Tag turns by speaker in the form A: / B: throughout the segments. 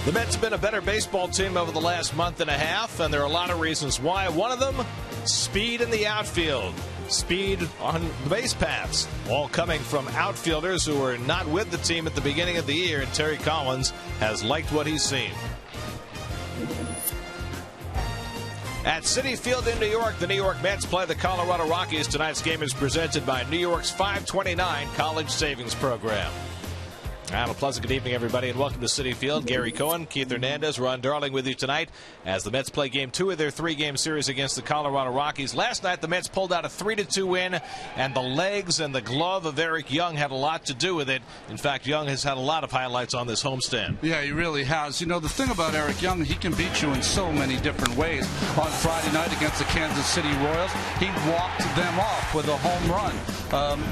A: The Mets have been a better baseball team over the last month and a half, and there are a lot of reasons why. One of them, speed in the outfield. Speed on the base paths, all coming from outfielders who were not with the team at the beginning of the year, and Terry Collins has liked what he's seen. At Citi Field in New York, the New York Mets play the Colorado Rockies. Tonight's game is presented by New York's 529 College Savings Program. And a pleasant good evening, everybody, and welcome to Citi Field. Gary Cohen, Keith Hernandez, Ron Darling with you tonight as the Mets play Game 2 of their 3-game series against the Colorado Rockies. Last night, the Mets pulled out a 3-2 win, and the legs and the glove of Eric Young had a lot to do with it. In fact, Young has had a lot of highlights on this homestand.
B: Yeah, he really has. You know, the thing about Eric Young, he can beat you in so many different ways. On Friday night against the Kansas City Royals, he walked them off with a home run.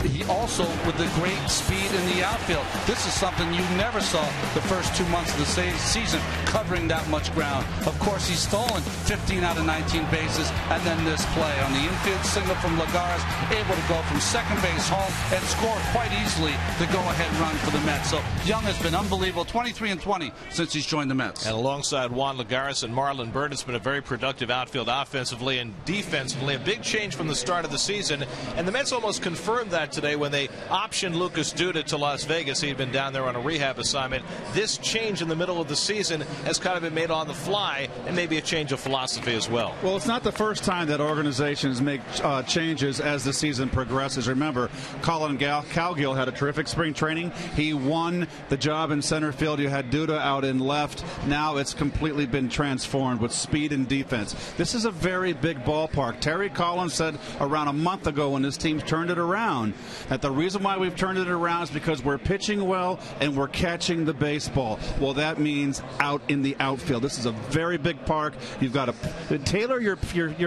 B: He also, with the great speed in the outfield, this is something you never saw the first 2 months of the season, covering that much ground. Of course, he's stolen 15 out of 19 bases, and then this play on the infield single from Lagares, able to go from second base home and score quite easily the go-ahead run for the Mets. So Young has been unbelievable, 23-20 since he's joined the Mets.
A: And alongside Juan Lagares and Marlon Byrd, it's been a very productive outfield offensively and defensively. A big change from the start of the season, and the Mets almost confirmed that today when they optioned Lucas Duda to Las Vegas. He had been down there on a rehab assignment. This change in the middle of the season has kind of been made on the fly, and maybe a change of philosophy as well.
C: Well, it's not the first time that organizations make changes as the season progresses. Remember, Colin Cowgill had a terrific spring training. He won the job in center field. You had Duda out in left. Now it's completely been transformed with speed and defense. This is a very big ballpark. Terry Collins said around a month ago when his team turned it around that the reason why we've turned it around is because we're pitching well and we're catching the baseball. Well, that means out in the outfield. This is a very big park. You've got to tailor your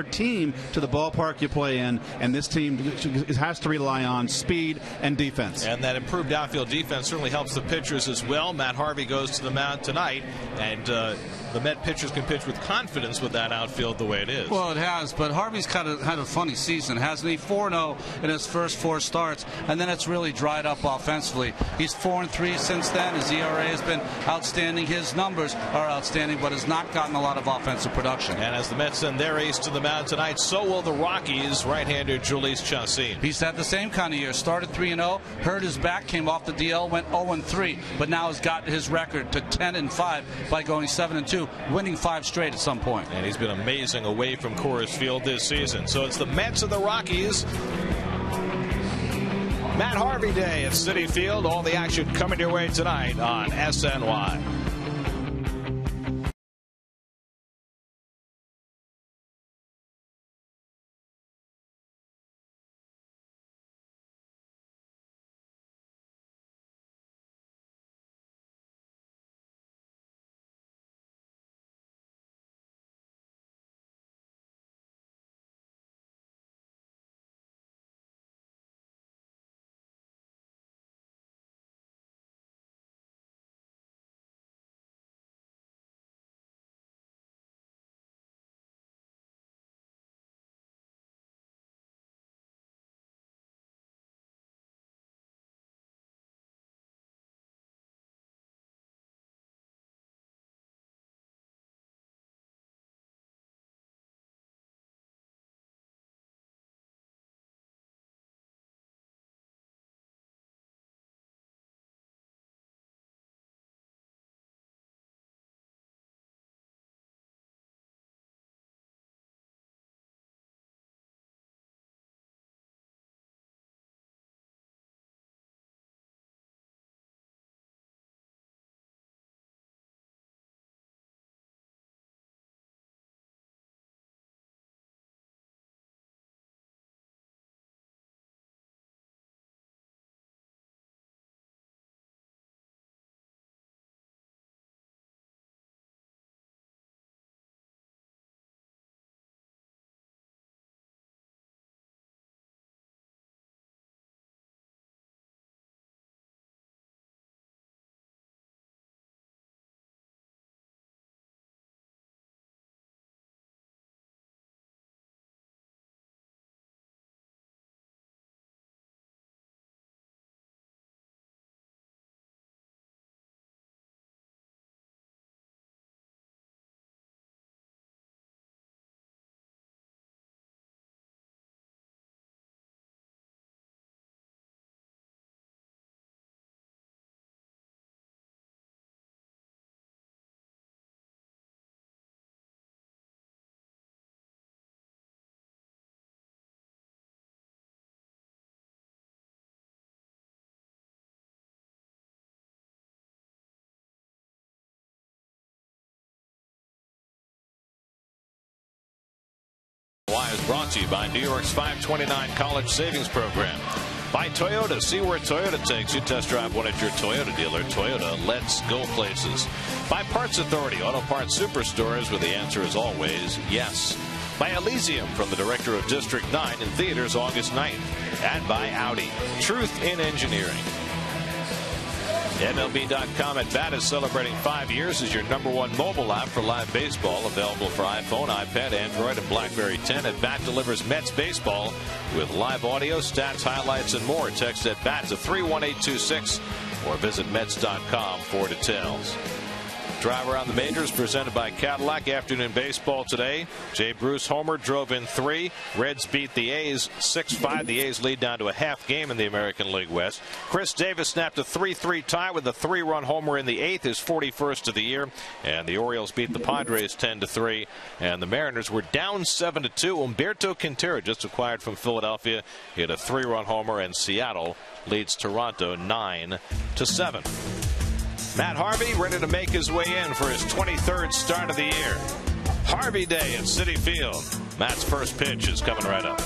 C: team to the ballpark you play in, and this team has to rely on speed and defense.
A: And that improved outfield defense certainly helps the pitchers as well. Matt Harvey goes to the mound tonight, and the Met pitchers can pitch with confidence with that outfield the way it is.
B: Well, it has, but Harvey's had a funny season, hasn't he? 4-0 in his first 4 starts, and then it's really dried up offensively. He's 4-3 since then. His ERA has been outstanding. His numbers are outstanding, but has not gotten a lot of offensive production.
A: And as the Mets send their ace to the mound tonight, so will the Rockies' right-hander Jhoulys Chacín.
B: He's had the same kind of year. Started 3-0, hurt his back, came off the DL, went 0-3, but now has got his record to 10-5 by going 7-2, winning 5 straight at some point.
A: And he's been amazing away from Coors Field this season. So it's the Mets and the Rockies. Matt Harvey Day at Citi Field. All the action coming your way tonight on SNY. Brought to you by New York's 529 College Savings Program. By Toyota. See where Toyota takes you. Test drive one at your Toyota dealer. Toyota, let's go places. By Parts Authority, auto parts superstores, where the answer is always yes. By Elysium, from the director of District 9 in theaters August 9th. And by Audi, truth in engineering. MLB.com at Bat is celebrating 5 years as your #1 mobile app for live baseball, available for iPhone, iPad, Android, and BlackBerry 10. At Bat delivers Mets baseball with live audio, stats, highlights, and more. Text at Bat to 31826 or visit Mets.com for details. Drive Around the Majors presented by Cadillac. Afternoon baseball today. Jay Bruce homer, drove in 3. Reds beat the A's 6-5. The A's lead down to a half game in the American League West. Chris Davis snapped a 3-3 tie with a 3-run homer in the 8th, his 41st of the year. And the Orioles beat the Padres 10-3. And the Mariners were down 7-2. Humberto Quintero, just acquired from Philadelphia, hit a 3-run homer, and Seattle leads Toronto 9-7. Matt Harvey ready to make his way in for his 23rd start of the year. Harvey Day at Citi Field. Matt's first pitch is coming right up.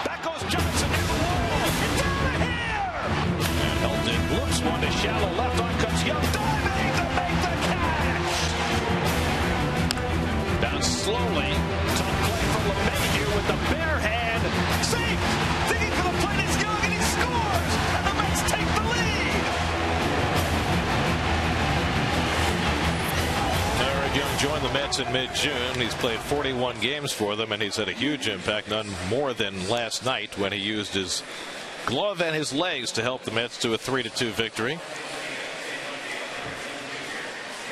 A: That goes Johnson in the wall. It's out of here. And Helton looks one to shallow left. On comes Young, diving to make the catch. Down slowly. Tough play from LeMahieu with the bare hand. Safe. Digging for the plate is Young, and he scores. And the Mets take the lead. Eric Young joined the Mets in mid-June. He's played 41 games for them, and he's had a huge impact, none more than last night when he used his glove and his legs to help the Mets to a 3-2 victory.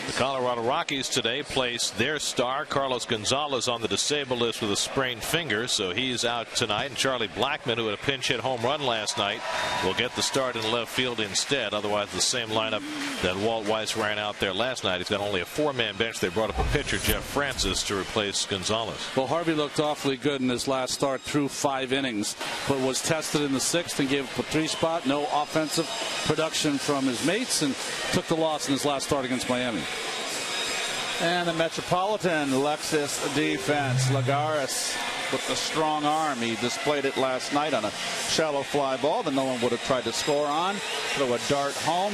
A: The Colorado Rockies today placed their star Carlos Gonzalez on the disabled list with a sprained finger, so he's out tonight. And Charlie Blackmon, who had a pinch hit home run last night, will get the start in left field instead. Otherwise, the same lineup that Walt Weiss ran out there last night. He's got only a 4-man bench. They brought up a pitcher, Jeff Francis, to replace Gonzalez.
B: Well, Harvey looked awfully good in his last start through 5 innings, but was tested in the 6th and gave up a 3 spot. No offensive production from his mates, and took the loss in his last start against Miami.
C: And the Metropolitan Lexus defense. Lagares with the strong arm. He displayed it last night on a shallow fly ball that no one would have tried to score on. Throw a dart home.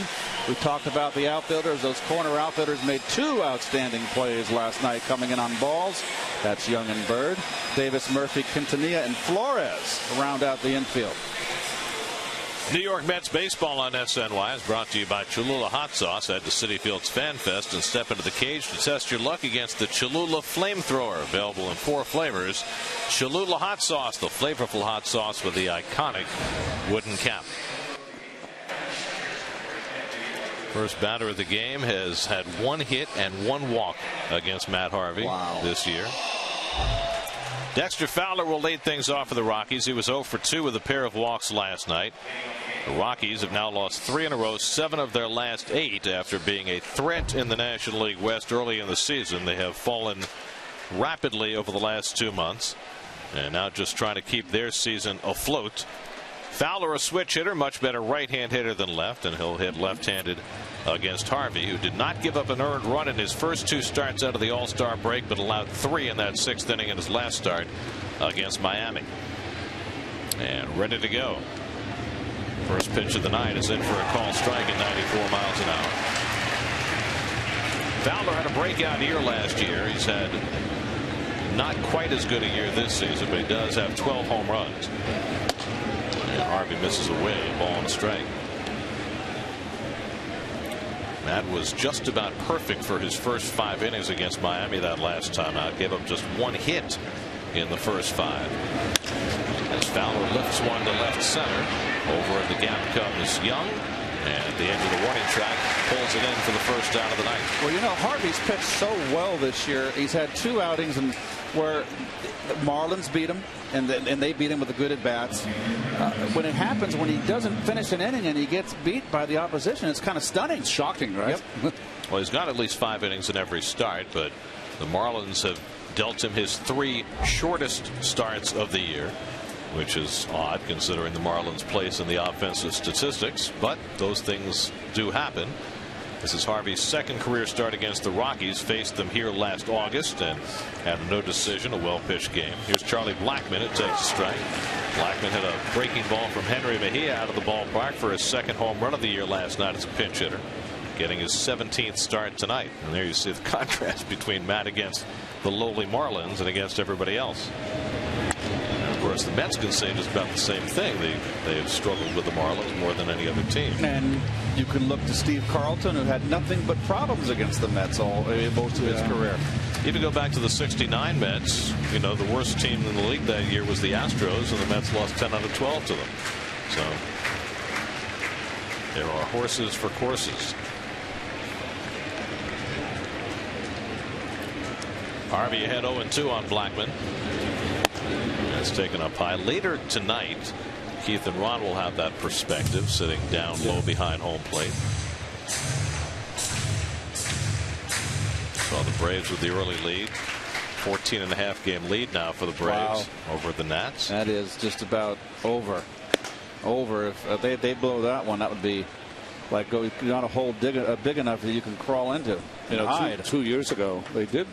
C: We talked about the outfielders. Those corner outfielders made 2 outstanding plays last night coming in on balls. That's Young and Bird. Davis, Murphy, Quintanilla, and Flores round out the infield.
A: New York Mets baseball on SNY is brought to you by Cholula Hot Sauce. Head to Citi Field's Fan Fest and step into the cage to test your luck against the Cholula Flamethrower. Available in 4 flavors. Cholula Hot Sauce, the flavorful hot sauce with the iconic wooden cap. First batter of the game has had 1 hit and 1 walk against Matt Harvey this year. Dexter Fowler will lead things off for the Rockies. He was 0 for 2 with a pair of walks last night. The Rockies have now lost 3 in a row, 7 of their last 8 after being a threat in the National League West early in the season. They have fallen rapidly over the last 2 months and now just trying to keep their season afloat. Fowler, a switch hitter, much better right-hand hitter than left, and he'll hit left-handed against Harvey, who did not give up an earned run in his first 2 starts out of the All-Star break, but allowed 3 in that 6th inning in his last start against Miami. And ready to go. First pitch of the night is in for a call strike at 94 miles an hour. Fowler had a breakout year last year. He's had not quite as good a year this season, but he does have 12 home runs. And Harvey misses away, ball and a strike. That was just about perfect for his first 5 innings against Miami that last time out. Gave up just 1 hit in the first 5. As Fowler lifts one to left center. Over in the gap comes Young. And at the end of the warning track, pulls it in for the first out of the night.
C: Well, you know, Harvey's pitched so well this year. He's had 2 outings where the Marlins beat him, and they beat him with the good at bats. When it happens, when he doesn't finish an inning and he gets beat by the opposition, it's kind of stunning.
B: It's shocking, right?
C: Yep.
A: Well, he's got at least 5 innings in every start, but the Marlins have dealt him his 3 shortest starts of the year, which is odd considering the Marlins' place in the offensive statistics, but those things do happen. This is Harvey's 2nd career start against the Rockies. Faced them here last August and had no decision, a well-pitched game. Here's Charlie Blackmon. It takes a strike. Blackmon hit a breaking ball from Henry Mejia out of the ballpark for his 2nd home run of the year last night as a pinch hitter, getting his 17th start tonight. And there you see the contrast between Matt against the lowly Marlins and against everybody else. Of course, the Mets can say just about the same thing. They have struggled with the Marlins more than any other team.
C: And you can look to Steve Carlton, who had nothing but problems against the Mets most of his career.
A: Even go back to the '69 Mets. You know, the worst team in the league that year was the Astros, and the Mets lost 10 out of 12 to them. So there are horses for courses. Harvey ahead 0-2 on Blackmon. That's taken up high. Later tonight, Keith and Ron will have that perspective, sitting down low behind home plate. Saw the Braves with the early lead. 14.5 game lead now for the Braves over the Nats.
C: That is just about over. If they blow that one, that would be like going on a hole big enough that you can crawl into.
B: You know, 2 years ago, they did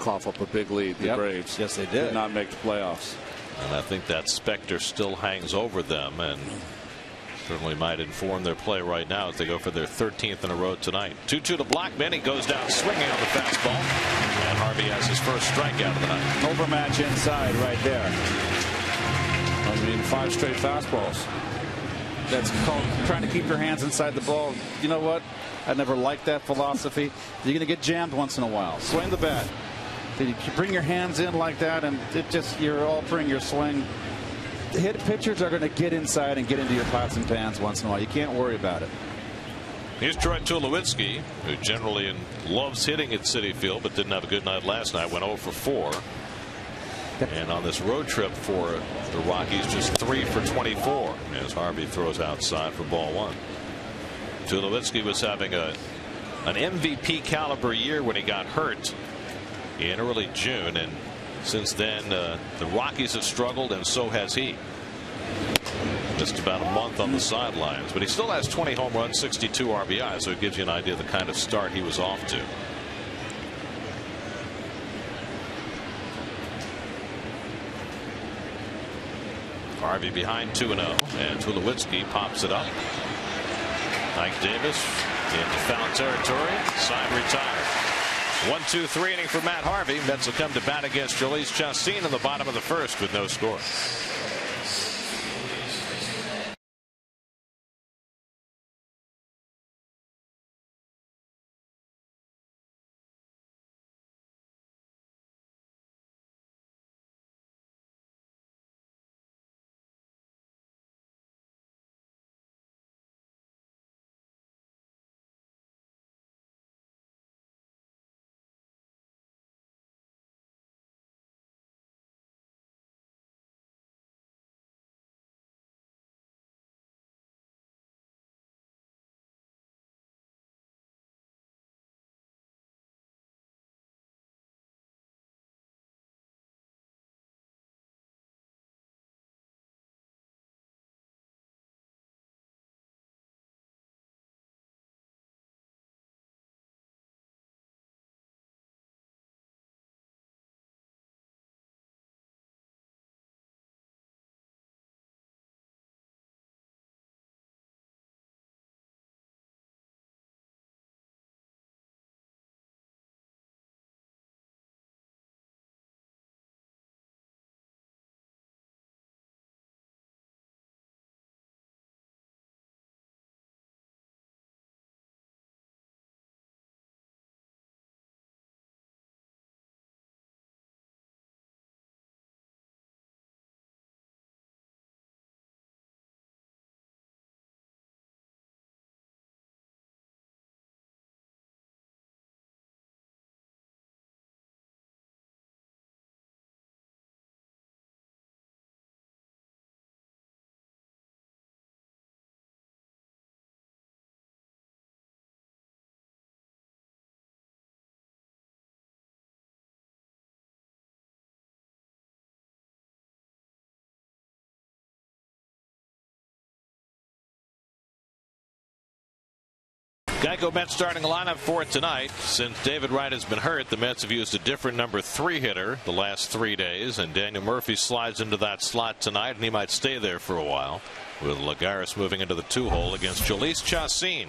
B: cough up a big lead, the Braves.
C: Yes, they
B: did not make the playoffs.
A: And I think that specter still hangs over them and certainly might inform their play right now as they go for their 13th in a row tonight. 2-2 to Blackmon. He goes down swinging on the fastball. And Harvey has his first strikeout of the night.
C: Overmatch inside right there.
B: I mean, 5 straight fastballs.
C: That's called trying to keep your hands inside the ball. You know what? I never liked that philosophy. You're going to get jammed once in a while. Swing the bat. You bring your hands in like that, and you're altering your swing. Pitchers are going to get inside and get into your pots and pans once in a while. You can't worry about it.
A: Here's Troy Tulowitzki, who generally loves hitting at Citi Field, but didn't have a good night last night. Went 0 for 4. And on this road trip for the Rockies, just 3 for 24 as Harvey throws outside for ball 1. Tulowitzki was having an MVP caliber year when he got hurt in early June, and since then the Rockies have struggled, and so has he. Just about a month on the sidelines, but he still has 20 home runs, 62 RBI, so it gives you an idea of the kind of start he was off to. Harvey behind 2-0, and Tulowitzki pops it up. Mike Davis into foul territory. Side retired. 1-2-3 inning for Matt Harvey. Mets will come to bat against Jhoulys Chacín in the bottom of the first with no score. Geico Mets starting lineup for tonight. Since David Wright has been hurt, the Mets have used a different number 3 hitter the last 3 days, and Daniel Murphy slides into that slot tonight, and he might stay there for a while, with Lagares moving into the 2-hole against Jhoulys Chacín,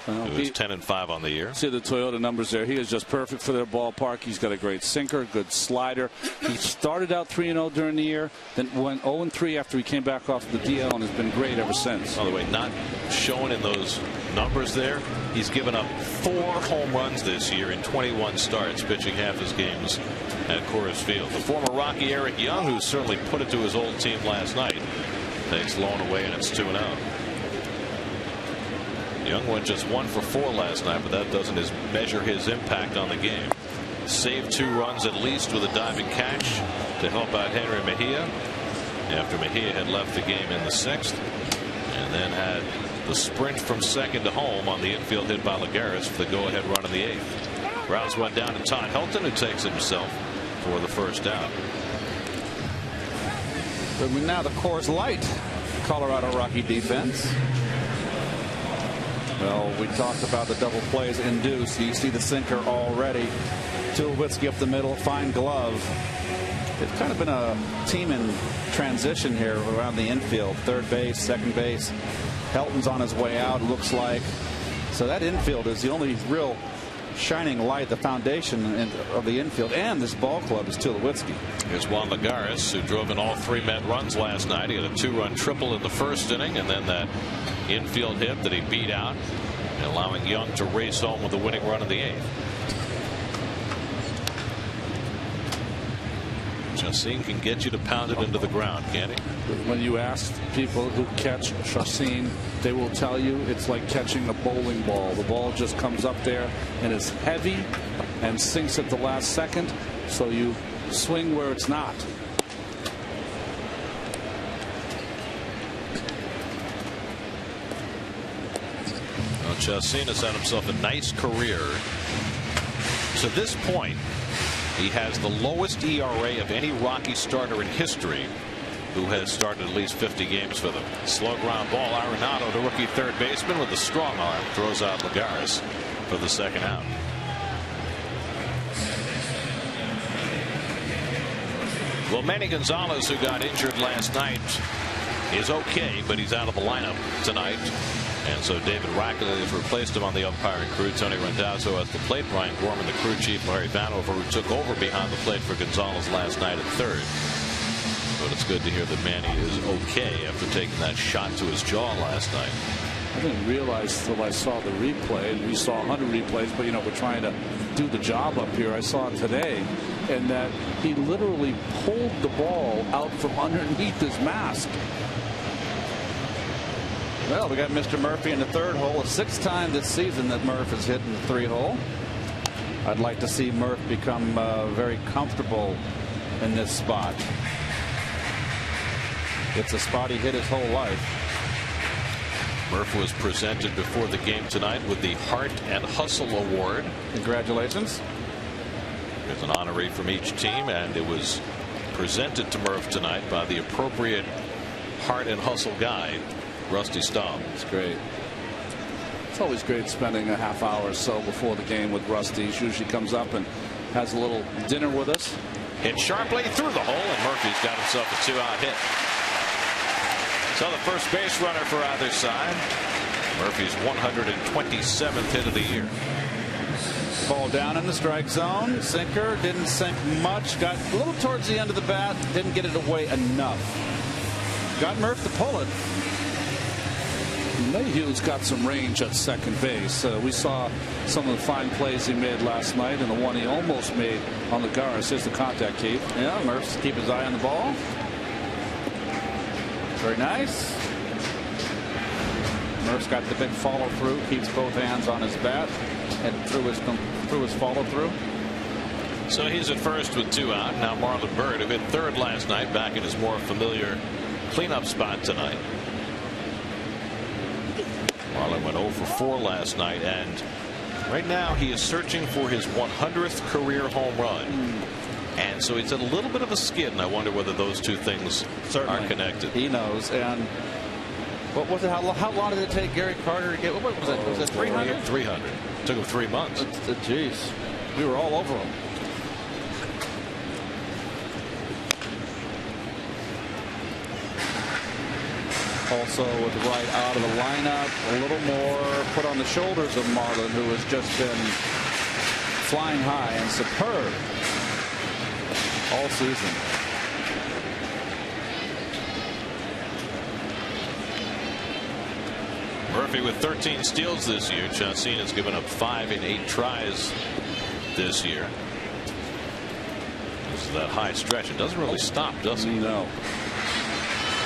A: who is 10-5 on the year.
B: See the Toyota numbers there. He is just perfect for their ballpark. He's got a great sinker, good slider. He started out 3-0 during the year, then went 0-3 after he came back off the DL, and has been great ever since.
A: By the way, not shown in those numbers there, he's given up 4 home runs this year in 21 starts, pitching half his games at Coors Field. The former Rocky Eric Young, who certainly put it to his old team last night, takes Lone away, and it's 2-0. Young went just 1 for 4 last night, but that doesn't measure his impact on the game. Saved 2 runs at least with a diving catch to help out Henry Mejia after Mejia had left the game in the 6th, and then had the sprint from second to home on the infield hit by Lagares for the go-ahead run in the 8th. Grounds one down to Todd Helton, who takes it himself for the first out.
C: But now the Coors Light Colorado Rocky defense. Well, we talked about the double plays induced. You see the sinker already. Tulowitzki up the middle, fine glove. It's kind of been a team in transition here around the infield. Third base, second base. Helton's on his way out, looks like. So that infield is the only real shining light, the foundation of the infield, and this ball club is Tulowitzki.
A: Here's Juan Lagares, who drove in all 3 Met runs last night. He had a 2-run triple in the 1st inning, and then that infield hit that he beat out, allowing Young to race home with the winning run in the 8th. Chacín can get you to pound it into the ground, can't he?
B: When you ask people who catch Chacín, they will tell you it's like catching a bowling ball. The ball just comes up there and is heavy and sinks at the last second, so you swing where it's not.
A: Well, Chacín has had himself a nice career. To this point, he has the lowest ERA of any Rocky starter in history who has started at least 50 games for them. Slow ground ball. Arenado, the rookie third baseman, with a strong arm, throws out Lagares for the second out. Well, Manny Gonzalez, who got injured last night is okay, but he's out of the lineup tonight. And so David Rackley has replaced him on the umpiring crew. Tony Randazzo at the plate. Brian Gorman, the crew chief. Larry Vanover, who took over behind the plate for Gonzalez last night at third. But it's good to hear that Manny is okay after taking that shot to his jaw last night.
B: I didn't realize till I saw the replay, and we saw 100 replays, but we're trying to do the job up here. I saw it today, and that he literally pulled the ball out from underneath his mask.
C: Well, we got Mr. Murphy in the third hole. A sixth time this season that Murph has hit in the 3-hole. I'd like to see Murph become very comfortable in this spot. It's a spot he hit his whole life.
A: Murph was presented before the game tonight with the Heart and Hustle Award.
C: Congratulations.
A: There's an honoree from each team, and it was presented to Murph tonight by the appropriate Heart and Hustle guy, Rusty Staub.
B: It's great. It's always great spending a half hour or so before the game with Rusty. He usually comes up and has a little dinner with us.
A: Hit sharply through the hole, and Murphy's got himself a 2-out hit. So the first base runner for either side. Murphy's 127th hit of the year.
C: Ball down in the strike zone. Sinker didn't sink much. Got a little towards the end of the bat. Didn't get it away enough. Got Murph to pull it.
B: Mayhew's got some range at second base. We saw some of the fine plays he made last night, and the one he almost made on the Garris. Here's the contact, Keith.
C: Yeah, Murph's keep his eye on the ball. Very nice. Murph's got the big follow through. Keeps both hands on his bat and through his follow through.
A: So he's at first with 2 out. Now Marlon Byrd, who hit third last night, back in his more familiar cleanup spot tonight. Marlon went 0 for 4 last night, and right now he is searching for his 100th career home run. And so it's a little bit of a skid, and I wonder whether those two things are connected.
C: He knows. And what was it? How long did it take Gary Carter to get? What was it? Was it 300?
A: 300. Took him 3 months.
C: Jeez, we were all over him. Also with the right out of the lineup, a little more put on the shoulders of Marlon, who has just been flying high and superb all season.
A: Murphy with 13 steals this year. Chacin has given up 5 in 8 tries this year. This is that high stretch. It doesn't really stop, does it?
B: No.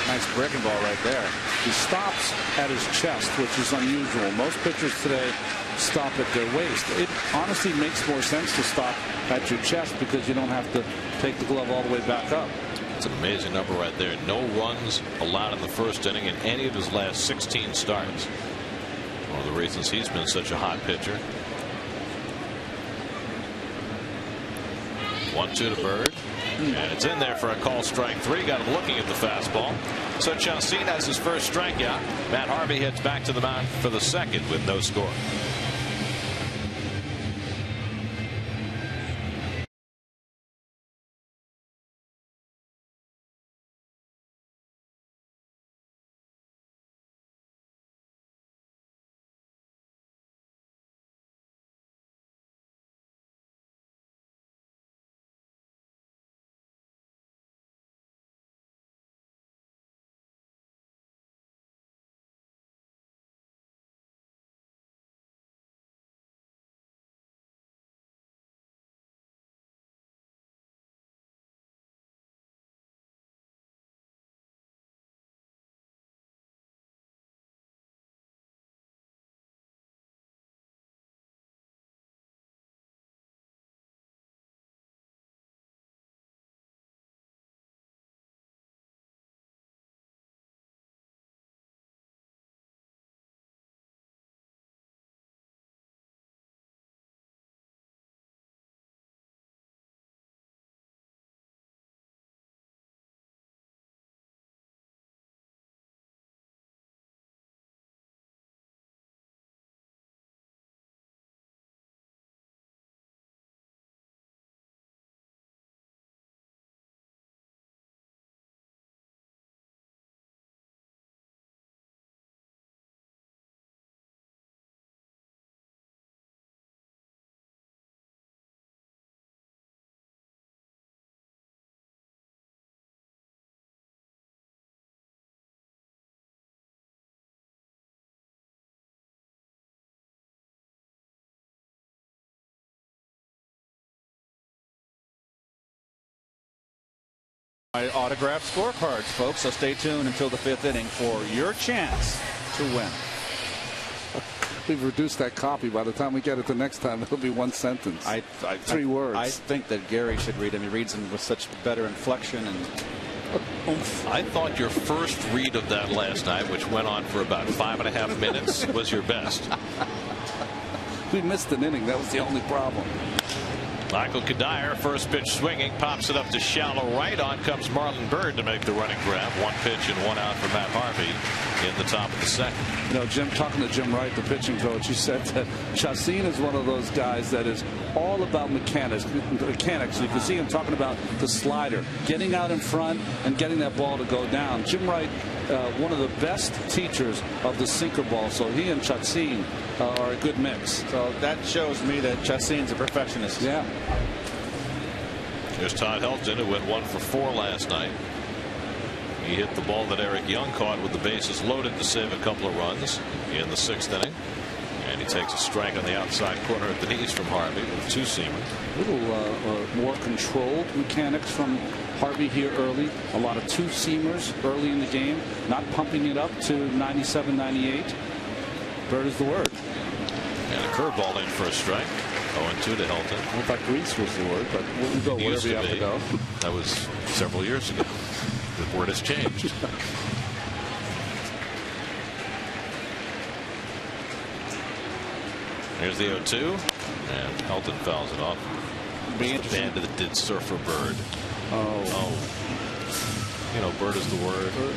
B: Nice breaking ball right there. He stops at his chest, which is unusual. Most pitchers today stop at their waist. It honestly makes more sense to stop at your chest because you don't have to take the glove all the way back up.
A: It's an amazing number right there. No runs allowed in the first inning in any of his last 16 starts. One of the reasons he's been such a hot pitcher. 1-2 to Bird. And it's in there for a call strike 3. Got him looking at the fastball. So Chacin has his first strikeout. Matt Harvey heads back to the mound for the second with no score.
C: My autographed scorecards, folks, so stay tuned until the 5th inning for your chance to win.
B: We've reduced that copy. By the time we get it the next time, it'll be one sentence. 3 words.
C: I think that Gary should read them. He reads them with such better inflection and oomph.
A: I thought your first read of that last night, which went on for about 5.5 minutes, was your best.
B: We missed an inning. That was the only problem.
A: Michael Kadire, first pitch swinging, pops it up to shallow right. On comes Marlon Byrd to make the running grab. 1 pitch and 1 out for Matt Harvey in the top of the second.
B: You know, Jim, talking to Jim Wright, the pitching coach, he said that Chacin is one of those guys that is all about mechanics. You can see him talking about the slider, getting out in front and getting that ball to go down. Jim Wright, one of the best teachers of the sinker ball, so he and Chacin are a good mix.
C: So that shows me that Chacin's a perfectionist.
B: Yeah.
A: Here's Todd Helton, who went 1 for 4 last night. He hit the ball that Eric Young caught with the bases loaded to save a couple of runs in the 6th inning. And he takes a strike on the outside corner at the knees from Harvey with 2-seamer.
B: A little more controlled mechanics from Harvey here early. A lot of 2-seamers early in the game, not pumping it up to 97, 98. Bird is the word.
A: And a curveball in for a strike. 0-2 to Helton.
B: I thought grease was the word, but we'll go wherever you have to go.
A: That was several years ago. The word has changed. Here's the 0-2, and Helton fouls it off. The band that did Surfer Bird. Oh. You know, Bird is the word.
C: Bird.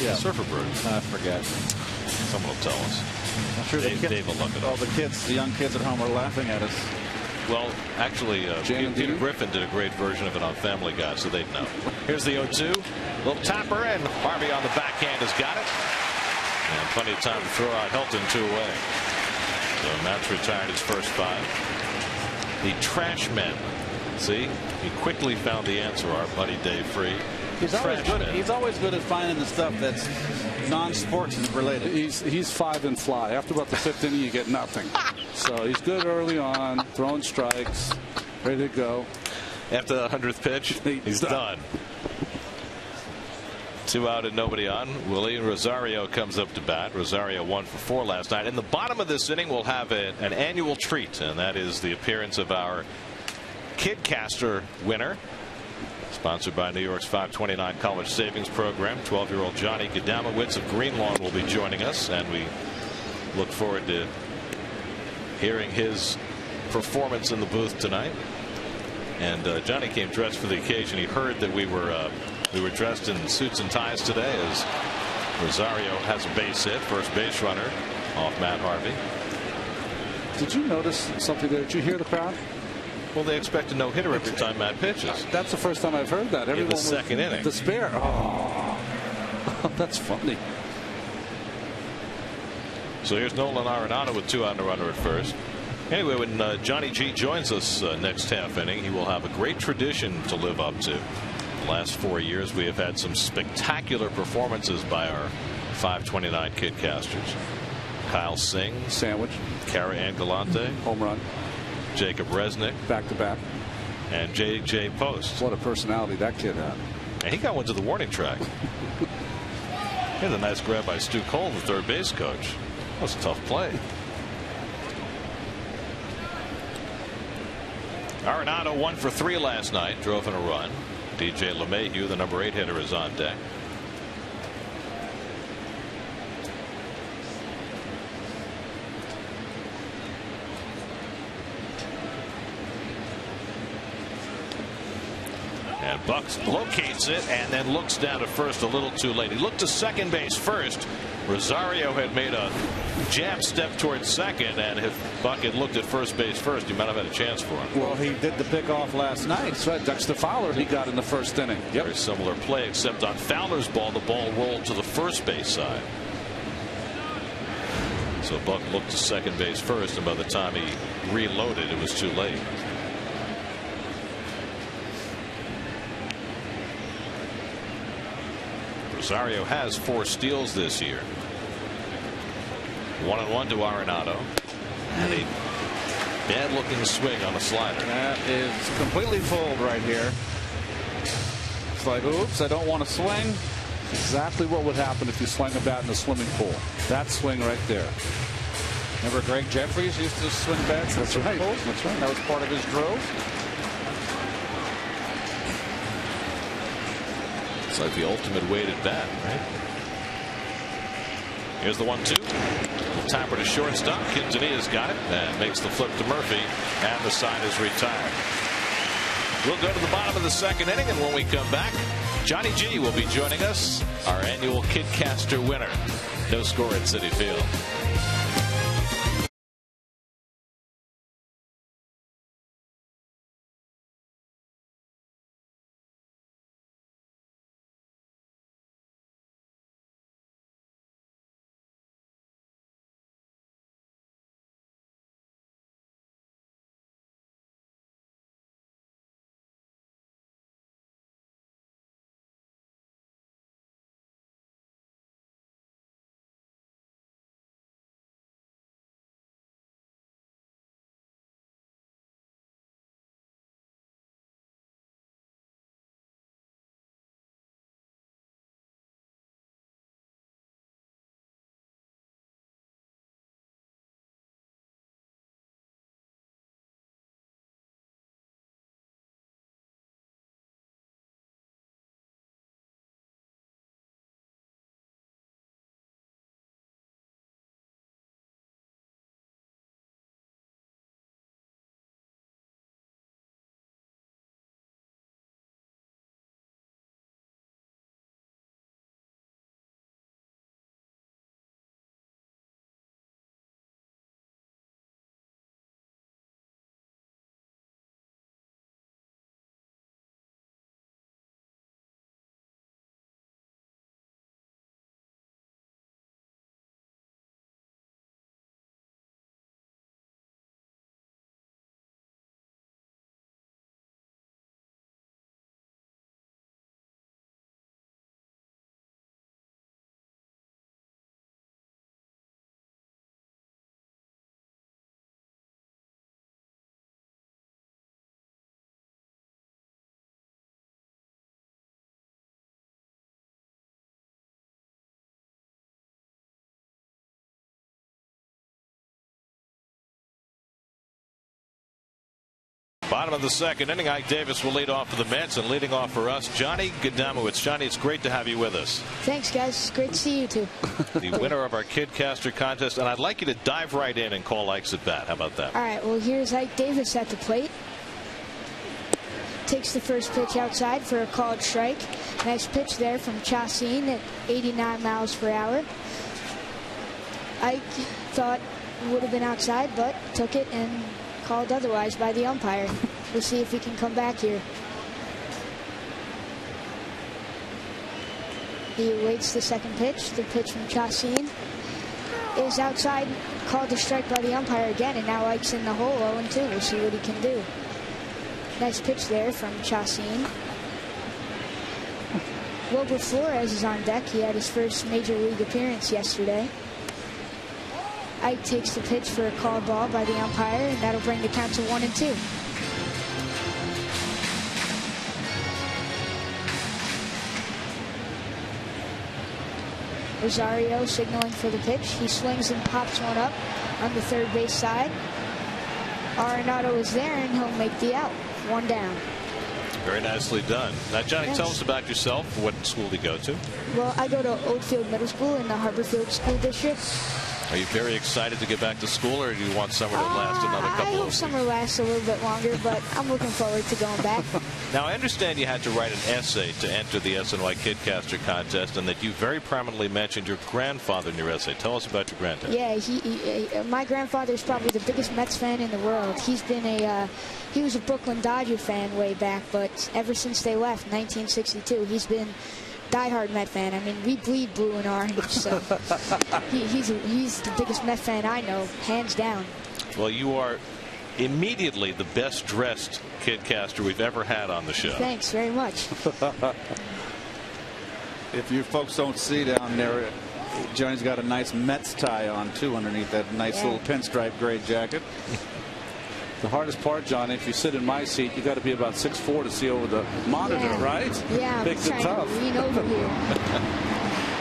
A: Yeah. Surfer Bird.
C: I forget.
A: Someone will tell us.
C: I'm sure
A: Dave will look it up.
C: All the young kids at home are laughing at us.
A: Well, actually, Peter Griffin did a great version of it on Family Guy, so they'd know. Here's the 0-2. Little tapper, and Harvey on the backhand has got it. And plenty of time to throw out Helton 2 away. So Matt's retired his first 5. The trash men. See, he quickly found the answer, our buddy Dave Free.
C: He's always good at finding the stuff that's non-sports related.
B: He's 5 and fly. After about the 5th inning, you get nothing. So he's good early on, throwing strikes, ready to go.
A: After the 100th pitch, he's done. 2 out and nobody on. Willie Rosario comes up to bat. Rosario 1 for 4 last night. In the bottom of this inning, we'll have an annual treat, and that is the appearance of our Kidcaster winner. Sponsored by New York's 529 College Savings Program. 12-year-old Johnny Gadamowitz of Greenlawn will be joining us, and we look forward to hearing his performance in the booth tonight. And Johnny came dressed for the occasion. He heard that we were dressed in suits and ties today, as Rosario has a base hit, first base runner off Matt Harvey.
B: Did you notice something there? Did you hear the crowd?
A: Well, they expect a no-hitter every time Matt pitches.
B: That's the first time I've heard that.
A: In the second inning.
B: Despair. Oh, that's funny.
A: So here's Nolan Arenado with 2 out and a runner at first. Anyway, when Johnny G joins us next half inning, he will have a great tradition to live up to. The last 4 years, we have had some spectacular performances by our 529 Kidcasters. Kyle Singh,
B: sandwich.
A: Cara Angalante,
B: home run.
A: Jacob Resnick,
B: back to back,
A: and J.J. Post.
B: What a personality that kid had.
A: And he got one to the warning track. Here's a nice grab by Stu Cole, the third base coach. That was a tough play. Arenado 1 for 3 last night, drove in a run. DJ LeMahieu, the number 8 hitter, is on deck. And Bucks locates it and then looks down to first a little too late. He looked to second base first. Rosario had made a jab step towards second, and if Buck had looked at first base first, he might have had a chance for him.
C: Well, he did the pickoff last night.
B: That's right. Dexter Fowler, he got in the first inning. Yep.
A: Very similar play, except on Fowler's ball, the ball rolled to the first base side. So Buck looked to second base first, and by the time he reloaded, it was too late. Rosario has 4 steals this year. 1-1 to Arenado. And a Bad looking swing on a slider.
B: That is completely fooled right here. It's like, oops, I don't want to swing. Exactly what would happen if you swung a bat in a swimming pool. That swing right there. Remember Greg Jeffries used to swing bats? That's right. That's right. That was part of his drill.
A: It's like the ultimate weighted bat, right? Here's the 1-2. Tapper to shortstop. Quintanilla's got it and makes the flip to Murphy, and the side is retired. We'll go to the bottom of the second inning, and when we come back, Johnny G will be joining us, our annual Kidcaster winner. No score at Citi Field. Bottom of the second inning, Ike Davis will lead off for the Mets, and leading off for us, Johnny Gadamowicz. Johnny, it's great to have you with us.
D: Thanks, guys. It's great to see you too.
A: The winner of our Kidcaster contest, and I'd like you to dive right in and call Ike's at bat. How about that?
D: All right, well, here's Ike Davis at the plate. Takes the first pitch outside for a called strike. Nice pitch there from Chacin at 89 miles per hour. Ike thought it would have been outside, but took it and called otherwise by the umpire. We'll see if he can come back here. He awaits the second pitch. The pitch from Chacin is outside, called a strike by the umpire again, and now Ike's in the hole 0-2. We'll see what he can do. Nice pitch there from Chacin. Wilbur Flores is on deck. He had his first major league appearance yesterday. Ike takes the pitch for a called ball by the umpire, and that'll bring the count to 1-2. Rosario signaling for the pitch. He swings and pops one up on the third base side. Arenado is there, and he'll make the out. One down.
A: Very nicely done. Now, Johnny,
D: Yes.
A: tell us about yourself. What school do you go to?
D: Well, I go to Oakfield Middle School in the Harborfield School District.
A: Are you very excited to get back to school, or do you want summer to last another
D: I
A: couple
D: hope
A: of weeks?
D: summer lasts a little bit longer, but I'm looking forward to going back.
A: Now, I understand you had to write an essay to enter the SNY Kidcaster contest, and that you very prominently mentioned your grandfather in your essay. Tell us about your granddad.
D: Yeah, my grandfather is probably the biggest Mets fan in the world. He was a Brooklyn Dodger fan way back, but ever since they left, 1962, he's been diehard Met fan. I mean, we bleed blue and orange, so he's the biggest Met fan I know, hands down.
A: Well, you are immediately the best dressed Kidcaster we've ever had on the show.
D: Thanks very much.
C: If you folks don't see down there, Johnny's got a nice Mets tie on too underneath that nice little pinstripe gray jacket.
B: The hardest part, Johnny, if you sit in my seat, you got to be about 6'4" to see over the monitor, right?
D: Yeah,
B: Makes it tough.
D: to lean over here.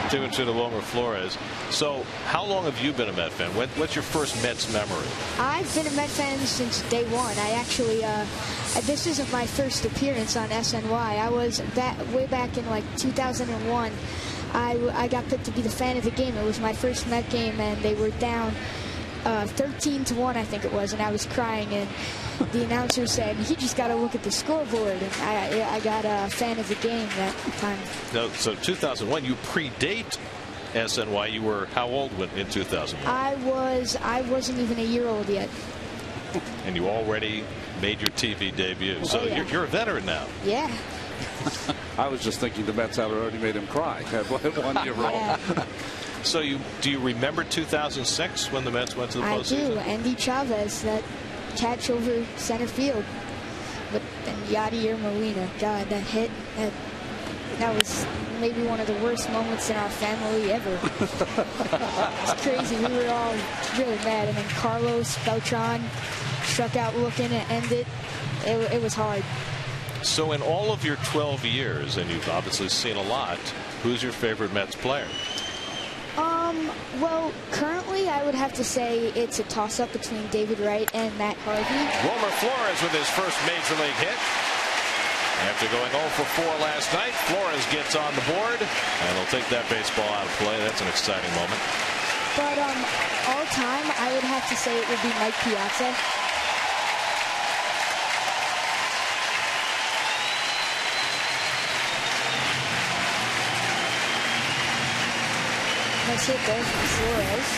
A: 2-2 to Wilmer Flores. So, how long have you been a Met fan? What's your first Mets memory?
D: I've been a Met fan since day one. I actually, this isn't my first appearance on SNY. I was way back in like 2001. I got picked to be the fan of the game. It was my first Met game, and they were down 13-1, I think it was, and I was crying, and the announcer said, "You just got to look at the scoreboard." And I got a fan of the game that time.
A: No, so 2001, you predate SNY. You were how old in 2001?
D: I wasn't even a year old yet.
A: And you already made your TV debut. So
D: yeah.
A: you're a veteran now.
D: Yeah.
B: I was just thinking the Mets had already made him cry at 1 year old.
D: Yeah.
A: So do you remember 2006 when the Mets went to the postseason?
D: I do. Andy Chavez, that catch over center field. But then Yadier Molina, God, that hit, that was maybe one of the worst moments in our family ever. It's crazy. We were all really mad. And then Carlos Beltran struck out looking to end it. It was hard.
A: So in all of your 12 years, and you've obviously seen a lot, who's your favorite Mets player?
D: Well, currently I would have to say it's a toss-up between David Wright and Matt Harvey.
A: Wilmer Flores with his first major league hit. After going 0 for 4 last night, Flores gets on the board, and he'll take that baseball out of play. That's an exciting moment.
D: But all time, I would have to say it would be Mike Piazza. Nice hit there from Flores.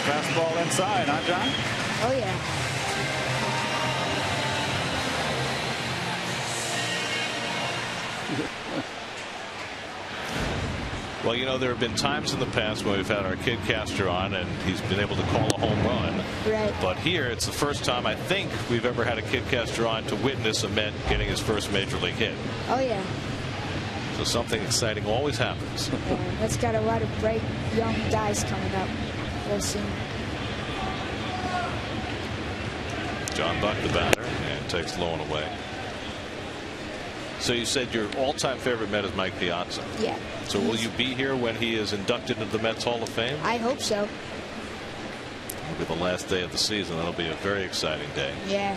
C: Fastball inside, huh, John?
D: Oh, yeah.
A: Well, you know, there have been times in the past when we've had our kid caster on and he's been able to call a home run.
D: Right.
A: But here, it's the first time I think we've ever had a kid caster on to witness a Met getting his first major league hit.
D: Oh, yeah.
A: So something exciting always happens.
D: Yeah, that's got a lot of bright young guys coming up real soon.
A: John Buck, the batter, and takes low and away. So you said your all-time favorite Met is Mike Piazza.
D: Yeah.
A: So will you be here when he is inducted into the Mets Hall of Fame?
D: I hope so.
A: It'll be the last day of the season. That'll be a very exciting day.
D: Yeah.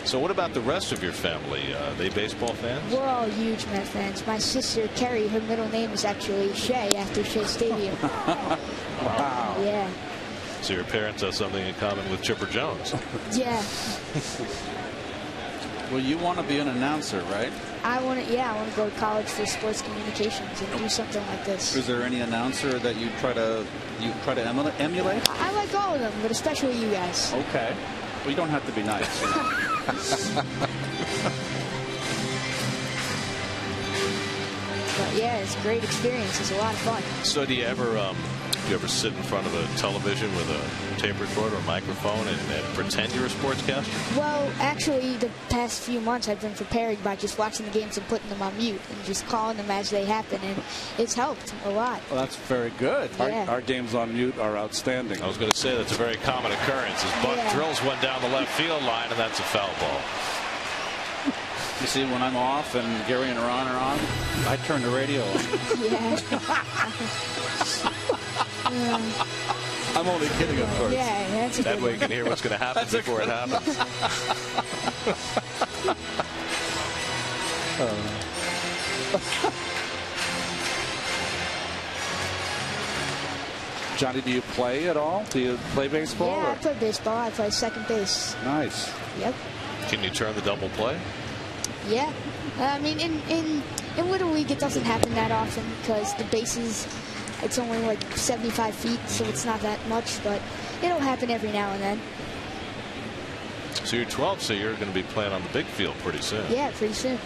A: So what about the rest of your family? Are they baseball fans?
D: We're all huge Met fans. My sister, Carrie, her middle name is actually Shea after Shea Stadium.
B: Wow.
D: Yeah.
A: So your parents have something in common with Chipper Jones.
D: Yeah.
C: Well, you want to be an announcer, right?
D: I want to go to college for sports communications and do something like this.
C: Is there any announcer that you try to emulate?
D: I like all of them, but especially you guys.
C: Okay. Well, you don't have to be nice. You know?
D: But yeah, it's a great experience. It's a lot of fun.
A: So do you ever sit in front of a television with a tape recorder or microphone and pretend you're a sportscaster?
D: Well, actually, the past few months I've been preparing by just watching the games and putting them on mute and just calling them as they happen, and it's helped a lot.
C: Well, that's very good.
D: Yeah.
B: Our games on mute are outstanding.
A: I was going to say that's a very common occurrence. As Buck drills one down the left field line, and that's a foul ball.
C: You see, when I'm off and Gary and Ron are on, I turn the radio on.
D: Yeah.
C: I'm only kidding, of course.
D: Yeah, that's a
A: That
D: good
A: way
D: one.
A: you can hear what's going to happen before it happens.
B: Johnny, do you play at all? Do you play baseball?
D: Yeah,
B: or?
D: I play baseball. I play second base.
B: Nice.
D: Yep.
A: Can you turn the double play?
D: Yeah. I mean, in Little League, it doesn't happen that often because the bases, it's only like 75 feet, so it's not that much, but it'll happen every now and then.
A: So you're 12, so you're going to be playing on the big field pretty soon.
D: Yeah, pretty soon.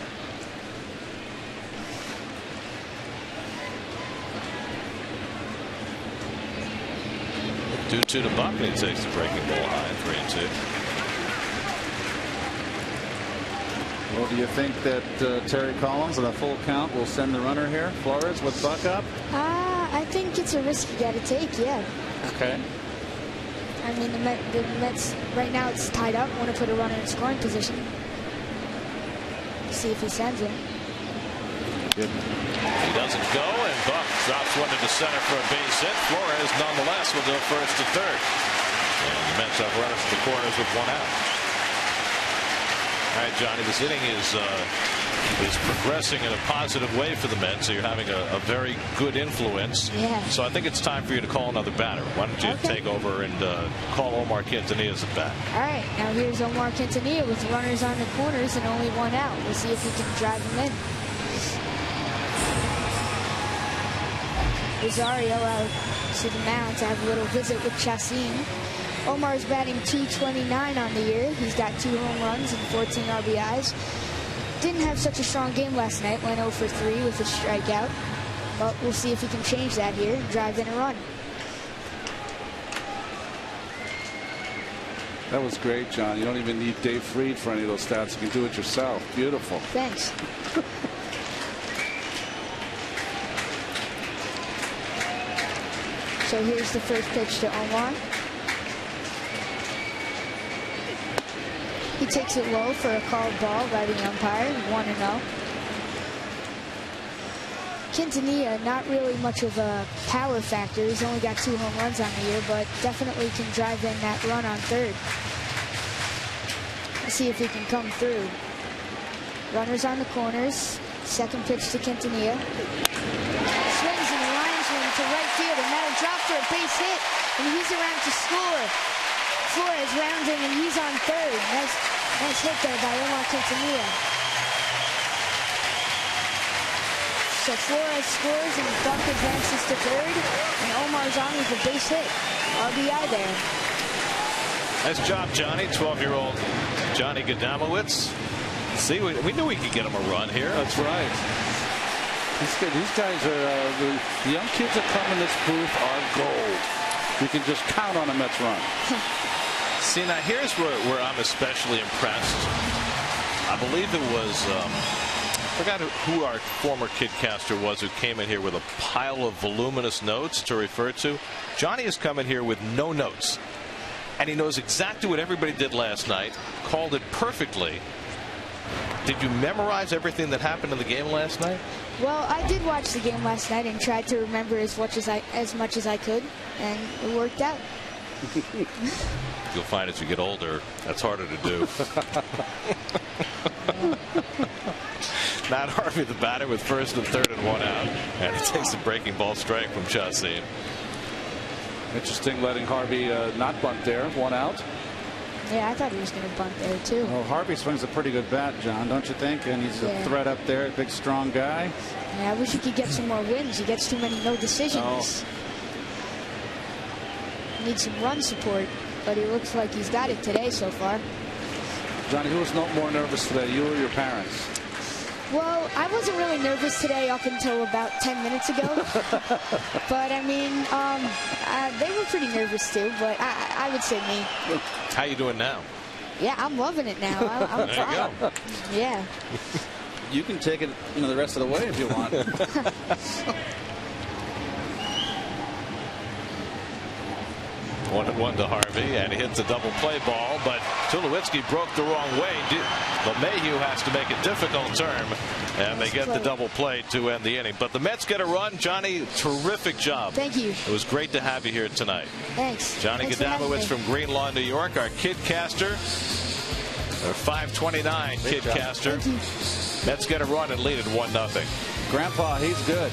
A: Due to Buck, and he takes the breaking ball high, 3-2.
C: Well, do you think that Terry Collins on a full count will send the runner here, Flores, with Buck up?
D: I think it's a risk you got to take, yeah.
C: Okay.
D: I mean, the Mets, right now it's tied up. Want to put a runner in scoring position. See if he sends it.
A: Good. He doesn't go, and Buck drops one into center for a base hit. Flores, nonetheless, will go first to third. And the Mets have runners at the corners with one out. All right, Johnny, this inning is progressing in a positive way for the Mets, so you're having a very good influence.
D: Yeah.
A: So I think it's time for you to call another batter. Why don't you take over and call Omar Quintanilla's at bat?
D: All right, now here's Omar Quintanilla with runners on the corners and only one out. We'll see if he can drive him in. Rosario out to the mound to have a little visit with Chacin. Omar's batting .229 on the year. He's got 2 home runs and 14 RBIs. Didn't have such a strong game last night. Went 0 for 3 with a strikeout. But we'll see if he can change that here and drive in a run.
B: That was great, John. You don't even need Dave Freed for any of those stats. You can do it yourself. Beautiful.
D: Thanks. So here's the first pitch to Omar. He takes it low for a called ball by the umpire, 1-0. Quintanilla, not really much of a power factor. He's only got 2 home runs on the year, but definitely can drive in that run on third. Let's see if he can come through. Runners on the corners. Second pitch to Quintanilla. Swings and lines one to right field, and that'll drop for a base hit, and he's around to score. Flores rounding, and he's on third. Nice hit there by Omar Quintanilla. So Flores scores, and Buck advances to third, and Omar's on with a base hit. RBI there.
A: Nice job, Johnny. 12-year-old Johnny Gadamowicz. See, we knew we could get him a run here.
B: That's right. These guys are, the young kids that come in this booth are gold. You can just count on a Mets run.
A: See, now here's where I'm especially impressed. I believe it was, I forgot who our former kidcaster was who came in here with a pile of voluminous notes to refer to. Johnny has come in here with no notes. And he knows exactly what everybody did last night, called it perfectly. Did you memorize everything that happened in the game last night?
D: Well, I did watch the game last night and tried to remember as much as I could, and it worked out.
A: You'll find as you get older, that's harder to do. Matt Harvey, the batter, with first and third and one out, and he takes the breaking ball strike from Chacin.
B: Interesting, letting Harvey not bunt there. One out.
D: Yeah, I thought he was going to bunt there, too.
C: Well, Harvey swings a pretty good bat, John, don't you think? And he's a threat up there, a big, strong guy.
D: Yeah, I wish he could get some more wins. He gets too many no decisions. Needs some run support, but he looks like he's got it today so far.
B: Johnny, who was no more nervous today, you or your parents?
D: Well, I wasn't really nervous today up until about 10 minutes ago. But, I mean, they were pretty nervous, too. But I would say me.
A: How you doing now?
D: Yeah, I'm loving it now. I'm
A: there you go.
D: Yeah.
C: You can take it, the rest of the way if you want.
A: One and one to Harvey, and he hits a double play ball, but Tulowitzki broke the wrong way. LeMahieu has to make a difficult turn, and they get the double play to end the inning. But the Mets get a run. Johnny, terrific job.
D: Thank you.
A: It was great to have you here tonight.
D: Thanks.
A: Johnny Gadamowicz from Greenlawn, New York, our kidcaster, our 529 kidcaster. Mets get a run and lead at 1-0.
C: Grandpa, he's good.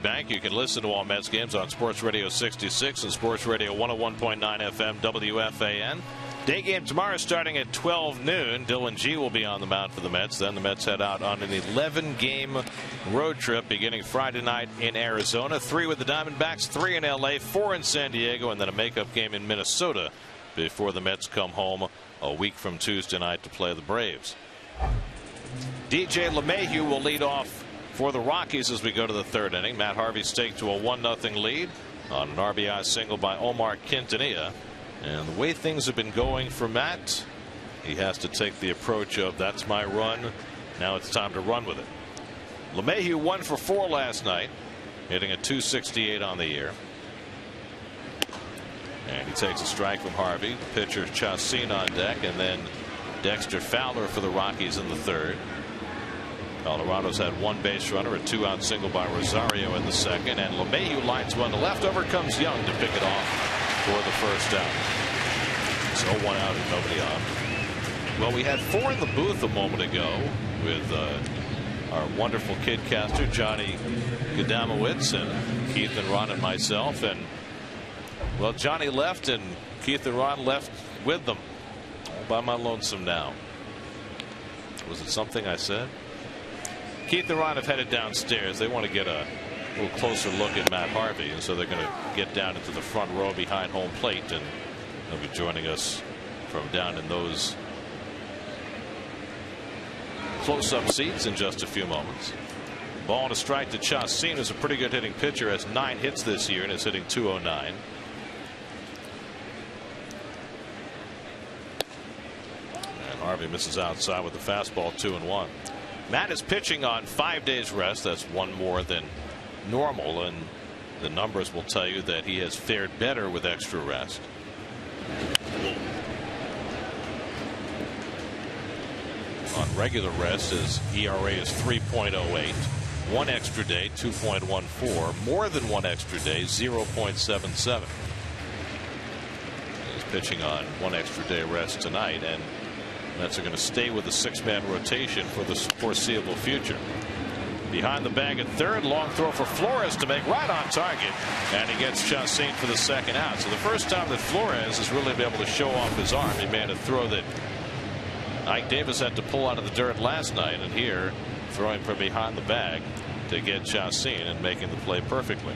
A: Bank. You can listen to all Mets games on Sports Radio 66 and Sports Radio 101.9 FM WFAN. Day game tomorrow starting at 12 noon. Dylan G will be on the mound for the Mets. Then the Mets head out on an 11-game road trip beginning Friday night in Arizona. 3 with the Diamondbacks, 3 in L.A., 4 in San Diego, and then a makeup game in Minnesota before the Mets come home a week from Tuesday night to play the Braves. DJ LeMahieu will lead off for the Rockies as we go to the 3rd inning. Matt Harvey staked to a 1-0 lead on an RBI single by Omar Quintanilla. And the way things have been going for Matt, he has to take the approach of that's my run. Now it's time to run with it. LeMahieu 1 for 4 last night, hitting a .268 on the year. And he takes a strike from Harvey. The pitcher Chacin on deck, and then Dexter Fowler for the Rockies in the 3rd. Colorado's had 1 base runner, a 2-out single by Rosario in the 2nd, and LeMahieu lines one to left. Over comes Young to pick it off for the 1st out. So 1 out and nobody on. Well, we had 4 in the booth a moment ago with our wonderful kidcaster Johnny Gadamowitz and Keith and Ron and myself, and well, Johnny left and Keith and Ron left with them all by my lonesome now. Was it something I said? Keith and Ron have headed downstairs. They want to get a little closer look at Matt Harvey, and so they're going to get down into the front row behind home plate, and they'll be joining us from down in those close-up seats in just a few moments. Ball and a strike to Chacin, who's a pretty good hitting pitcher, has 9 hits this year and is hitting .209. And Harvey misses outside with the fastball, 2-1. Matt is pitching on 5 days rest. That's 1 more than normal, and the numbers will tell you that he has fared better with extra rest. On regular rest, his ERA is 3.08. 1 extra day, 2.14. More than 1 extra day, 0.77. He's pitching on 1 extra day rest tonight, and Mets are going to stay with the 6-man rotation for the foreseeable future. Behind the bag at 3rd, long throw for Flores to make right on target, and he gets Chacin for the 2nd out. So the first time that Flores has really been able to show off his arm. He made a throw that Ike Davis had to pull out of the dirt last night, and here throwing from behind the bag to get Chacin and making the play perfectly.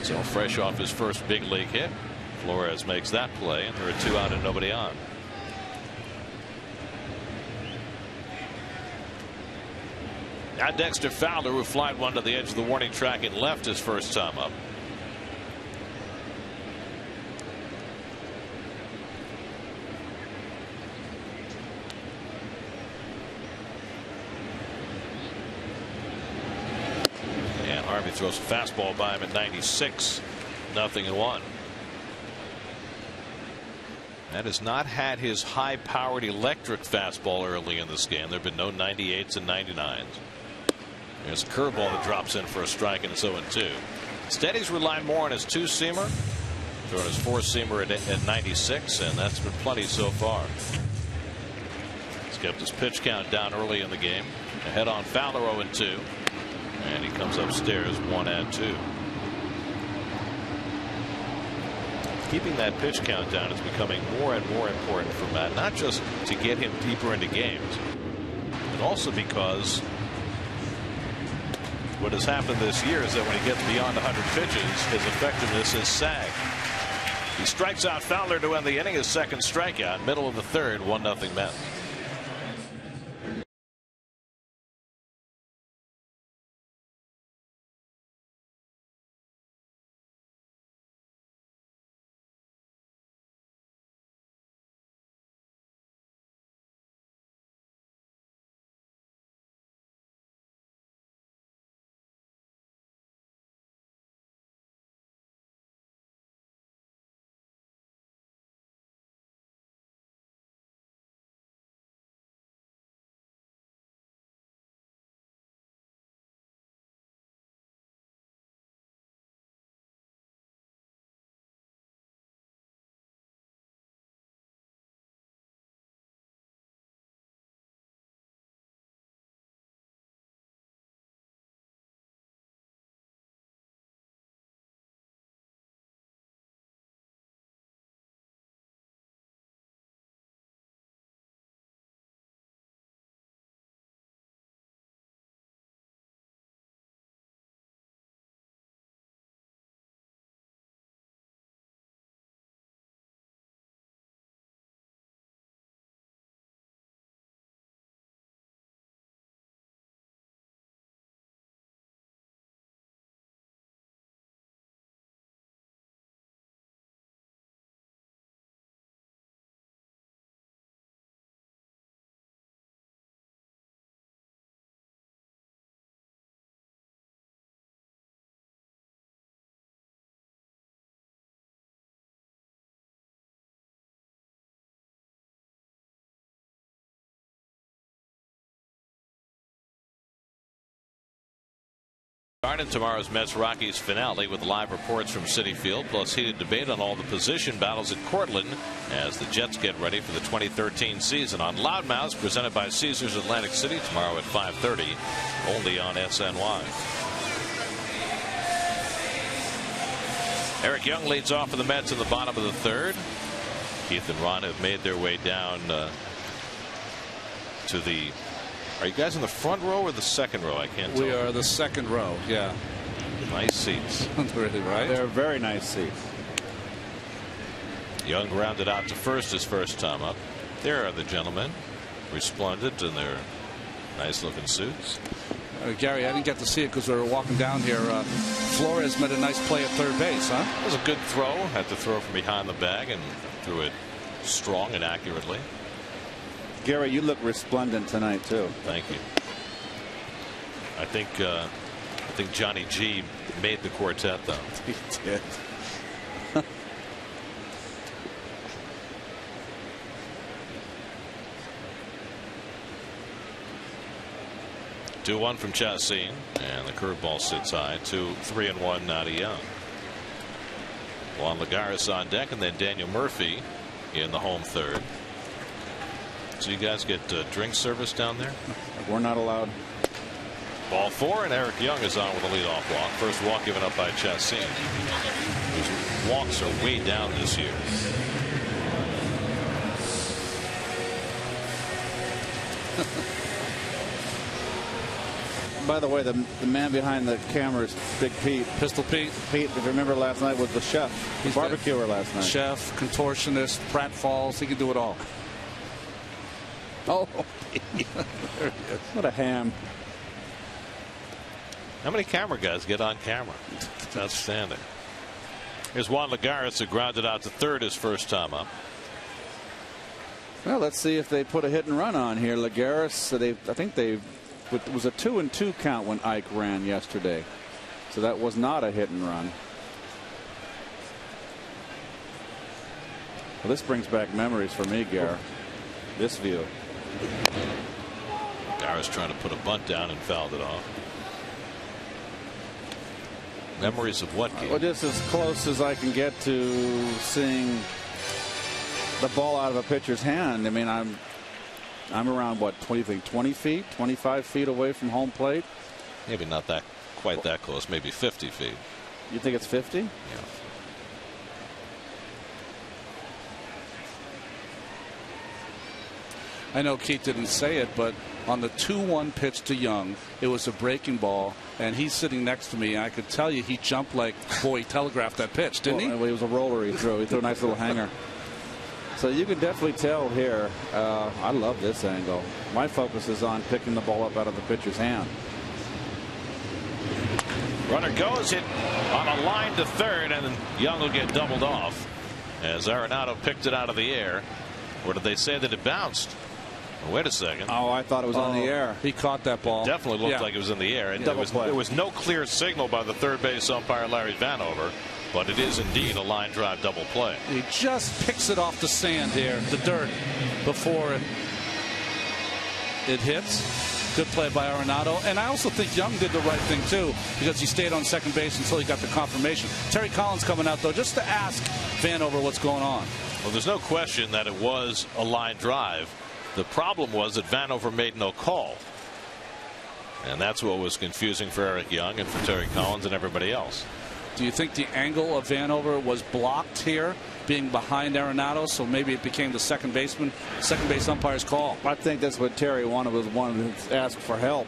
A: So fresh off his first big league hit, Flores makes that play, and there are 2 out and nobody on. Now Dexter Fowler, who flied one to the edge of the warning track and left his first time up. And Harvey throws a fastball by him at 96. 0-1. Matt has not had his high-powered electric fastball early in this game. There have been no 98s and 99s. There's a curveball that drops in for a strike, and it's 0-2. Steady's relying more on his 2-seamer, throwing his 4-seamer at 96, and that's been plenty so far. He's kept his pitch count down early in the game. Ahead on Fowler, 0-2, and he comes upstairs 1-2. Keeping that pitch count down is becoming more and more important for Matt, not just to get him deeper into games, but also because what has happened this year is that when he gets beyond 100 pitches, his effectiveness has sagged. He strikes out Fowler to end the inning, his 2nd strikeout, middle of the 3rd, 1-0 Mets. In tomorrow's Mets-Rockies finale with live reports from Citi Field, plus heated debate on all the position battles at Cortland as the Jets get ready for the 2013 season on Loudmouths, presented by Caesars Atlantic City, tomorrow at 5:30, only on SNY. Eric Young leads off for the Mets in the bottom of the third. Keith and Ron have made their way down to the. Are you guys in the front row or the second row? I can't tell.
B: We are the second row. Yeah.
A: Nice seats.
B: Really, right?
C: They're very nice seats.
A: Young grounded out to first his first time up. There are the gentlemen, resplendent in their nice looking suits.
B: Gary, I didn't get to see it because we were walking down here. Flores made a nice play at third base, huh?
A: It was a good throw. Had to throw from behind the bag and threw it strong and accurately.
C: Gary, you look resplendent tonight too.
A: Thank you. I think Johnny G made the quartet, though.
C: He did.
A: 2-1 from Chassin, and the curveball sits high. 2-3-1 now to Young. Juan Lagares on deck, and then Daniel Murphy in the home third. So you guys get drink service down there?
C: We're not allowed.
A: Ball 4, and Eric Young is on with a leadoff walk. First walk given up by Chassin, whose walks are way down this year.
C: By the way, the man behind the camera is Big Pete.
B: Pistol Pete.
C: Pete, if you remember last night, was the chef. He's barbecuer last night.
B: Chef, contortionist, pratfalls. He can do it all.
C: Oh, what a ham.
A: How many camera guys get on camera? It's outstanding. Here's Juan Lagares, who grounded out to third his first time up.
C: Well, let's see if they put a hit and run on here. Lagares, I think it was a 2-2 count when Ike ran yesterday. So that was not a hit and run. Well, this brings back memories for me, Gar. This view.
A: Lagares trying to put a bunt down and fouled it off. Memories of what game?
C: Well, just as close as I can get to seeing the ball out of a pitcher's hand. I mean, I'm around, what, 20 feet, 25 feet away from home plate.
A: Maybe not that quite that close. Maybe 50 feet.
C: You think it's 50?
A: Yeah.
B: I know Keith didn't say it, but on the 2-1 pitch to Young, it was a breaking ball, and he's sitting next to me, and I could tell you he jumped like, boy, he telegraphed that pitch, didn't he?
C: Well, it was a roller he threw. He threw a nice little hanger. So you can definitely tell here. I love this angle. My focus is on picking the ball up out of the pitcher's hand.
A: Runner goes, hit on a line to third, and Young will get doubled off as Arenado picked it out of the air. Or did they say that it bounced? Well, wait a second.
C: Oh, I thought it was on the air.
B: He caught that ball.
A: It definitely looked like it was in the air. And there was no clear signal by the third base umpire, Larry Vanover. But it is indeed a line drive double play.
B: He just picks it off the sand here, the dirt, before it hits. Good play by Arenado. And I also think Young did the right thing, too, because he stayed on second base until he got the confirmation. Terry Collins coming out, though, just to ask Vanover what's going on.
A: Well, there's no question that it was a line drive. The problem was that Vanover made no call. And that's what was confusing for Eric Young and for Terry Collins and everybody else.
B: Do you think the angle of Vanover was blocked here, being behind Arenado, so maybe it became the second base umpire's call?
C: I think that's what Terry wanted, was one to ask for help.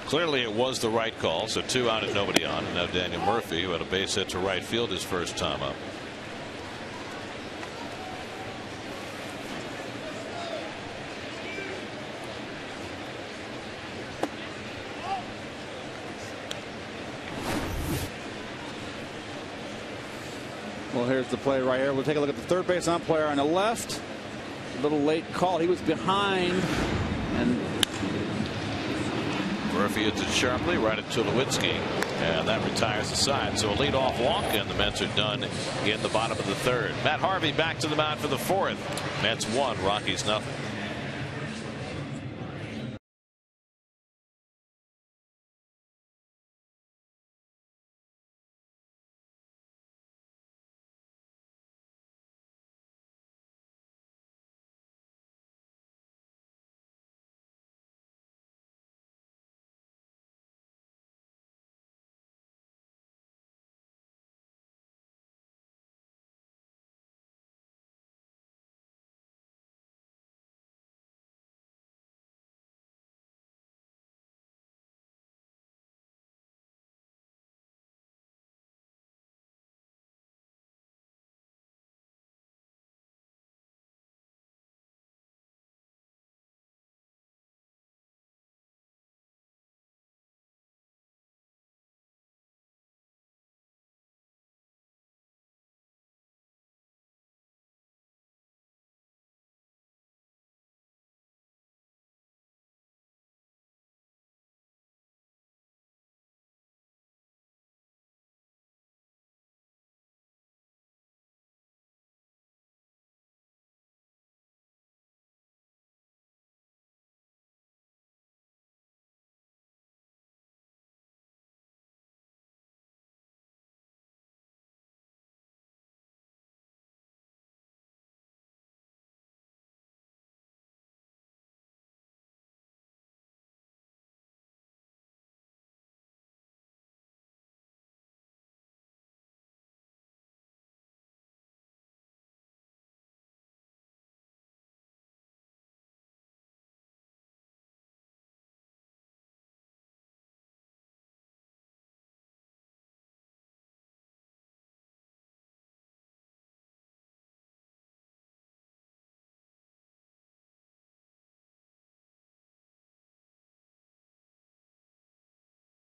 A: Clearly it was the right call, so 2 out and nobody on. And now Daniel Murphy, who had a base hit to right field his first time up.
C: Well, here's the play right here. We'll take a look at the third base umpire on the left. A little late call. He was behind. And
A: Murphy hits it sharply right at Tulowitzki, and that retires the side. So a leadoff walk, and the Mets are done in the bottom of the third. Matt Harvey back to the mound for the fourth. Mets 1, Rockies nothing.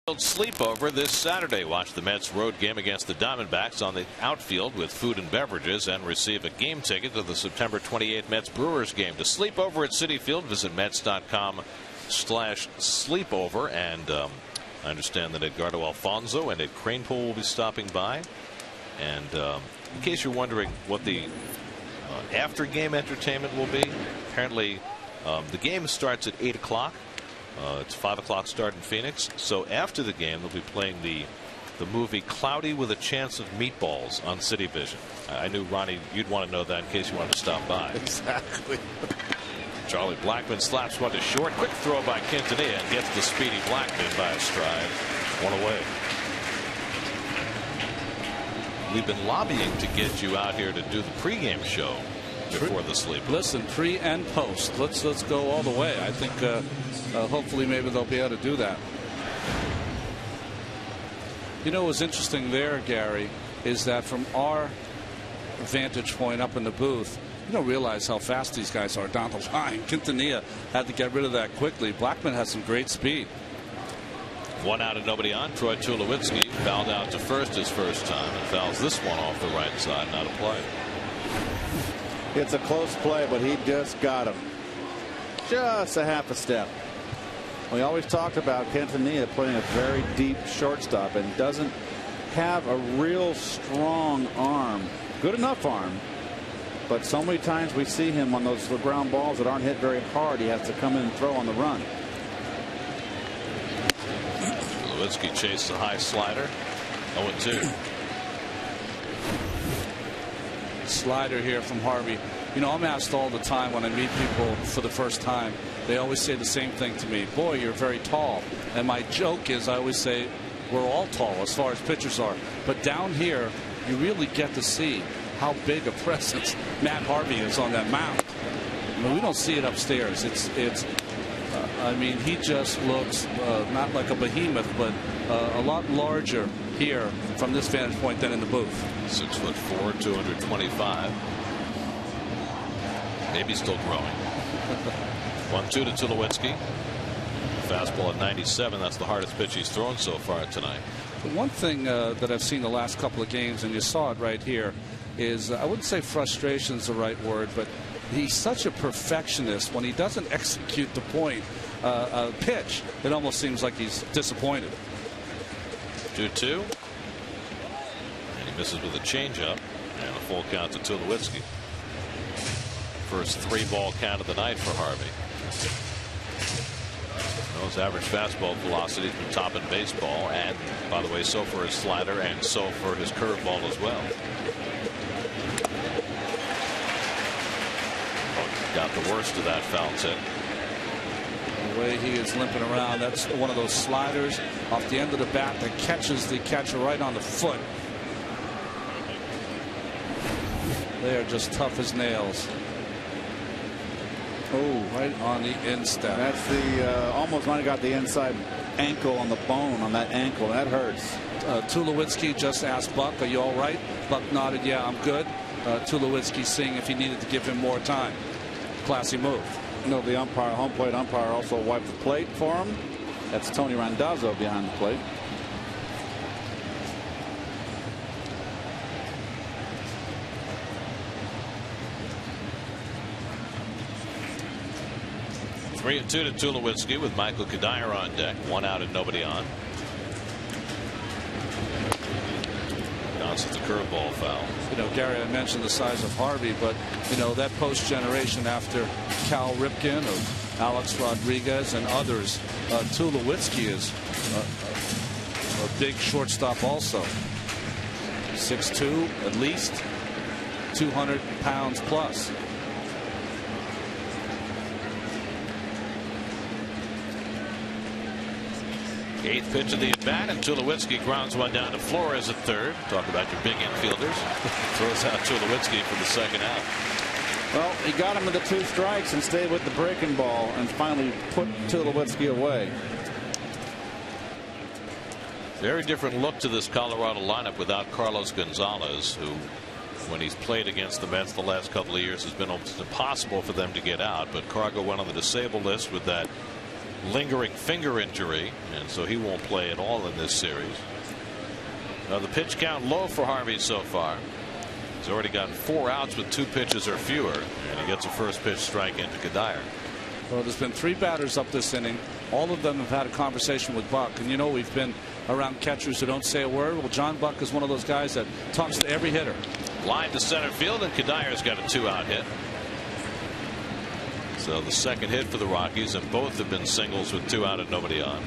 A: Sleepover this Saturday. Watch the Mets road game against the Diamondbacks on the outfield with food and beverages and receive a game ticket to the September 28th Mets Brewers game. To sleep over at Citi Field, visit Mets.com/sleepover. And I understand that Edgardo Alfonso and Ed Cranepool will be stopping by. And in case you're wondering what the after game entertainment will be, apparently the game starts at 8 o'clock. It's 5 o'clock start in Phoenix. So after the game, they'll be playing the movie Cloudy with a Chance of Meatballs on City Vision. I knew, Ronnie, you'd want to know that in case you wanted to stop by.
C: Exactly.
A: Charlie Blackmon slaps one to short. Quick throw by Quintanilla and gets the speedy Blackmon by a stride. One away. We've been lobbying to get you out here to do the pregame show before the sleep.
B: Listen, pre and post. Let's go all the way. I think hopefully maybe they'll be able to do that. You know what's interesting there, Gary, is that from our vantage point up in the booth, you don't realize how fast these guys are down the line. Quintanilla had to get rid of that quickly. Blackmon has some great speed.
A: 1 out and nobody on. Troy Tulowitzki fouled out to first his first time and fouls this one off the right side. Not a play.
C: It's a close play, but he just got him. Just a half a step. We always talked about Quintanilla playing a very deep shortstop and doesn't have a real strong arm. Good enough arm. But so many times we see him on those ground balls that aren't hit very hard. He has to come in and throw on the run.
A: Tulowitzki chased a high slider. 0-2.
B: Slider here from Harvey. You know, I'm asked all the time when I meet people for the first time. They always say the same thing to me. Boy, you're very tall. And my joke is I always say we're all tall as far as pitchers are. But down here, you really get to see how big a presence Matt Harvey is on that mound. I mean, we don't see it upstairs. I mean, he just looks not like a behemoth, but a lot larger here from this vantage point than in the booth.
A: 6'4", 225. Maybe still growing. 1-2 to Tulowitzki. Fastball at 97. That's the hardest pitch he's thrown so far tonight.
B: The one thing that I've seen the last couple of games, and you saw it right here, is I wouldn't say frustration is the right word, but he's such a perfectionist. When he doesn't execute the point pitch, it almost seems like he's disappointed.
A: 2-2. And he misses with a changeup and a full count to Tulowitzki. First 3-ball count of the night for Harvey. His average fastball velocity has been top in baseball, and by the way, so for his slider and so for his curveball as well. Got the worst of that foul tip.
B: The way he is limping around, that's one of those sliders off the end of the bat that catches the catcher right on the foot. They are just tough as nails. Oh, right on the instep.
C: That's the almost might have got the inside ankle on the bone on that ankle. That hurts.
B: Tulowitzki just asked Buck, "Are you all right?" Buck nodded, "Yeah, I'm good." Tulowitzki seeing if he needed to give him more time. Classy move.
C: No, the umpire, home plate umpire, also wiped the plate for him. That's Tony Randazzo behind the plate.
A: 3-2 to Tulowitzki with Michael Kadire on deck. 1 out and nobody on. Bounces the curveball foul.
B: You know, Gary, I mentioned the size of Harvey, but you know that post generation after Cal Ripken or Alex Rodriguez and others, Tulowitzki is a big shortstop also. 6'2", at least 200 pounds plus.
A: Eighth pitch of the at bat, and Tulowitzki grounds one down to Flores at third. Talk about your big infielders. Throws out Tulowitzki for the second out.
C: Well, he got him with the 2 strikes and stayed with the breaking ball and finally put Tulowitzki away.
A: Very different look to this Colorado lineup without Carlos Gonzalez, who, when he's played against the Mets the last couple of years, has been almost impossible for them to get out. But Cargo went on the disabled list with that lingering finger injury, and so he won't play at all in this series. The pitch count low for Harvey so far. He's already gotten 4 outs with 2 pitches or fewer, and he gets a first pitch strike into Cuddyer.
B: Well, there's been 3 batters up this inning. All of them have had a conversation with Buck, and you know we've been around catchers who don't say a word. Well, John Buck is one of those guys that talks to every hitter.
A: Line to center field, and Cuddyer's got a 2-out hit. So the second hit for the Rockies, and both have been singles with 2 out and nobody on.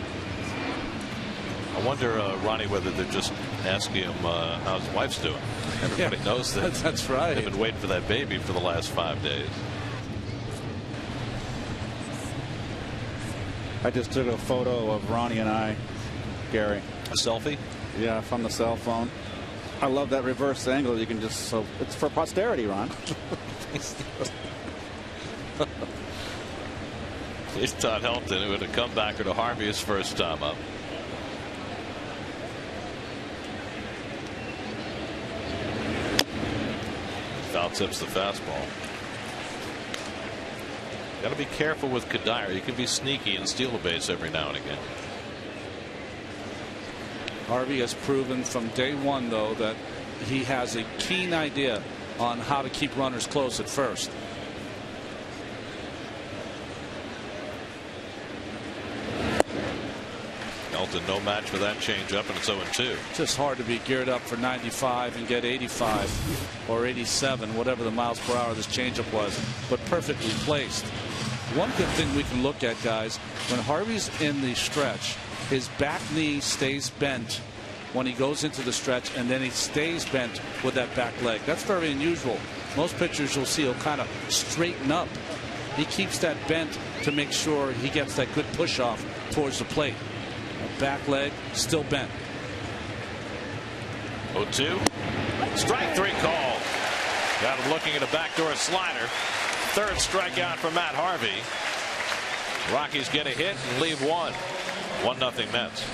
A: I wonder, Ronnie, whether they're just asking him how his wife's doing. Everybody knows that.
B: That's right.
A: They've been waiting for that baby for the last 5 days.
C: I just took a photo of Ronnie and I, Gary.
A: A selfie?
C: Yeah, from the cell phone. I love that reverse angle. You can just, so it's for posterity, Ron.
A: Here's Todd Helton, who had a comebacker to Harvey his first time up. Foul tips the fastball. Got to be careful with Cuddyer. He can be sneaky and steal a base every now and again.
B: Harvey has proven from day one, though, that he has a keen idea on how to keep runners close at first.
A: Helton no match for that changeup, and it's 0-2.
B: Just hard to be geared up for 95 and get 85 or 87, whatever the miles per hour this changeup was, but perfectly placed. One good thing we can look at, guys, when Harvey's in the stretch, his back knee stays bent when he goes into the stretch, and then he stays bent with that back leg. That's very unusual. Most pitchers you'll see will kind of straighten up. He keeps that bent to make sure he gets that good push off towards the plate. Back leg still bent.
A: 0-2. Strike 3 call. Got him looking at a backdoor slider. Third strikeout for Matt Harvey. Rockies get a hit and leave 1. 1-0 Mets.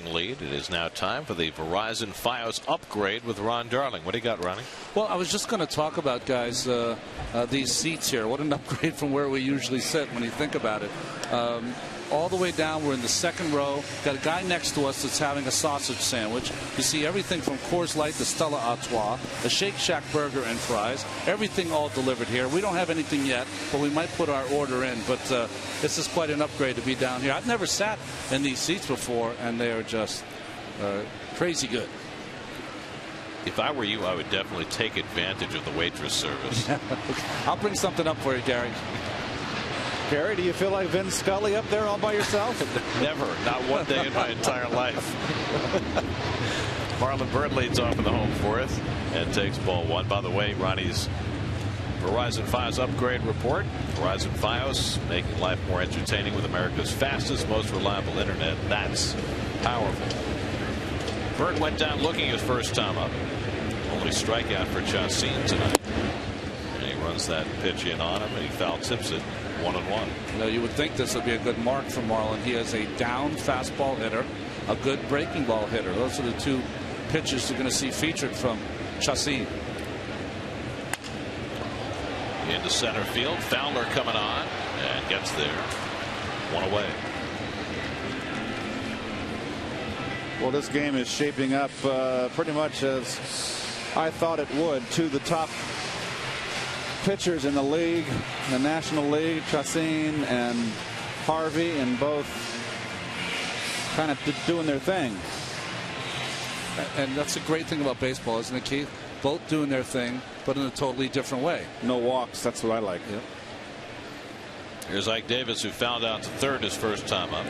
A: Lead. It is now time for the Verizon Fios upgrade with Ron Darling. What do you got, Ronnie?
B: Well, I was just going to talk about, guys, these seats here. What an upgrade from where we usually sit when you think about it. All the way down, we're in the second row. Got a guy next to us that's having a sausage sandwich. You see everything from Coors Light to Stella Artois, a Shake Shack burger and fries. Everything all delivered here. We don't have anything yet, but we might put our order in. But this is quite an upgrade to be down here. I've never sat in these seats before, and they are just crazy good.
A: If I were you, I would definitely take advantage of the waitress service.
B: I'll bring something up for you, Gary.
C: Gary, do you feel like Vin Scully up there all by yourself?
A: Never. Not one day in my entire life. Marlon Byrd leads off in the home fourth and takes ball 1. By the way, Ronnie's Verizon Fios upgrade report. Verizon Fios making life more entertaining with America's fastest, most reliable internet. That's powerful. Byrd went down looking his first time up. Only strikeout for Chacin tonight. runs that pitch in on him, and he foul tips it 1-1.
B: You know, you would think this would be a good mark for Marlin. He has a down fastball hitter, a good breaking ball hitter. Those are the two pitches you're going to see featured from Chacín.
A: Into center field. Fowler coming on and gets there. One away.
C: Well, this game is shaping up pretty much as I thought it would. Two of the top pitchers in the league, the National League, Chacín and Harvey, and both kind of doing their thing.
B: And that's a great thing about baseball, isn't it, Keith? Both doing their thing, but in a totally different way.
C: No walks. That's what I like.
B: Yep.
A: Here's Ike Davis, who fouled out to third his first time up.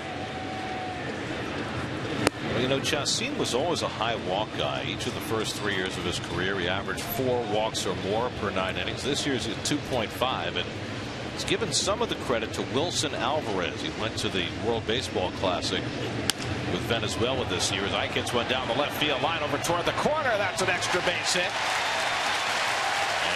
A: Well, you know, Chacín was always a high walk guy. Each of the first 3 years of his career, he averaged 4 walks or more per 9 innings. This year's at 2.5, and he's given some of the credit to Wilson Alvarez. He went to the World Baseball Classic with Venezuela this year. As Ike hits one down the left field line over toward the corner. That's an extra base hit.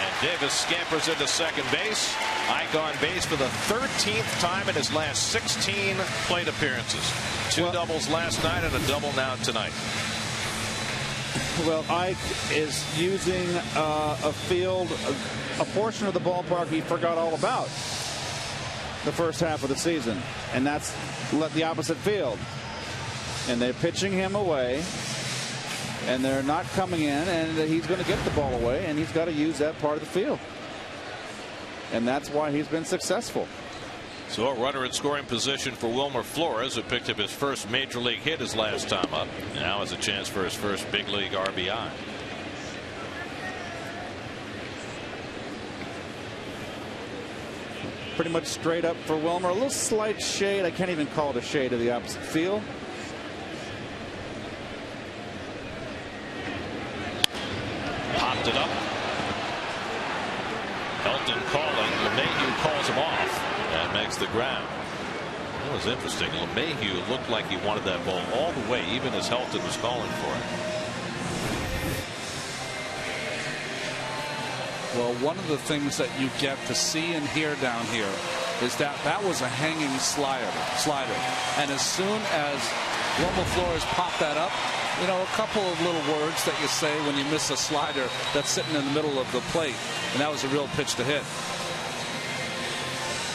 A: And Davis scampers into second base. Ike on base for the 13th time in his last 16 plate appearances. 2 doubles last night and a double now tonight.
C: Well, Ike is using a field, a portion of the ballpark he forgot all about the first half of the season, and that's the opposite field. And they're pitching him away, and they're not coming in, and he's going to get the ball away, and he's got to use that part of the field. And that's why he's been successful.
A: So a runner in scoring position for Wilmer Flores, who picked up his first major league hit his last time up. Now has a chance for his first big league RBI.
C: Pretty much straight up for Wilmer. A little slight shade. I can't even call it a shade of the opposite field.
A: Popped it up. Helton calling. LeMahieu calls him off and makes the grab. That was interesting. LeMahieu looked like he wanted that ball all the way, even as Helton was calling for it.
B: Well, one of the things that you get to see and hear down here is that was a hanging slider. And as soon as Wilmer Flores popped that up, you know, a couple of little words that you say when you miss a slider that's sitting in the middle of the plate. And that was a real pitch to hit.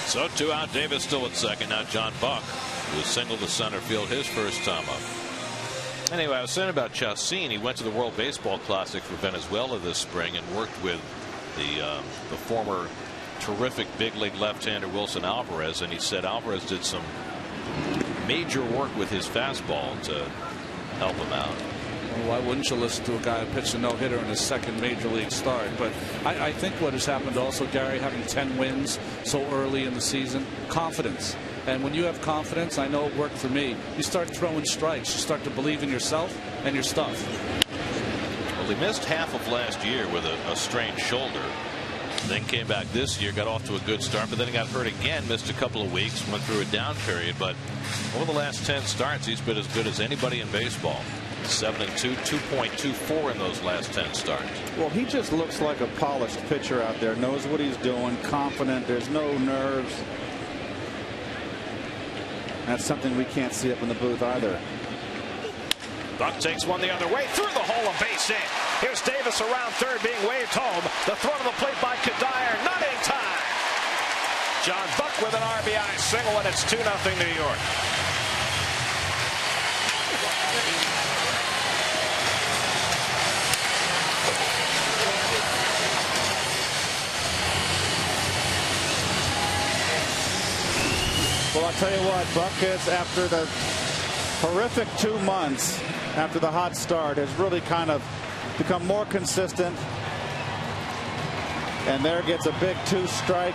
A: So 2 out. Davis still at second. Now John Buck, who singled to center field his first time up. Anyway, I was saying about Chacín. He went to the World Baseball Classic for Venezuela this spring and worked with the former terrific big league left-hander Wilson Alvarez, and he said Alvarez did some major work with his fastball to help him out.
B: Well, why wouldn't you listen to a guy who pitched a no-hitter in his second major league start? But I think what has happened also, Gary, having 10 wins so early in the season, confidence. And when you have confidence, I know it worked for me, you start throwing strikes. You start to believe in yourself and your stuff.
A: Well, he missed half of last year with a strained shoulder. Then came back this year, got off to a good start, but then he got hurt again, missed a couple of weeks, went through a down period. But over the last 10 starts, he's been as good as anybody in baseball. 7-2, 2.24 in those last 10 starts.
C: Well, he just looks like a polished pitcher out there, knows what he's doing, confident, there's no nerves. That's something we can't see up in the booth either.
A: Buck takes one the other way through the hole, a base hit. Here's Davis around third, being waved home. The throw to the plate by Kadire, not in time. John Buck with an RBI single, and it's 2-0 New York.
C: Well, I'll tell you what, Buck is, after the horrific 2 months after the hot start, has really kind of become more consistent. And there gets a big 2-strike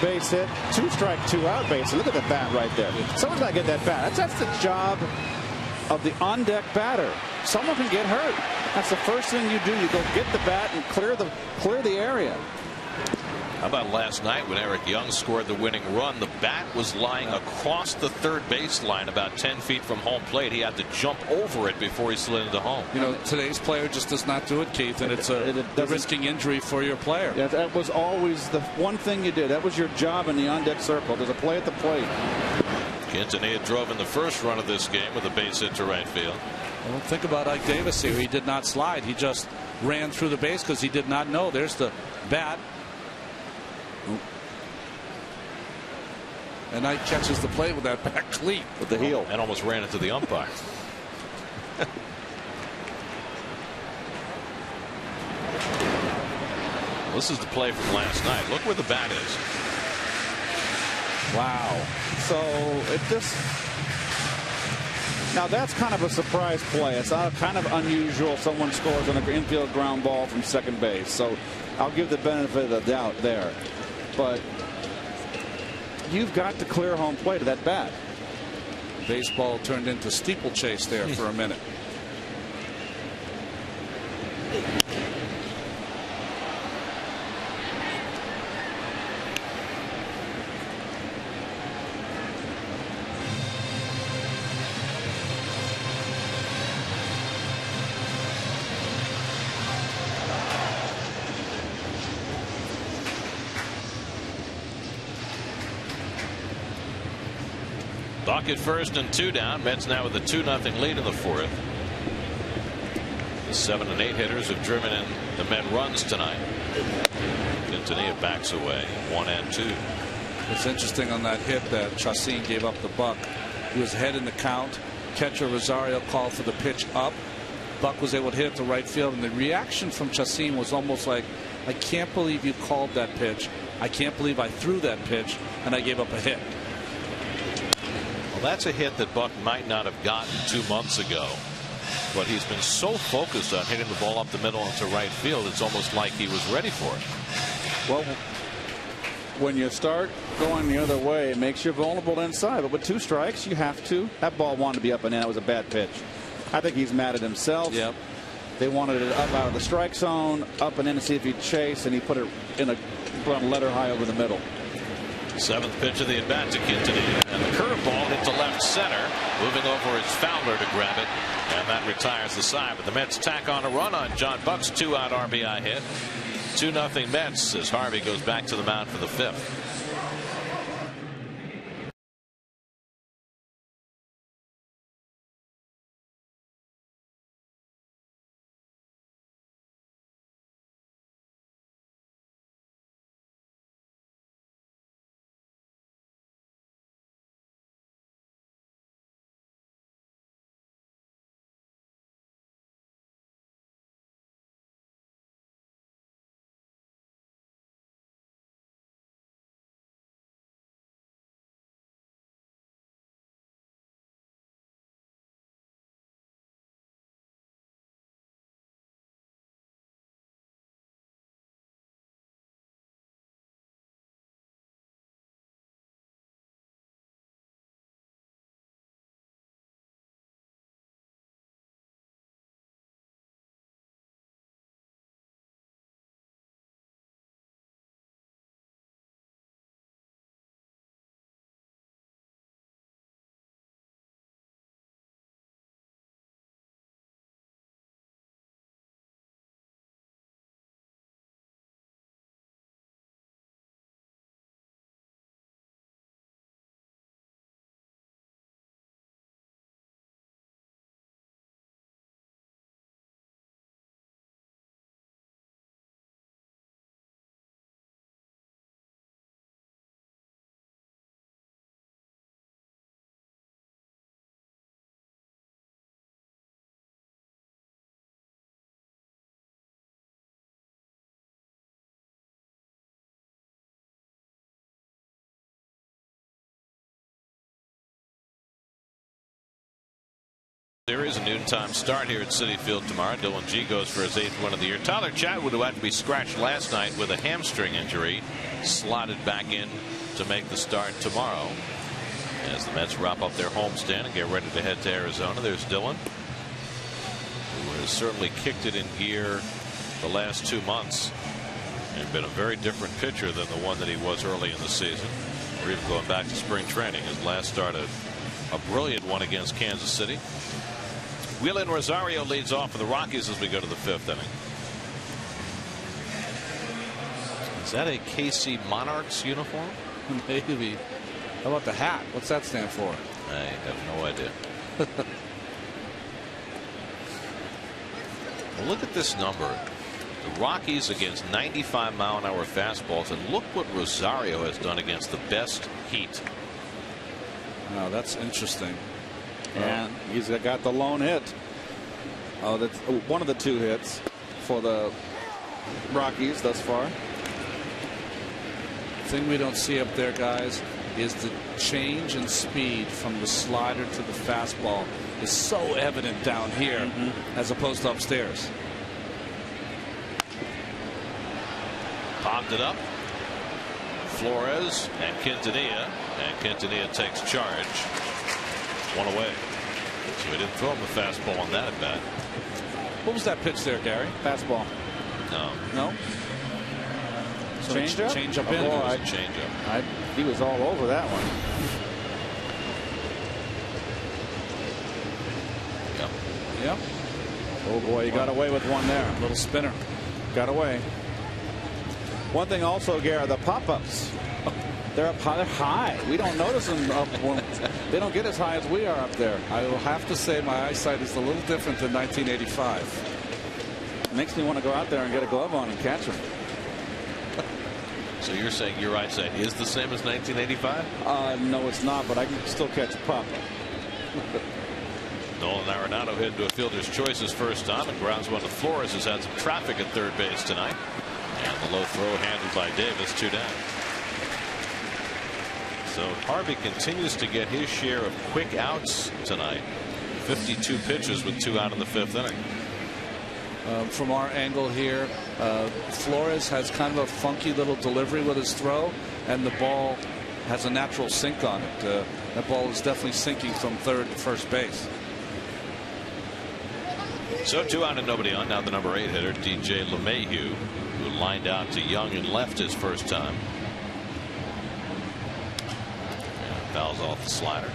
C: base hit. 2-strike, 2-out base hit. Look at the bat right there. Someone's got to get that bat. That's the job of the on-deck batter. Someone can get hurt. That's the first thing you do. You go get the bat and clear the area.
A: How about last night when Eric Young scored the winning run? The bat was lying across the third baseline about 10 feet from home plate. He had to jump over it before he slid into home.
B: You know, today's player just does not do it, Keith, and it's risking injury for your player.
C: Yeah, that was always the one thing you did. That was your job in the on-deck circle. There's a play at the plate.
A: Quintanilla drove in the first run of this game with a base hit to right field.
B: Well, think about Ike Davis here. He did not slide. He just ran through the base because he did not know. There's the bat. And Knight catches the play with that back cleat.
C: With the heel.
A: And almost ran into the umpire. This is the play from last night. Look where the bat is.
C: Wow. So it just. Now that's kind of a surprise play. It's kind of unusual. Someone scores on an infield ground ball from second base. So I'll give the benefit of the doubt there. But you've got to clear home plate of that bat.
B: Baseball turned into steeplechase there for a minute.
A: Buck at first and 2 down. Mets now with a 2-0 lead in the fourth. The 7 and 8 hitters have driven in the Met runs tonight. Quintanilla backs away 1-2.
B: It's interesting on that hit that Chacin gave up the Buck. He was ahead in the count. Catcher Rosario called for the pitch up. Buck was able to hit it to right field, and the reaction from Chacin was almost like, I can't believe you called that pitch. I can't believe I threw that pitch and I gave up a hit.
A: That's a hit that Buck might not have gotten 2 months ago, but he's been so focused on hitting the ball up the middle into right field, it's almost like he was ready for it.
C: Well, when you start going the other way, it makes you vulnerable inside. But with 2 strikes, you have to. That ball wanted to be up and in. It was a bad pitch. I think he's mad at himself.
B: Yep.
C: They wanted it up out of the strike zone, up and in to see if he'd chase, and he put it in a letter high over the middle.
A: 7th pitch of the at bat to Quintanilla, and the curveball hit to left center. Moving over is Fowler to grab it, and that retires the side. But the Mets tack on a run on John Buck's 2-out RBI hit. 2-0 Mets as Harvey goes back to the mound for the 5th. There is a noontime start here at Citi Field tomorrow. Dylan G goes for his 8th win of the year. Tyler Chatwood, who had to be scratched last night with a hamstring injury, slotted back in to make the start tomorrow. As the Mets wrap up their homestand and get ready to head to Arizona, there's Dylan, who has certainly kicked it in gear the last 2 months. And been a very different pitcher than the one that he was early in the season, or even going back to spring training. His last start a brilliant one against Kansas City. Wheelan Rosario leads off for the Rockies as we go to the 5th inning. Is that a KC Monarchs uniform?
B: Maybe. How about the hat? What's that stand for?
A: I have no idea. Well, look at this number. The Rockies against 95-mile-an-hour fastballs, and look what Rosario has done against the best heat.
B: Wow, that's interesting.
E: And he's got the lone hit. Oh, that's one of the 2 hits for the Rockies thus far.
B: The thing we don't see up there, guys, is the change in speed from the slider to the fastball is so evident down here as opposed to upstairs.
A: Popped it up. Flores and Quintanilla. And Quintanilla takes charge. 1 away. So he didn't throw him the fastball on that at bat.
B: What was that pitch there, Gary?
E: Fastball.
A: No.
E: No.
B: So
E: Change-up?
B: Change-up
E: Oh,
B: in.
A: It
E: boy.
A: was a changeup.
E: He was all over that one.
A: Yep.
B: Yep.
E: Oh boy, he got away with one there.
B: Little spinner.
E: Got away. One thing also, Gary, the pop-ups. They're up high. They're high. We don't notice them up when they don't get as high as we are up there.
B: I will have to say my eyesight is a little different than 1985.
E: Makes me want to go out there and get a glove on and catch them.
A: So you're saying your eyesight is the same as 1985?
E: No, it's not, but I can still catch a pop-up.
A: Nolan Arenado headed to a fielder's choice his first time, and grounds one to Flores, has had some traffic at third base tonight. And the low throw handled by Davis, 2 down. So Harvey continues to get his share of quick outs tonight. 52 pitches with 2 out in the 5th inning.
B: From our angle here, Flores has kind of a funky little delivery with his throw, and the ball has a natural sink on it. That ball is definitely sinking from third to first base.
A: So 2 out and nobody on. Now the number 8 hitter, DJ LeMahieu, who lined out to Young and left his first time. And fouls off the slider.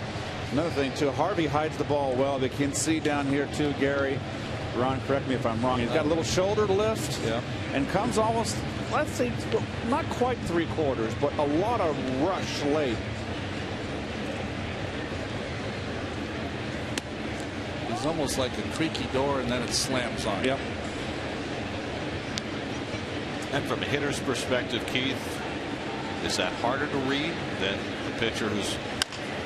E: Another thing, too, Harvey hides the ball well. They can see down here, too, Gary. Ron, correct me if I'm wrong. He's got a little shoulder lift and comes almost, let's say, not quite 3/4, but a lot of rush late.
B: It's almost like a creaky door, and then it slams on.
E: Yep.
A: And from a hitter's perspective, Keith, is that harder to read than the pitcher who's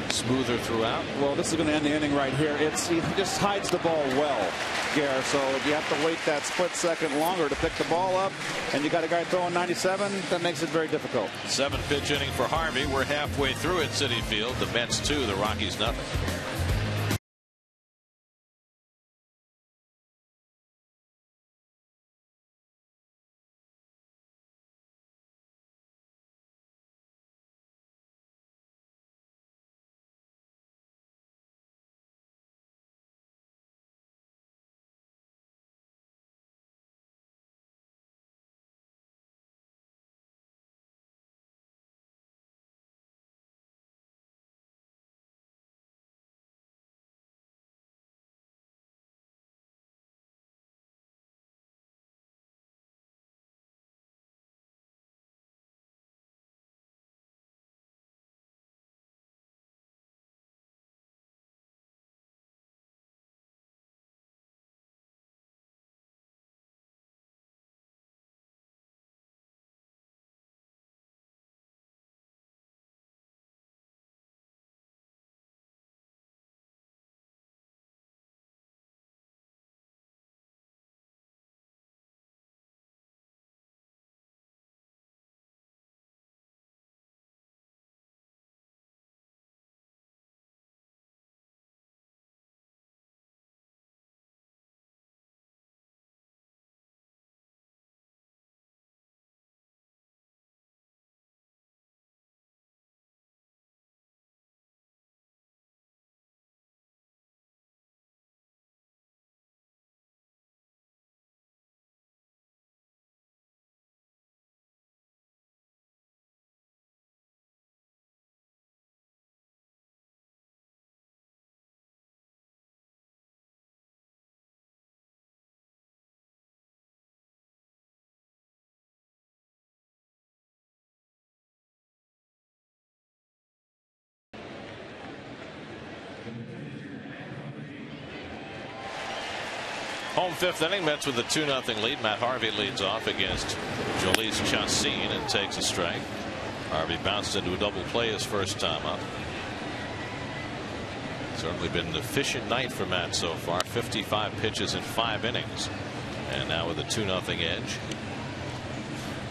A: smoother throughout?
E: Well, this is going to end the inning right here. He just hides the ball well, Gare. So if you have to wait that split second longer to pick the ball up, and you got a guy throwing 97, that makes it very difficult.
A: 7-pitch inning for Harvey. We're halfway through at Citi Field. The Mets 2, the Rockies nothing. Home fifth inning, Mets with a 2-0 lead. Matt Harvey leads off against Jhoulys Chacín and takes a strike. Harvey bounced into a double play his first time up. Certainly been an efficient night for Matt so far. 55 pitches in 5 innings. And now with a 2-0 edge.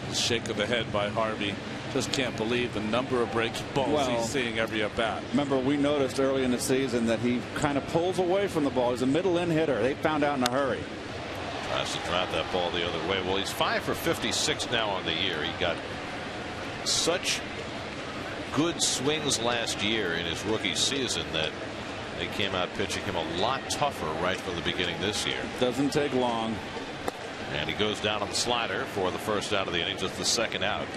B: The shake of the head by Harvey. Just can't believe the number of breaking balls he's seeing every at bat.
E: Remember, we noticed early in the season that he kind of pulls away from the ball. He's a middle in hitter. They found out in a hurry.
A: Tries to drive that ball the other way. Well, he's 5 for 56 now on the year. He got such good swings last year in his rookie season that they came out pitching him a lot tougher right from the beginning this year.
E: Doesn't take long.
A: And he goes down on the slider for the first out of the inning, just the second out.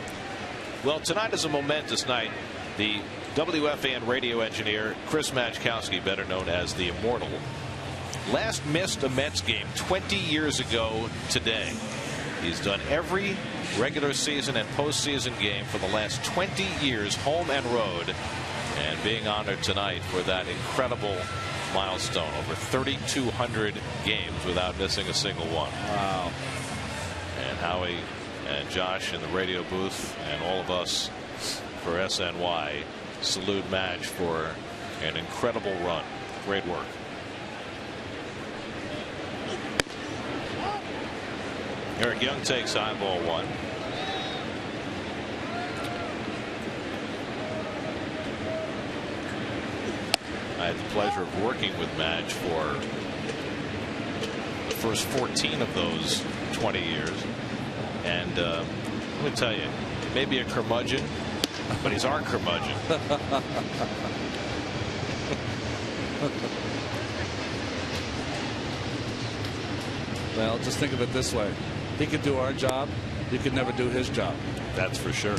A: Well, tonight is a momentous night. The WFAN radio engineer Chris Majkowski, better known as the Immortal, last missed a Mets game 20 years ago today. He's done every regular season and postseason game for the last 20 years, home and road, and being honored tonight for that incredible milestone. Over 3,200 games without missing a single one.
E: Wow.
A: And Howie and Josh in the radio booth and all of us for SNY salute Madge for an incredible run. Great work. Eric Young takes high, ball 1. I had the pleasure of working with Madge for the first 14 of those 20 years. And let me tell you, maybe a curmudgeon, but he's our curmudgeon.
B: Well, just think of it this way. He could do our job. You could never do his job.
A: That's for sure.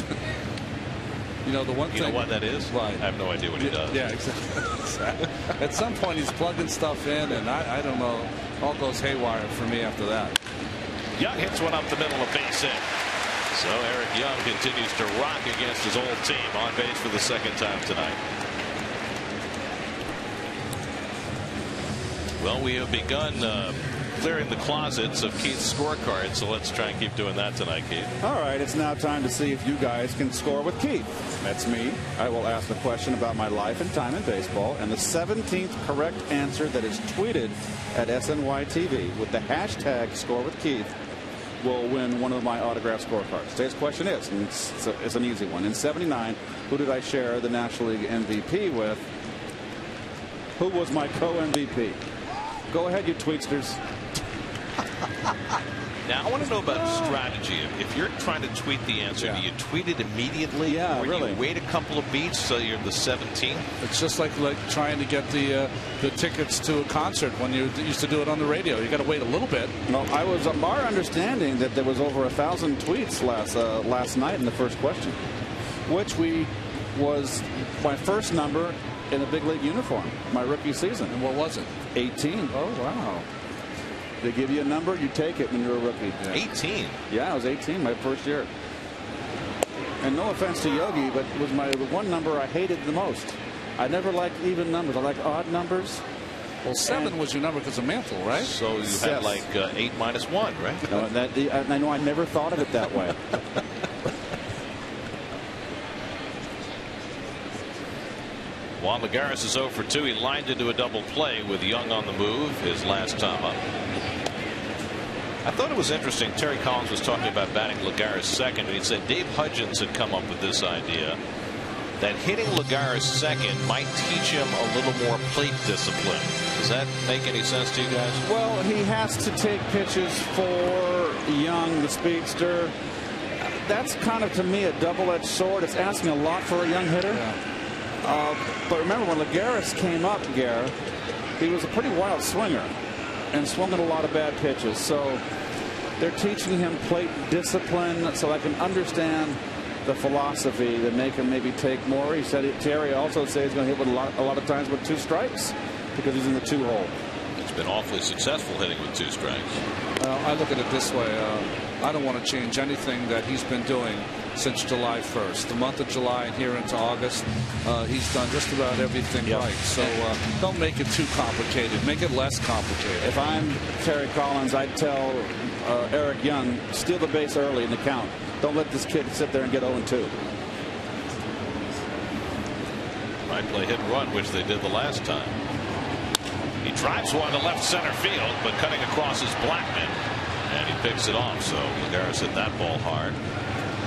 B: You know, the one thing.
A: You know what that is?
B: Right.
A: I have no idea what he does.
B: Yeah, exactly. At some point, he's plugging stuff in, and I don't know. All goes haywire for me after that.
A: Young hits one up the middle of base hit. So Eric Young continues to rock against his old team, on base for the second time tonight. Well, we have begun clearing the closets of Keith's scorecard, so let's try and keep doing that tonight, Keith.
E: All right, it's now time to see if you guys can score with Keith. That's me. I will ask a question about my life and time in baseball, and the 17th correct answer that is tweeted at SNY TV with the hashtag Score with Keith will win one of my autographed scorecards. Today's question is, and it's an easy one. In '79, who did I share the National League MVP with? Who was my co-MVP? Go ahead, you tweetsters.
A: Now, I want to know about strategy. If you're trying to tweet the answer, do you tweet it immediately?
E: Yeah,
A: or
E: really.
A: do you wait a couple of beats so you're the 17th?
B: It's just like trying to get the tickets to a concert when you used to do it on the radio. You got to wait a little bit.
E: No, I was our understanding that there was over 1,000 tweets last night in the first question, which was my first number in a big league uniform, my rookie season.
B: And what was it?
E: 18.
B: Oh, wow.
E: They give you a number, you take it when you're a rookie.
A: Yeah. 18?
E: Yeah, I was 18 my first year. And no offense to Yogi, but it was the one number I hated the most. I never liked even numbers. I like odd numbers.
B: Well, 7 was your number because of Mantle, right?
A: So you had like 8 minus 1, right?
E: No, I know I never thought of it that way.
A: Juan Lagares is 0 for 2. He lined into a double play with Young on the move his last time up. I thought it was interesting. Terry Collins was talking about batting Lagares second, and he said Dave Hudgens had come up with this idea that hitting Lagares second might teach him a little more plate discipline. Does that make any sense to you guys?
E: Well, he has to take pitches for Young, the speedster. That's kind of, to me, a double-edged sword. It's asking a lot for a young hitter.
B: Yeah.
E: But remember, when Lagares came up, Gare, he was a pretty wild swinger and swung at a lot of bad pitches. So they're teaching him plate discipline so I can understand the philosophy that make him maybe take more. He said Terry also says he's going to hit with a lot of times with 2 strikes because he's in the 2 hole.
A: been awfully successful hitting with 2 strikes.
B: I look at it this way. I don't want to change anything that he's been doing since July 1st. The month of July and here into August, he's done just about everything right. So don't make it too complicated. Make it less complicated.
E: If I'm Terry Collins, I'd tell Eric Young, steal the base early in the count. Don't let this kid sit there and get 0-2.
A: Might play hit and run, which they did the last time. He drives one to left center field, but cutting across is Blackman, and he picks it off. So Lagares hit that ball hard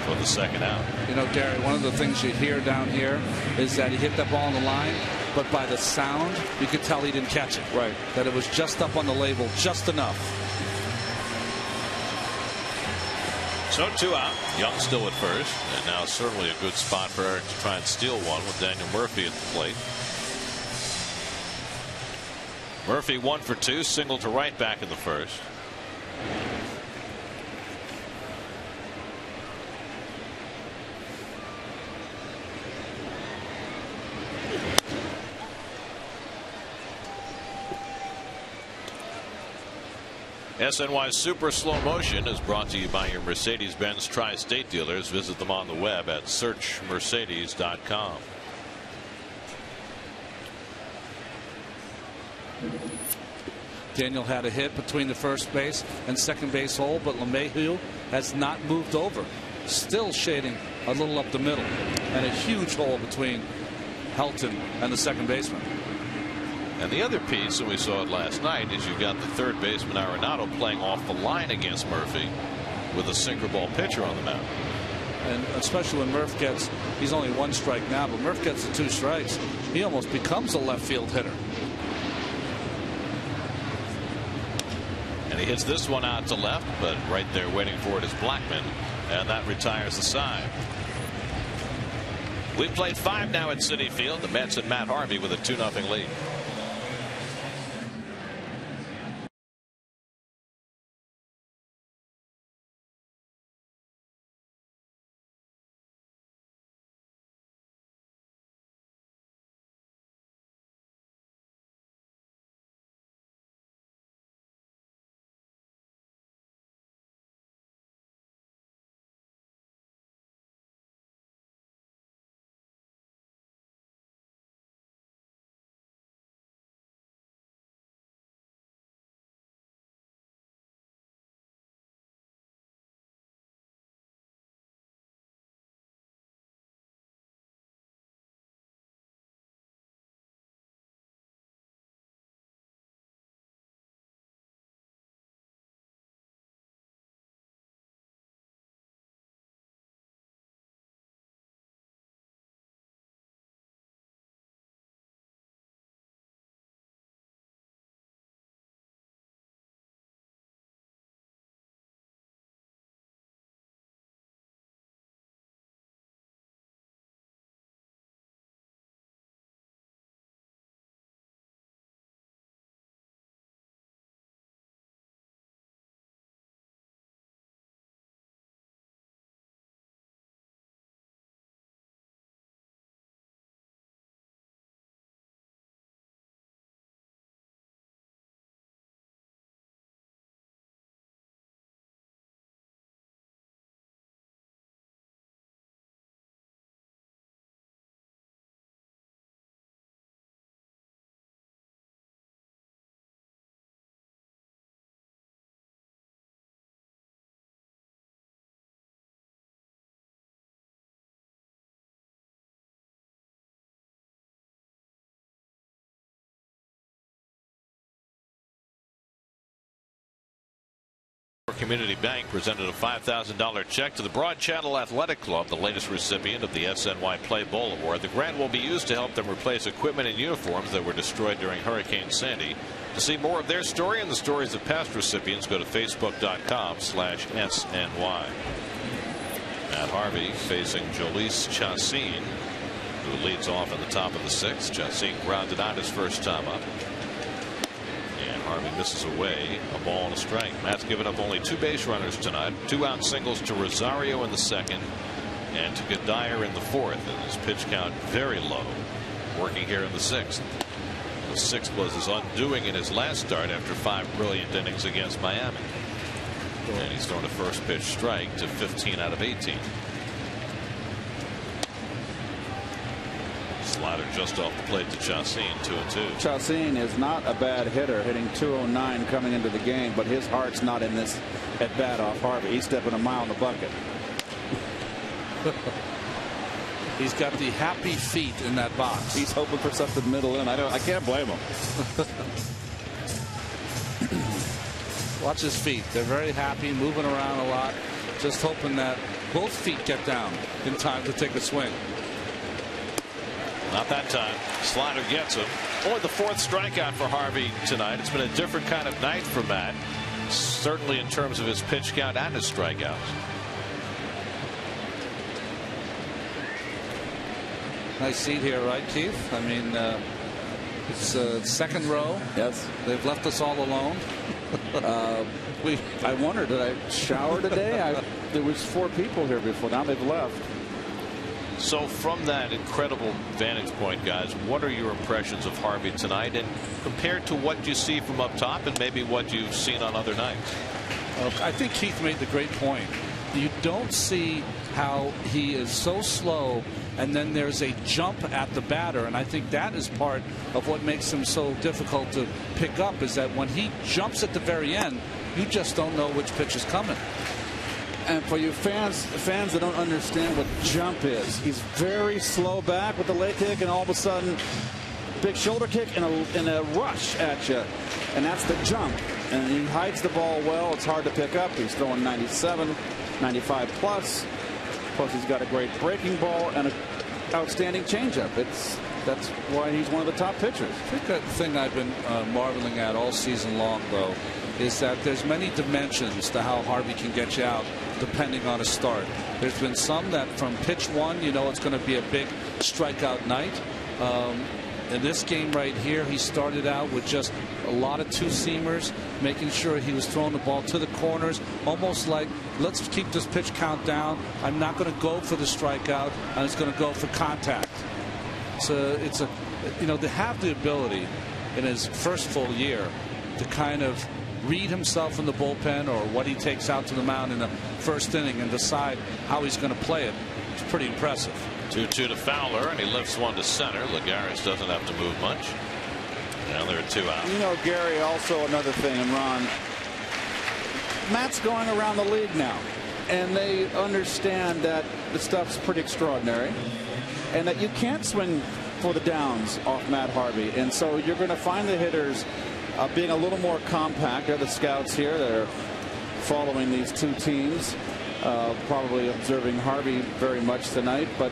A: for the second out.
B: You know, Gary, one of the things you hear down here is that he hit that ball on the line, but by the sound, you could tell he didn't catch it.
E: Right.
B: That it was just up on the label, just enough.
A: So 2 out. Young still at first, and now certainly a good spot for Eric to try and steal one with Daniel Murphy at the plate. Murphy 1 for 2, single to right back in the first. SNY's Super Slow Motion is brought to you by your Mercedes-Benz Tri-State dealers. Visit them on the web at searchmercedes.com.
B: Daniel had a hit between the first base and second base hole, but LeMahieu has not moved over. Still shading a little up the middle, and a huge hole between Helton and the second baseman.
A: And the other piece, and we saw it last night, is you've got the third baseman Arenado playing off the line against Murphy with a sinker ball pitcher on the mound.
B: And especially when Murph gets, he's only 1 strike now, but Murph gets the 2 strikes, he almost becomes a left field hitter.
A: And he hits this one out to left, but right there waiting for it is Blackman, and that retires the side. We've played 5 now at Citi Field. The Mets and Matt Harvey with a 2-0 lead. Community Bank presented a $5,000 check to the Broad Channel Athletic Club, the latest recipient of the SNY Play Bowl Award. The grant will be used to help them replace equipment and uniforms that were destroyed during Hurricane Sandy. To see more of their story and the stories of past recipients, go to facebook.com/SNY. Matt Harvey facing Jolice Chacin, who leads off in the top of the 6th. Chacin grounded out his first time up. Harvey misses away, a ball and a strike. Matt's given up only 2 base runners tonight. 2-out singles to Rosario in the 2nd and to Godire in the 4th. And his pitch count very low, working here in the 6th. The sixth was his undoing in his last start after 5 brilliant innings against Miami. And he's thrown a first pitch strike to 15 out of 18. Slider just off the plate to Chacin, 2-2.
E: Chacin is not a bad hitter, hitting 209 coming into the game, but his heart's not in this at bat off Harvey. He's stepping a mile in the bucket.
B: He's got the happy feet in that box.
E: He's hoping for something middle in. I can't blame him.
B: Watch his feet. They're very happy, moving around a lot, just hoping that both feet get down in time to take a swing.
A: Not that time. Slider gets him. Only the 4th strikeout for Harvey tonight. It's been a different kind of night for Matt, certainly in terms of his pitch count and his strikeouts.
B: Nice seat here, right, Keith? I mean, it's second row.
E: Yes.
B: They've left us all alone.
E: I wondered, did I shower today? There was 4 people here before. Now they've left.
A: So from that incredible vantage point, guys, what are your impressions of Harvey tonight, and compared to what you see from up top and maybe what you've seen on other nights?
B: I think Keith made the great point. You don't see how he is so slow, and then there's a jump at the batter, and I think that is part of what makes him so difficult to pick up, is that when he jumps at the very end, you just don't know which pitch is coming.
E: And for you fans that don't understand what jump is, he's very slow back with the leg kick, and all of a sudden big shoulder kick and a rush at you, and that's the jump. And he hides the ball well. It's hard to pick up. He's throwing 97, 95 plus. Plus he's got a great breaking ball and an outstanding changeup. That's why he's one of the top pitchers.
B: I think the thing I've been marveling at all season long, though, is that there's many dimensions to how Harvey can get you out depending on a start. There's been some that from pitch 1, you know it's going to be a big strikeout night. In this game right here, he started out with just a lot of 2-seamers, making sure he was throwing the ball to the corners, almost like, let's keep this pitch count down. I'm not going to go for the strikeout. I'm just going to go for contact. So it's you know, to have the ability in his first full year to kind of read himself in the bullpen or what he takes out to the mound in the first inning and decide how he's going to play it, it's pretty impressive.
A: 2-2 to Fowler, and he lifts one to center. Lagares doesn't have to move much. Now there are 2 out.
E: You know, Gary, also another thing, and Ron, Matt's going around the league now, and they understand that the stuff's pretty extraordinary and that you can't swing for the downs off Matt Harvey. And so you're going to find the hitters being a little more compact. They're the scouts here that are following these 2 teams, probably observing Harvey very much tonight. But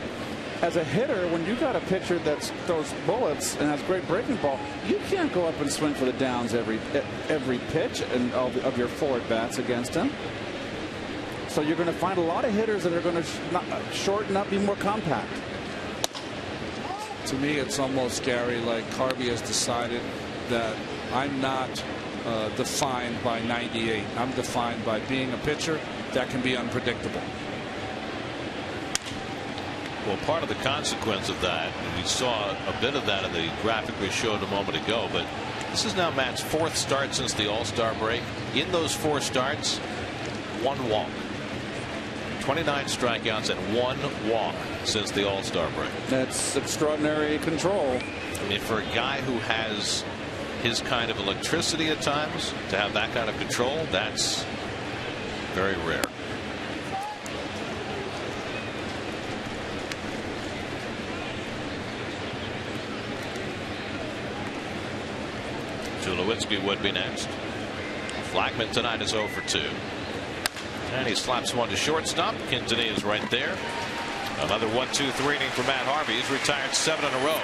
E: as a hitter, when you got a pitcher that throws bullets and has great breaking ball, you can't go up and swing for the downs every pitch and of your 4 at-bats against him. So you're going to find a lot of hitters that are going to shorten up, be more compact.
B: To me, it's almost, Gary, like Harvey has decided that I'm not defined by 98. I'm defined by being a pitcher that can be unpredictable.
A: Well, part of the consequence of that, and we saw a bit of that in the graphic we showed a moment ago, but this is now Matt's 4th start since the All-Star break. In those 4 starts, 1 walk. 29 strikeouts and 1 walk since the All-Star break.
E: That's extraordinary control.
A: I mean, for a guy who has his kind of electricity at times, to have that kind of control, that's very rare. Tulowitzki would be next. Flagman tonight is 0 for 2. And he slaps one to shortstop. Quintanilla is right there. Another 1-2-3 inning for Matt Harvey. He's retired 7 in a row.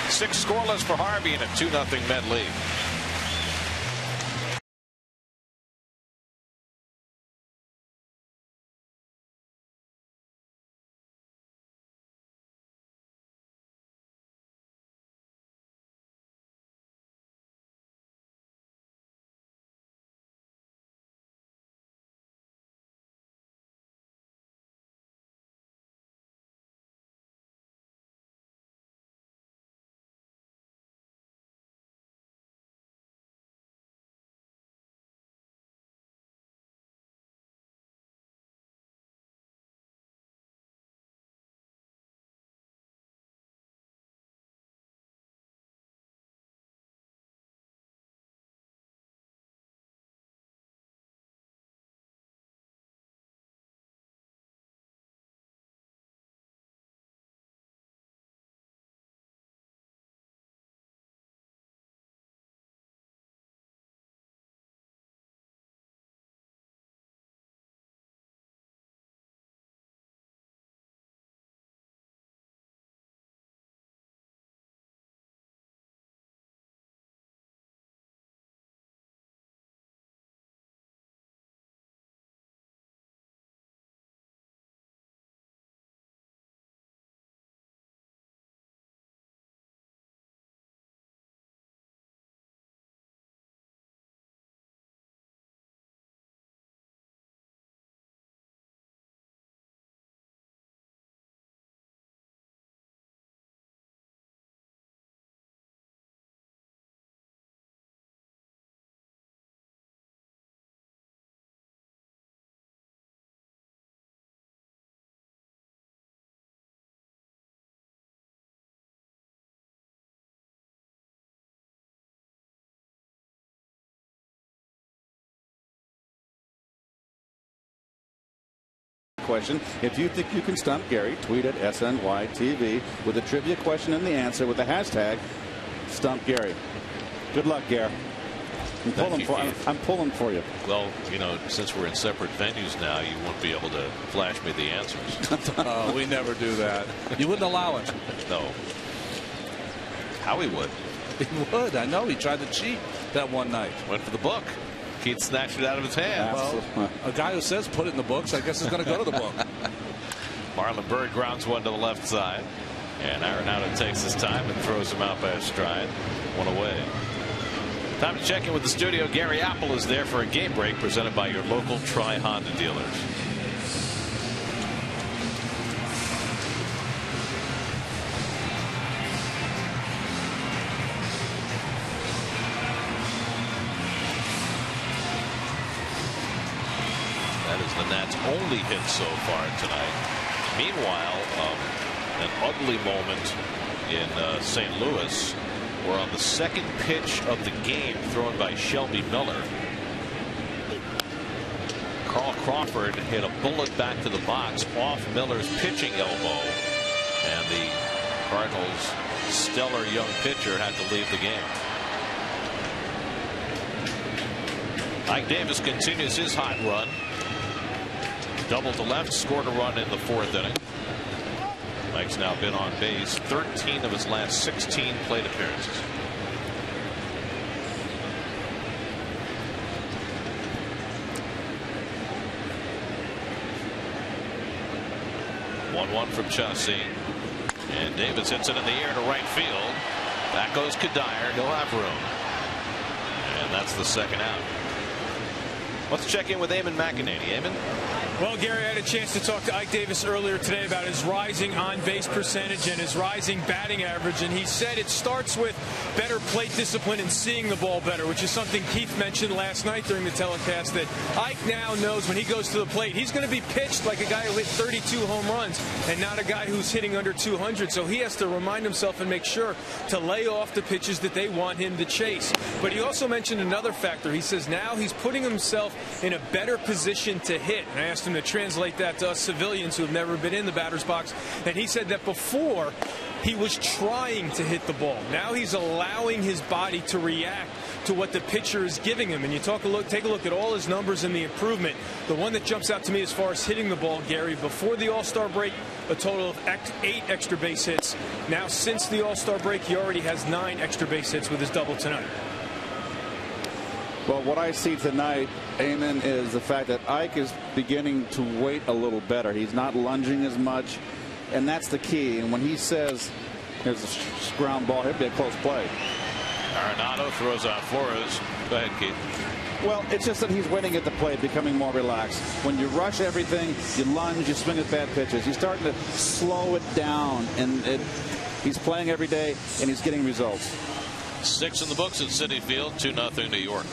A: 6 scoreless for Harvey in a 2-0 Met lead.
E: question. If you think you can stump Gary, tweet at SNYTV with a trivia question and the answer with the hashtag Stump Gary. Good luck, Gary. I'm pulling for you.
A: Well, you know, since we're in separate venues now, you won't be able to flash me the answers.
B: We never do that. You wouldn't allow it.
A: No. Howie would.
B: He would. I know. He tried to cheat that one night.
A: Went for the book. Keith snatched it out of his hand.
B: Well, a guy who says put it in the books, I guess is going to go to the book.
A: Marlon Byrd grounds one to the left side. And Arenado takes his time and throws him out by a stride. One away. Time to check in with the studio. Gary Apple is there for a game break presented by your local Tri-Honda dealers. That is the Nats' only hit so far tonight. Meanwhile, an ugly moment in St. Louis. We're on the second pitch of the game thrown by Shelby Miller. Carl Crawford hit a bullet back to the box off Miller's pitching elbow, and the Cardinals' stellar young pitcher had to leave the game. Ike Davis continues his hot run. Double to left, scored a run in the fourth inning. Mike's now been on base 13 of his last 16 plate appearances. One from Chauncey, and Davis hits it in the air to right field. Back goes Kadire. He'll have room, and that's the second out. Let's check in with Eamon McEnany. Eamon.
F: Well, Gary, I had a chance to talk to Ike Davis earlier today about his rising on-base percentage and his rising batting average, and he said it starts with better plate discipline and seeing the ball better, which is something Keith mentioned last night during the telecast, that Ike now knows when he goes to the plate, he's going to be pitched like a guy who hit 32 home runs and not a guy who's hitting under 200, so he has to remind himself and make sure to lay off the pitches that they want him to chase. But he also mentioned another factor. He says now he's putting himself in a better position to hit, and I asked him to translate that to us civilians who have never been in the batter's box, and he said that before he was trying to hit the ball. Now he's allowing his body to react to what the pitcher is giving him. And you take a look at all his numbers and the improvement. The one that jumps out to me as far as hitting the ball, Gary, before the All-Star break, a total of 8 extra base hits. Now since the All-Star break, he already has 9 extra base hits with his double tonight.
E: Well, what I see tonight, Eamon, is the fact that Ike is beginning to wait a little better. He's not lunging as much, and that's the key. And when he says there's a ground ball, it'll be a close play.
A: Arenado throws out Flores. Go ahead, Keith.
E: Well, it's just that he's waiting at the plate, becoming more relaxed. When you rush everything, you lunge, you swing at bad pitches. He's starting to slow it down, and he's playing every day, and he's getting results.
A: 6 in the books at Citi Field, 2-0 New York.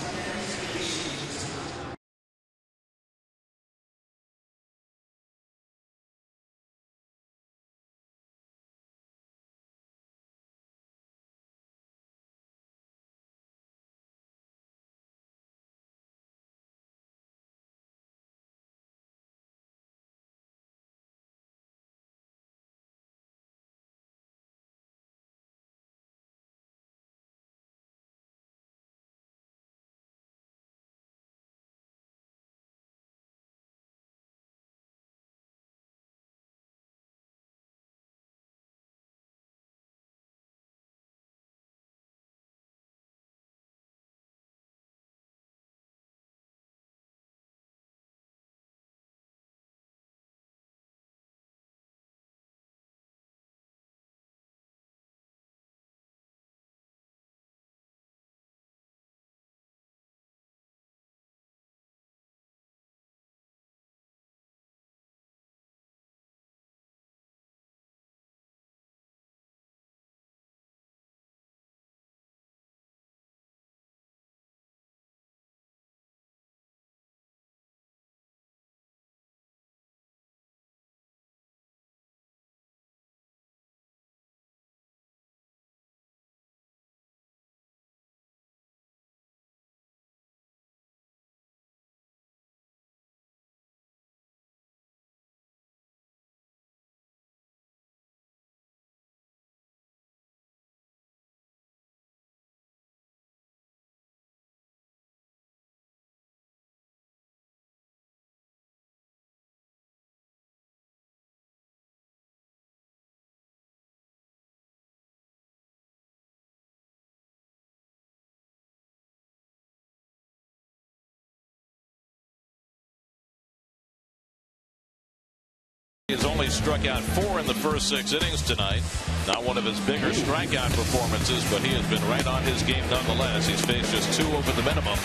A: only struck out 4 in the first 6 innings tonight. Not one of his bigger strikeout performances, but he has been right on his game nonetheless. He's faced just 2 over the minimum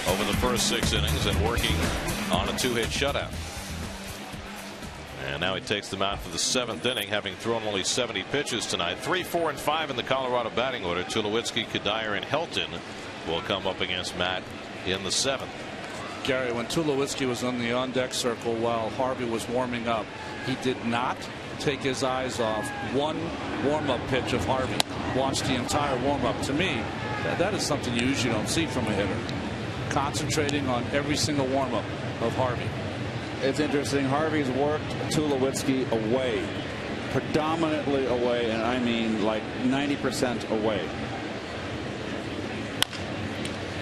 A: over the first 6 innings and working on a 2-hit shutout. And now he takes them out for the 7th inning, having thrown only 70 pitches tonight. 3, 4, and 5 in the Colorado batting order. Tulowitzki, Kadire, and Helton will come up against Matt in the 7th.
B: Gary, when Tulowitzki was on the on-deck circle while Harvey was warming up, he did not take his eyes off one warm-up pitch of Harvey. Watched the entire warm-up. To me, that is something you usually don't see from a hitter. Concentrating on every single warm-up of Harvey.
E: It's interesting. Harvey's worked Tulowitzki away, predominantly away, and I mean like 90% away.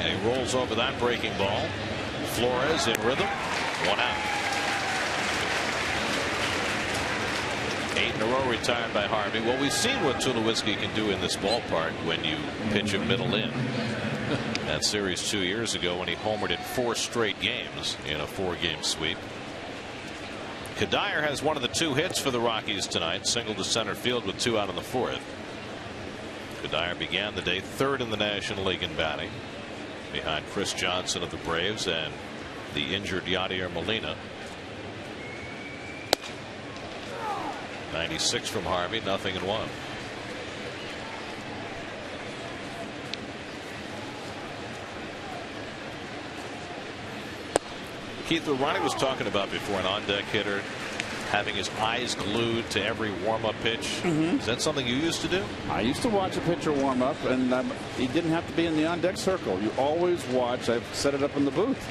A: And he rolls over that breaking ball. Flores in rhythm. 1 out. 8 in a row retired by Harvey. Well, we've seen what Tulowitzki can do in this ballpark when you pitch him middle in. That series 2 years ago when he homered in 4 straight games in a 4-game sweep. Kadire has one of the 2 hits for the Rockies tonight. Single to center field with 2 out in the 4th. Kadire began the day 3rd in the National League in batting, behind Chris Johnson of the Braves and the injured Yadier Molina. 96 from Harvey, 0-1. Keith, what Ronnie was talking about before, an on-deck hitter having his eyes glued to every warm-up pitch. Is that something you used to do?
E: I used to watch a pitcher warm up, and he didn't have to be in the on-deck circle. You always watch. I've set it up in the booth.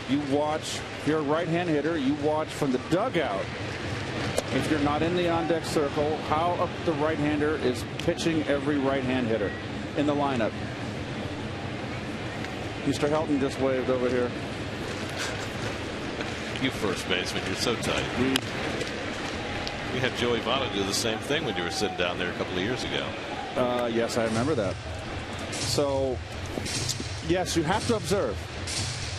E: You watch. If you're a right-hand hitter, you watch from the dugout. If you're not in the on-deck circle, how the right-hander is pitching every right-hand hitter in the lineup. Mr. Helton just waved over here.
A: You first baseman, you're so tight. We had Joey Votto do the same thing when you were sitting down there a couple of years ago.
E: Yes, I remember that. So, yes, you have to observe.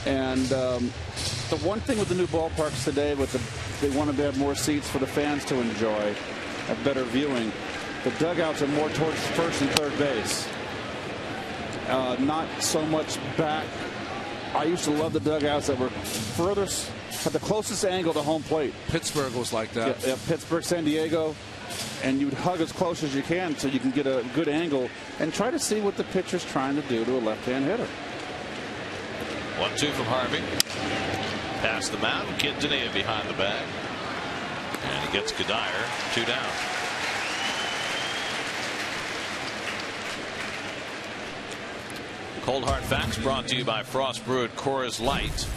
E: And the one thing with the new ballparks today, they want to have more seats for the fans to enjoy, have better viewing. The dugouts are more towards first and third base. Not so much back. I used to love the dugouts that were furthest, had the closest angle to home plate.
B: Pittsburgh was like that.
E: Yeah, Pittsburgh, San Diego, and you'd hug as close as you can so you can get a good angle and try to see what the pitcher's trying to do to a left-hand hitter.
A: 1-2 from Harvey. Past the mound, Quintanilla behind the bag, and he gets Kadire 2 down. Cold Hard Facts brought to you by Frost Brewed Coors Light.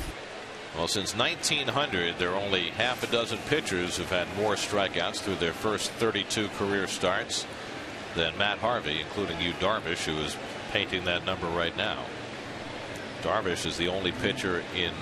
A: Well, since 1900, there are only half a dozen pitchers who've had more strikeouts through their first 32 career starts than Matt Harvey, including Yu Darvish, who is painting that number right now. Darvish is the only pitcher in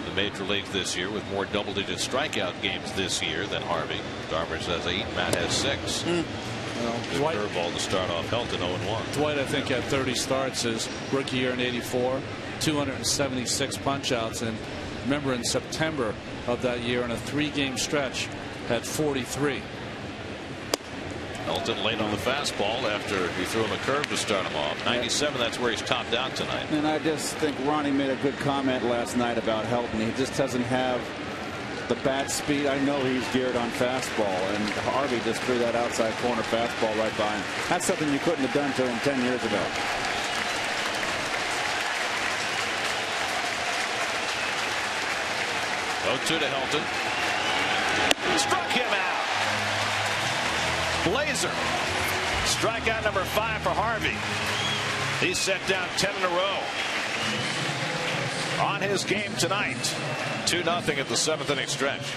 A: the major leagues this year with more double-digit strikeout games this year than Harvey. Darvish has 8, Matt has 6. Well, curveball to start off. Helton 0-1.
B: Dwight, I think, had 30 starts his rookie year in '84, 276 punch-outs, and remember in September of that year in a 3-game stretch had 43.
A: Helton late on the fastball after he threw him a curve to start him off. 97, that's where he's topped out tonight.
E: And I just think Ronnie made a good comment last night about Helton. He just doesn't have the bat speed. I know he's geared on fastball, and Harvey just threw that outside corner fastball right by him. That's something you couldn't have done to him 10 years ago.
A: To Helton. Struck him out. Blazer. Strikeout number 5 for Harvey. He's set down 10 in a row on his game tonight. 2-0 at the 7th inning stretch.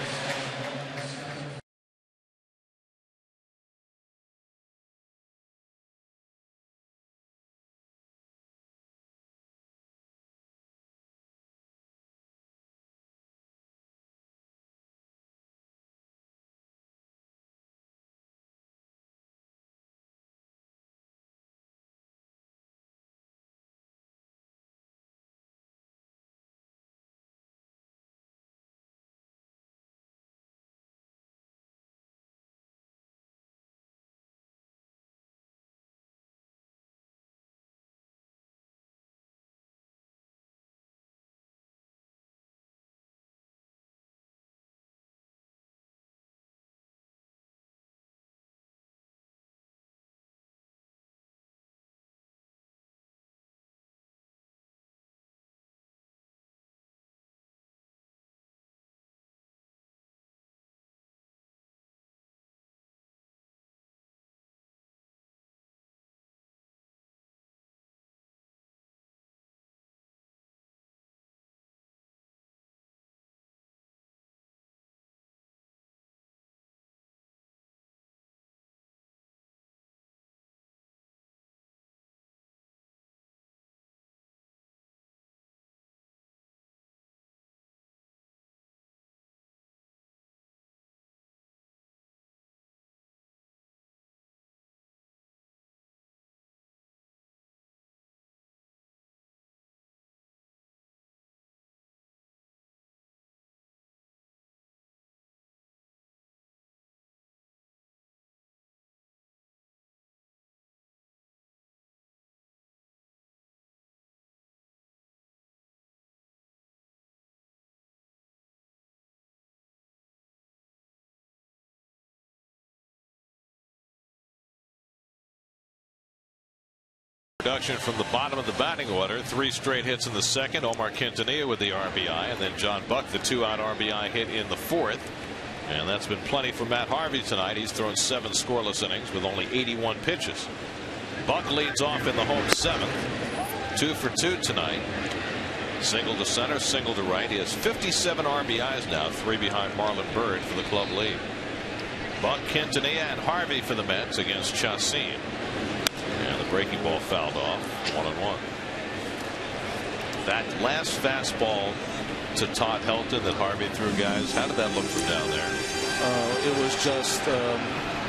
A: production from the bottom of the batting order. 3 straight hits in the second. Omar Quintanilla with the RBI, and then John Buck, the 2-out RBI hit in the 4th. And that's been plenty for Matt Harvey tonight. He's thrown 7 scoreless innings with only 81 pitches. Buck leads off in the home 7th. 2 for 2 tonight. Single to center, single to right. He has 57 RBIs now, 3 behind Marlon Byrd for the club lead. Buck, Quintanilla, and Harvey for the Mets against Chacin. And the breaking ball fouled off. 1-1. That last fastball to Todd Helton that Harvey threw, guys, how did that look from down there?
B: It was just,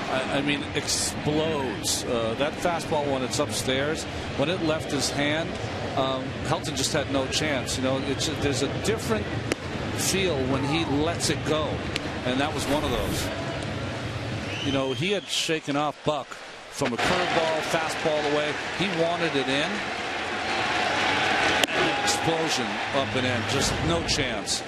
B: I mean, explodes. That fastball, when it's upstairs, when it left his hand, Helton just had no chance. You know, there's a different feel when he lets it go, and that was one of those. You know, he had shaken off Buck from a curveball, fastball away. He wanted it in. An explosion up and in. Just no chance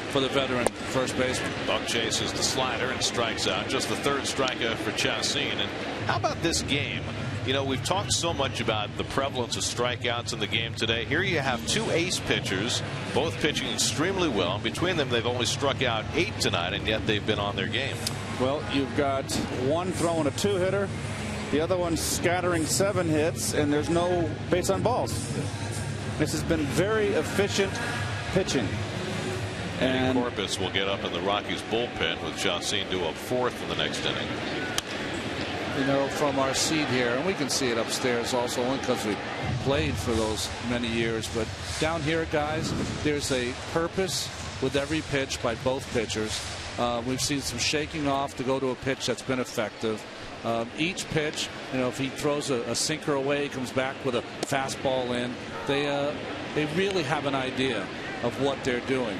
B: for the veteran first baseman.
A: Buck chases the slider and strikes out. Just the 3rd strikeout for Chacin. And how about this game? You know, we've talked so much about the prevalence of strikeouts in the game today. Here you have 2 ace pitchers, both pitching extremely well. Between them, they've only struck out 8 tonight, and yet they've been on their game.
E: Well, you've got one throwing a 2-hitter, the other one scattering 7 hits, and there's no base on balls. This has been very efficient pitching.
A: And Corpus will get up in the Rockies bullpen with Chacin due up 4th in the next inning.
B: You know, from our seat here, and we can see it upstairs also, only because we played for those many years, but down here, guys, there's a purpose with every pitch by both pitchers. We've seen some shaking off to go to a pitch that's been effective. Each pitch, you know, if he throws a sinker away, he comes back with a fastball in. They really have an idea of what they're doing.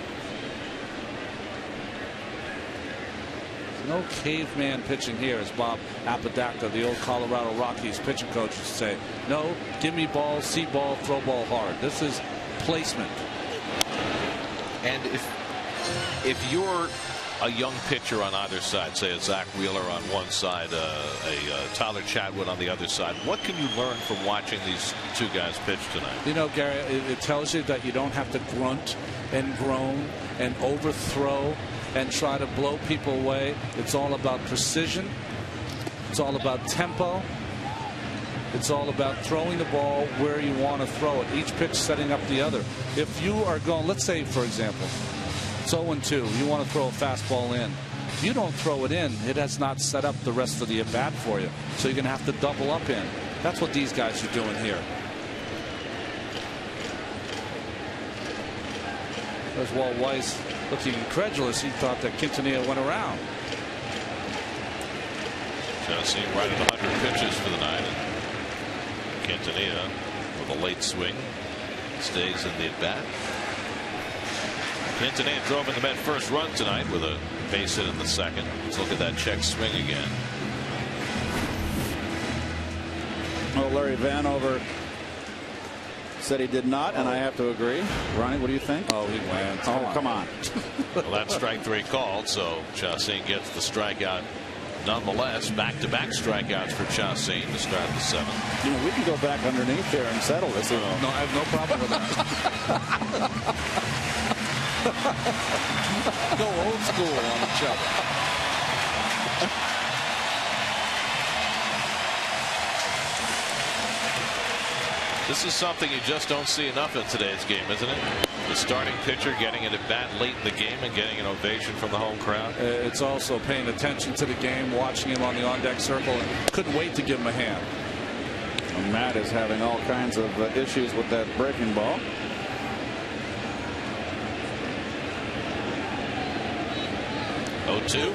B: No caveman pitching here, as Bob Apodaca, the old Colorado Rockies pitching coach, would say. No, give me ball, see ball, throw ball hard. This is placement.
A: And if you're a young pitcher on either side, say a Zach Wheeler on one side, a Tyler Chatwood on the other side, what can you learn from watching these 2 guys pitch tonight?
B: You know, Gary, it tells you that you don't have to grunt and groan and overthrow and try to blow people away. It's all about precision. It's all about tempo. It's all about throwing the ball where you want to throw it. Each pitch setting up the other. If you are going, let's say, for example, it's 0-2. You want to throw a fastball in. If you don't throw it in, it has not set up the rest of the at-bat for you. So you're going to have to double up in. That's what these guys are doing here. There's Walt Weiss looking incredulous. He thought that Quintanilla went around.
A: Chacin right at 100 pitches for the night. And Quintanilla with a late swing stays in the at-bat. Quintanilla drove in the Met first run tonight with a base hit in the 2nd. Let's look at that check swing again.
E: Well, Larry Vanover said he did not, and I have to agree. Ronnie, what do you think?
B: Oh, he went.
E: Oh, come on.
A: Well, that's strike 3 called, so Chacin gets the strikeout nonetheless. Back-to-back strikeouts for Chacin to start the 7th.
E: You know, we can go back underneath there and settle this.
B: No, I have no problem with that. Go old school on each other.
A: This is something you just don't see enough in today's game, isn't it? The starting pitcher getting it at bat late in the game and getting an ovation from the home crowd.
B: It's also paying attention to the game, watching him on the on-deck circle, and couldn't wait to give him a hand.
E: And Matt is having all kinds of issues with that breaking ball.
A: (0-2).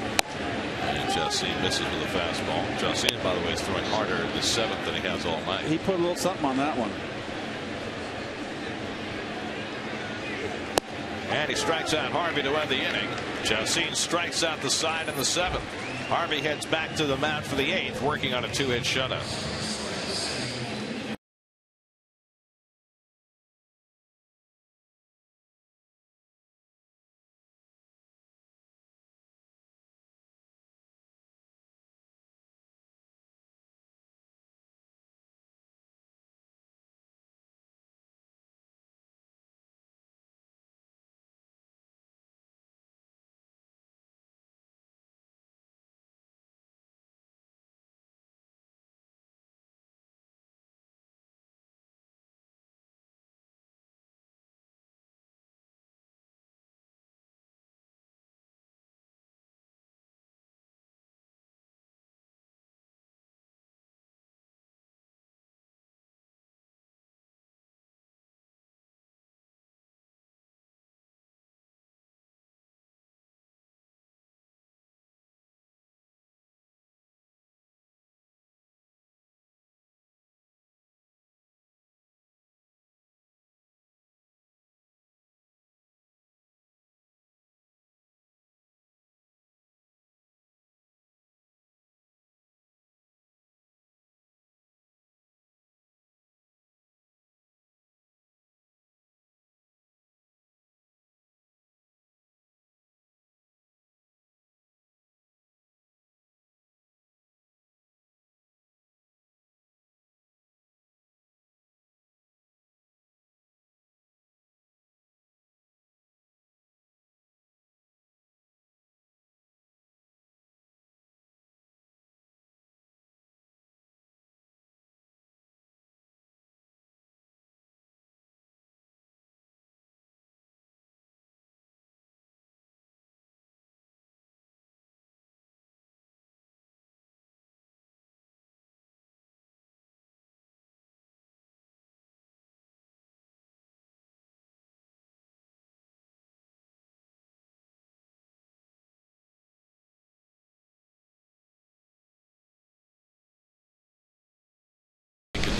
A: And Chacin misses with a fastball. Chacin, by the way, is throwing harder in the 7th than he has all night.
E: He put a little something on that one.
A: And he strikes out Harvey to end the inning. Chacin strikes out the side in the 7th. Harvey heads back to the mound for the 8th, working on a 2-hit shutout.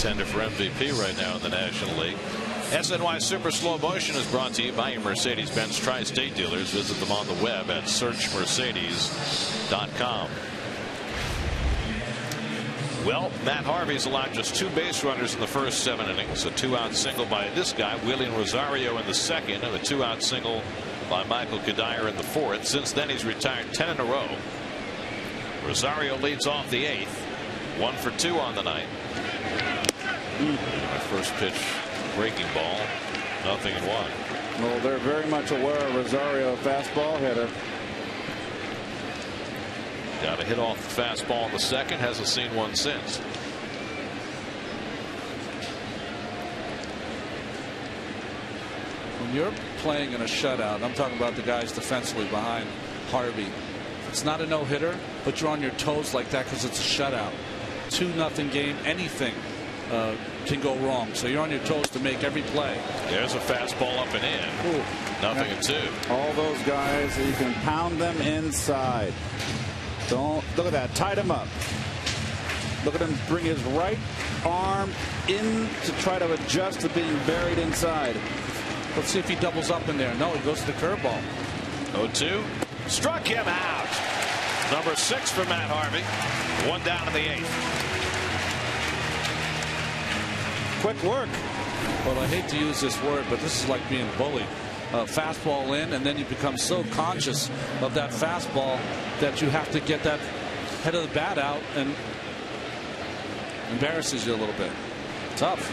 A: contender for MVP right now in the National League. SNY Super Slow Motion is brought to you by your Mercedes-Benz Tri-State dealers. Visit them on the web at searchmercedes.com. Well, Matt Harvey's allowed just 2 base runners in the first 7 innings. A 2-out single by this guy, Wheeling Rosario, in the second, and a 2-out single by Michael Kadire in the 4th. Since then, he's retired 10 in a row. Rosario leads off the 8th. 1 for 2 on the night. My first pitch, breaking ball, 0-1.
E: Well, they're very much aware of Rosario, fastball hitter.
A: Got a hit off the fastball in the second. Hasn't seen one since.
B: When you're playing in a shutout, I'm talking about the guys defensively behind Harvey. It's not a no-hitter, but you're on your toes like that because it's a shutout. 2-0 game. Anything can go wrong. So you're on your toes to make every play.
A: There's a fastball up and in.
E: Ooh.
A: 0-2.
E: All those guys, you can pound them inside. Don't look at that. Tied him up. Look at him bring his right arm in to try to adjust to being buried inside.
B: Let's see if he doubles up in there. No, he goes to the curveball.
A: 0-2. Struck him out. Number 6 for Matt Harvey. 1 down in the 8th.
E: Quick work.
B: Well, I hate to use this word, but this is like being bullied. Fastball in, and then you become so conscious of that fastball that you have to get that head of the bat out, and embarrasses you a little bit. Tough.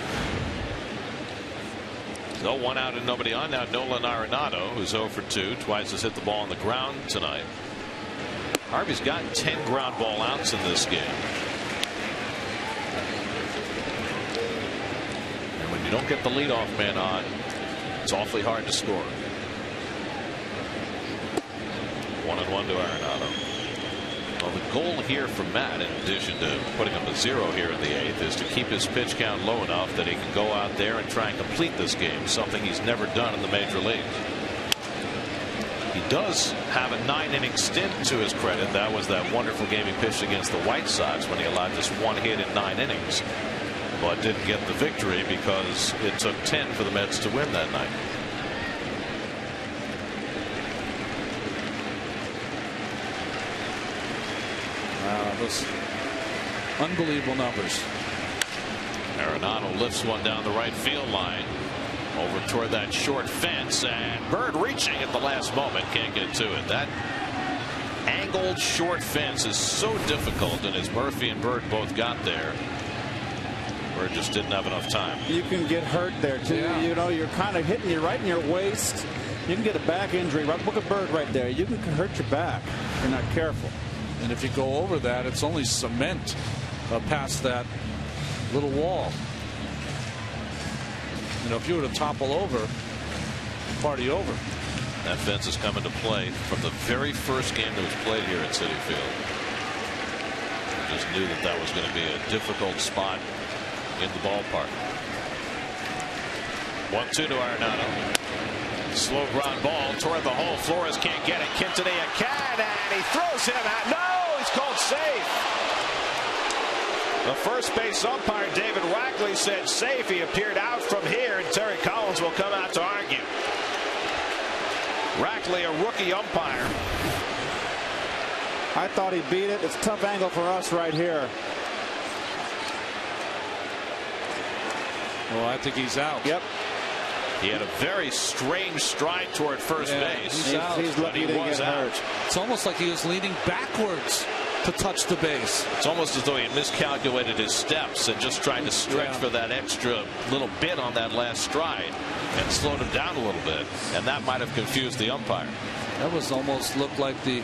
A: So 1 out and nobody on. Now Nolan Arenado, who's 0 for 2, twice has hit the ball on the ground tonight. Harvey's gotten 10 ground ball outs in this game. And when you don't get the leadoff man on, it's awfully hard to score. 1-1 to Arenado. Well, the goal here for Matt, in addition to putting up a 0 here in the 8th, is to keep his pitch count low enough that he can go out there and try and complete this game, something he's never done in the major leagues. He does have a 9-inning stint to his credit. That was that wonderful game he pitched against the White Sox when he allowed just 1 hit in 9 innings. But didn't get the victory because it took 10 for the Mets to win that night.
B: Wow, those unbelievable numbers.
A: Arenado lifts one down the right field line over toward that short fence, and Bird reaching at the last moment, can't get to it. That angled short fence is so difficult, and as Murphy and Bird both got there, Bird just didn't have enough time.
E: You can get hurt there too. Yeah. You know, you're kind of hitting you right in your waist. You can get a back injury. Look at Bird right there. You can hurt your back if you're not careful.
B: And if you go over that, it's only cement past that little wall. You know, if you were to topple over, party over.
A: That fence has come into play from the very first game that was played here at Citi Field. Just knew that that was going to be a difficult spot in the ballpark. 1-2 to Arenado. Slow ground ball toward the hole. Flores can't get it. Quintanilla can, and he throws him out. No, he's called safe. The first base umpire, David Rackley, said safe. He appeared out from here, and Terry Collins will come out to argue. Rackley, a rookie umpire.
E: I thought he beat it. It's a tough angle for us right here.
B: Well, I think he's out.
E: Yep.
A: He had a very strange stride toward first base.
E: He's lucky he was out.
B: It's almost like he was leaning backwards to touch the base.
A: It's almost as though he miscalculated his steps and just tried to stretch for that extra little bit on that last stride and slowed him down a little bit, and that might have confused the umpire.
B: That was almost looked like the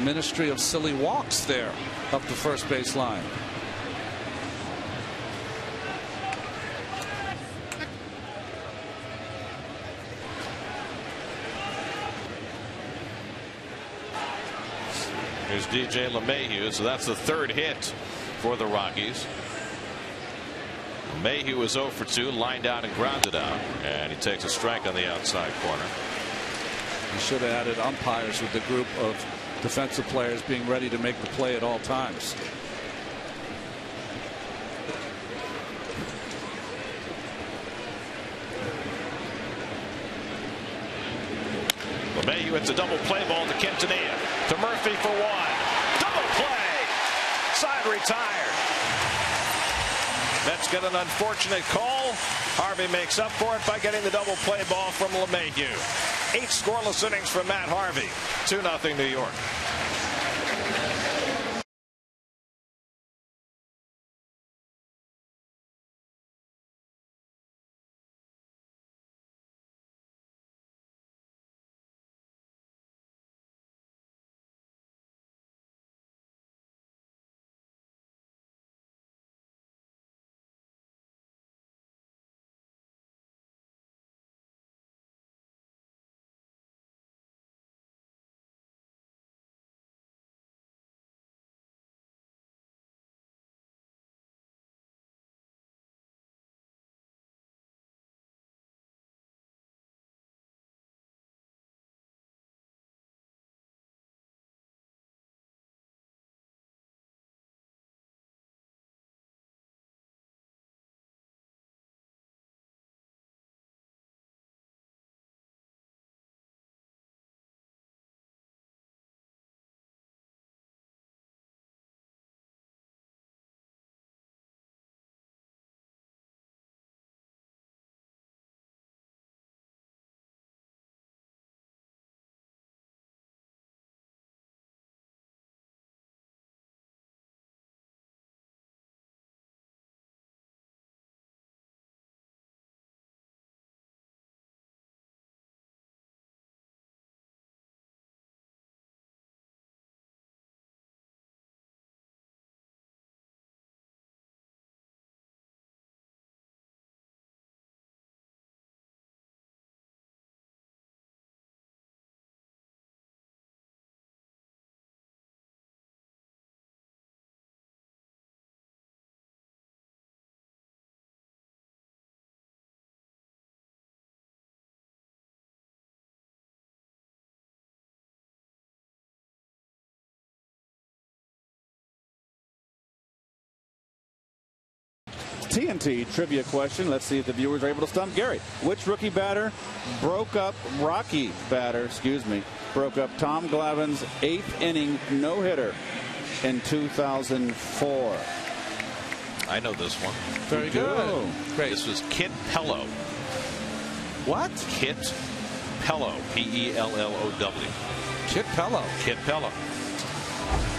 B: ministry of silly walks there up the first base line.
A: Here's DJ LeMahieu, so that's the 3rd hit for the Rockies. LeMahieu is 0 for 2, lined out and grounded out, and he takes a strike on the outside corner.
B: He should have added umpires with the group of defensive players being ready to make the play at all times.
A: LeMahieu. It's a double play ball to Quintanilla. To Murphy for one. Double play. Side retired. Mets get an unfortunate call. Harvey makes up for it by getting the double play ball from LeMahieu. 8 scoreless innings from Matt Harvey. 2-0 New York.
E: TNT trivia question. Let's see if the viewers are able to stump Gary. Which rookie batter broke up Tom Glavine's 8th inning no-hitter in 2004?
A: I know this one.
B: Very good.
A: Great. This was Kit Pello.
B: What?
A: Kit Pello. P-E-L-L-O-W.
B: Kit Pello.
A: Kit Pello.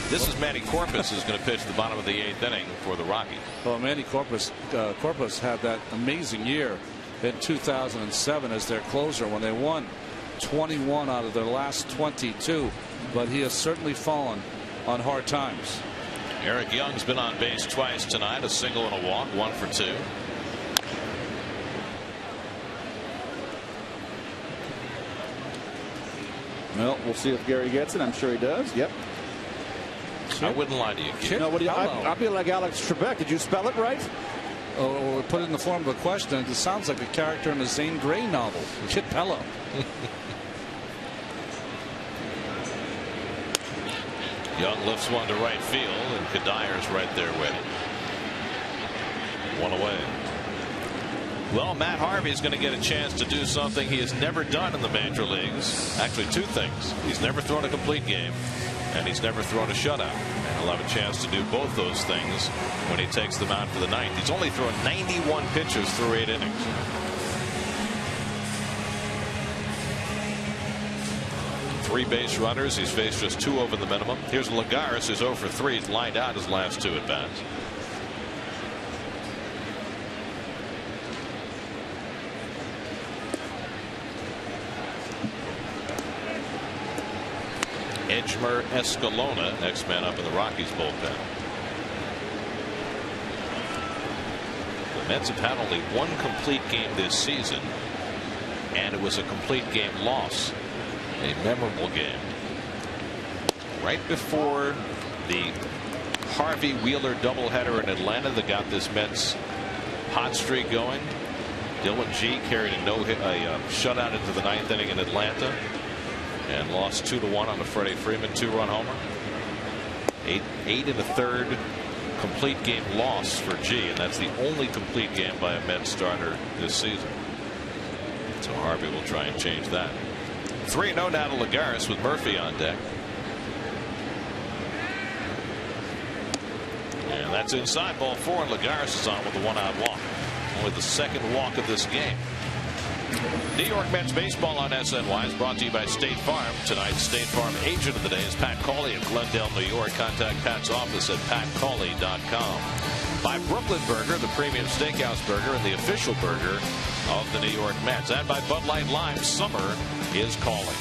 A: This is Manny Corpus who's going to pitch the bottom of the 8th inning for the Rockies.
B: Well, Manny Corpus had that amazing year in 2007 as their closer when they won 21 out of their last 22. But he has certainly fallen on hard times.
A: Eric Young's been on base twice tonight, a single and a walk, 1 for 2.
E: Well, we'll see if Gary gets it. I'm sure he does. Yep.
A: I wouldn't lie to you, kid.
E: No, I'll be like Alex Trebek. Did you spell it right?
B: Or put it in the form of a question. It sounds like a character in a Zane Grey novel. Kit Pello.
A: Young lifts one to right field, and Kadyr's right there with him. 1 away. Well, Matt Harvey is going to get a chance to do something he has never done in the major leagues. Actually, 2 things. He's never thrown a complete game, and he's never thrown a shutout. And he'll have a chance to do both those things when he takes them out for the 9th. He's only thrown 91 pitches through 8 innings. Three base runners. He's faced just 2 over the minimum. Here's Lagares, who's 0 for 3. He's lined out his last 2 at bats. Edgemer Escalona, next man up in the Rockies bullpen. The Mets have had only 1 complete game this season, and it was a complete game loss. A memorable game. Right before the Harvey Wheeler doubleheader in Atlanta that got this Mets hot streak going. Dylan G carried a shutout into the 9th inning in Atlanta and lost 2-1 on the Freddie Freeman 2-run homer. 8 1/3 complete game loss for G, and that's the only complete game by a Mets starter this season. So Harvey will try and change that. 3-0 now to Lagares with Murphy on deck. And that's inside, ball 4, and Lagares is on with a 1-out walk. Only the second walk of this game. New York Mets baseball on SNY is brought to you by State Farm. Tonight's State Farm agent of the day is Pat Cauley of Glendale, New York. Contact Pat's office at patcauley.com. By Brooklyn Burger, the premium steakhouse burger and the official burger of the New York Mets. And by Bud Light Lime, summer is calling.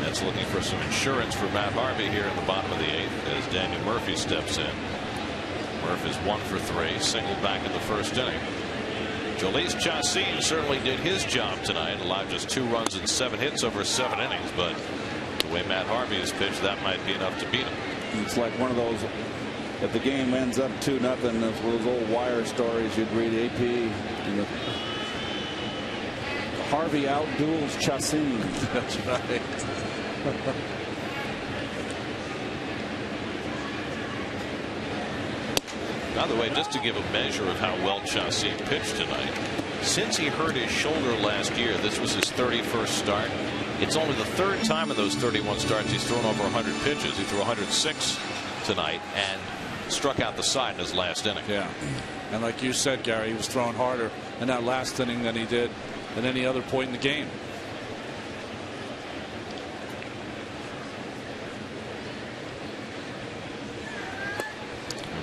A: Mets looking for some insurance for Matt Harvey here in the bottom of the 8th as Daniel Murphy steps in. Murphy is 1 for 3, singled back in the first inning. Jhoulys Chacin certainly did his job tonight, allowed just 2 runs and 7 hits over 7 innings, but the way Matt Harvey has pitched, that might be enough to beat him.
E: It's like one of those, if the game ends up 2-0, those old wire stories you'd read. AP, Harvey outduels Chacin.
B: That's right.
A: By the way, just to give a measure of how well Chacin pitched tonight, since he hurt his shoulder last year, this was his 31st start. It's only the 3rd time in those 31 starts he's thrown over 100 pitches. He threw 106 tonight and struck out the side in his last inning.
B: Yeah. And like you said, Gary, he was throwing harder in that last inning than he did at any other point in the game.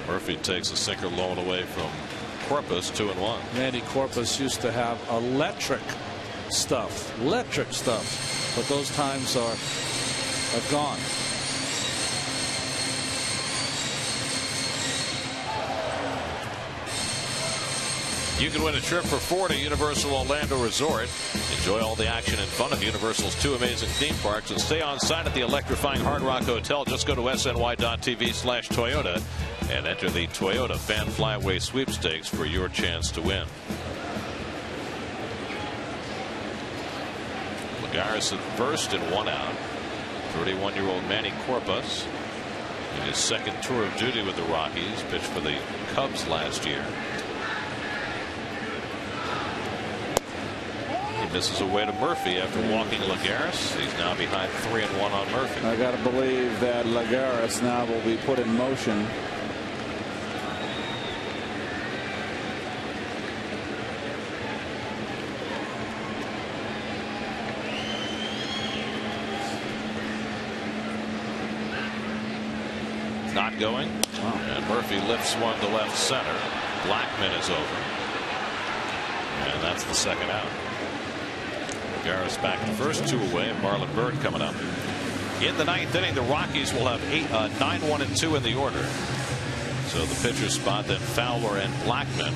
A: Murphy takes a sinker low and away from Corpus, 2-1.
B: Randy Corpus used to have electric stuff, but those times are gone.
A: You can win a trip for 4 to Universal Orlando Resort. Enjoy all the action and fun of Universal's 2 amazing theme parks and stay on site at the electrifying Hard Rock Hotel. Just go to sny.tv/Toyota and enter the Toyota Fan Flyaway Sweepstakes for your chance to win. Lagares at first and 1 out. 31-year-old Manny Corpus in his 2nd tour of duty with the Rockies. Pitched for the Cubs last year. Misses away to Murphy after walking Lagares. He's now behind 3-1 on Murphy.
E: I got to believe that Lagares now will be put in motion.
A: Not going.
E: Wow.
A: And Murphy lifts one to left center. Blackman is over. And that's the 2nd out. Lagares back to first, 2 away, and Marlon Byrd coming up. In the 9th inning, the Rockies will have 9-1-2 in the order. So the pitcher spot, then Fowler and Blackman,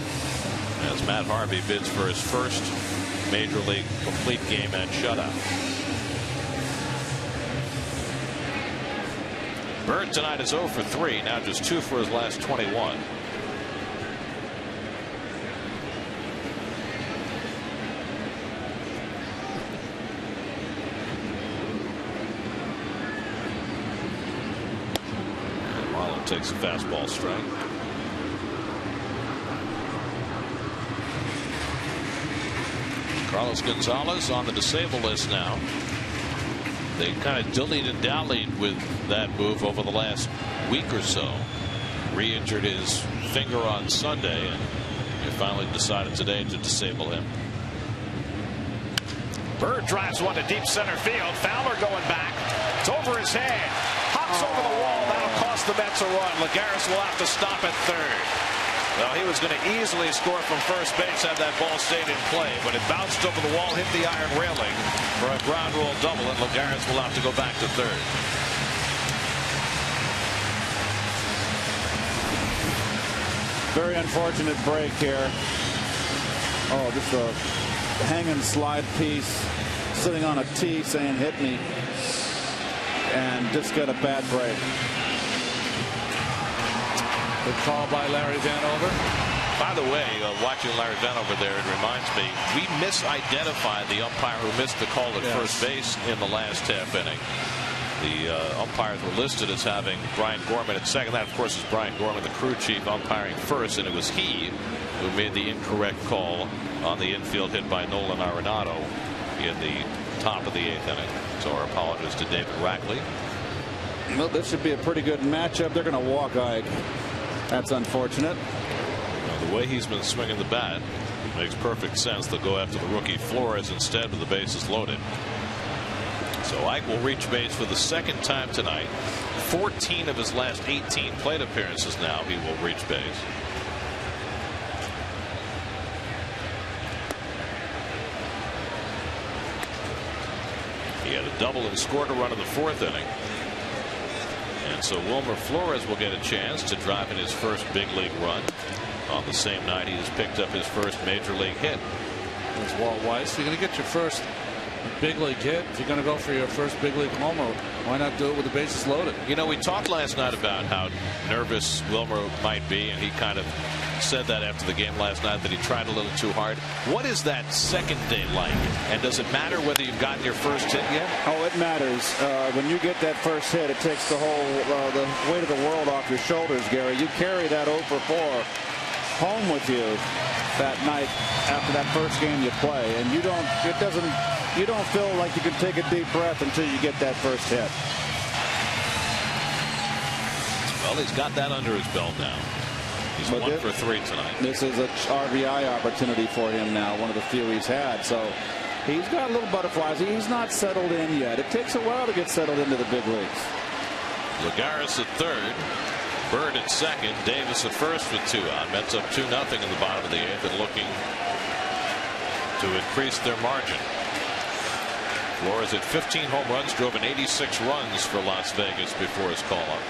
A: as Matt Harvey bids for his first major league complete game and shutout. Byrd tonight is 0 for 3, now just 2 for his last 21. Takes a fastball strike. Carlos Gonzalez on the disabled list now. They kind of dillied and dallied with that move over the last week or so. Re-injured his finger on Sunday, and they finally decided today to disable him. Byrd drives one to deep center field. Fowler going back. It's over his head. Hops over the wall. That'll cost the Mets a run. Lagares will have to stop at 3rd. Well, he was going to easily score from first base had that ball stayed in play, but it bounced over the wall, hit the iron railing for a ground rule double, and Lagares will have to go back to 3rd.
E: Very unfortunate break here. Oh, just a hanging slide piece, sitting on a tee saying hit me, and just got a bad break.
B: Good call by Larry Vanover.
A: By the way, watching Larry Vanover there, it reminds me, we misidentified the umpire who missed the call at first base in the last half inning. The umpires were listed as having Brian Gorman at second. That, of course, is Brian Gorman, the crew chief, umpiring first, and it was he who made the incorrect call on the infield hit by Nolan Arenado in the top of the 8th inning. So our apologies to David Rackley.
E: Well, this should be a pretty good matchup. They're going to walk Ike. That's unfortunate.
A: Well, the way he's been swinging the bat makes perfect sense. They'll go after the rookie Flores instead with the bases loaded. So Ike will reach base for the 2nd time tonight. 14 of his last 18 plate appearances now he will reach base. He had a double and scored a run in the 4th inning. And so Wilmer Flores will get a chance to drive in his first big league run on the same night he has picked up his first major league hit.
B: There's Walt Weiss. You're going to get your first big league hit. If you're going to go for your first big league homer, why not do it with the bases loaded?
A: You know, we talked last night about how nervous Wilmer might be, and he kind of said that after the game last night, that he tried a little too hard. What is that second day like? And does it matter whether you've gotten your first hit yet?
E: Oh, it matters. When you get that first hit, it takes the whole the weight of the world off your shoulders, Gary. You carry that 0 for 4 home with you that night after that first game you play, and you don't feel like you can take a deep breath until you get that first hit.
A: Well, he's got that under his belt now. He's 1 for 3 tonight.
E: This is an RBI opportunity for him now, one of the few he's had. So he's got a little butterflies. He's not settled in yet. It takes a while to get settled into the big leagues.
A: Lagares at 3rd. Bird at 2nd. Davis at 1st with 2 out. Mets up 2-0 in the bottom of the 8th and looking to increase their margin. Flores at 15 home runs, drove in 86 runs for Las Vegas before his call-up.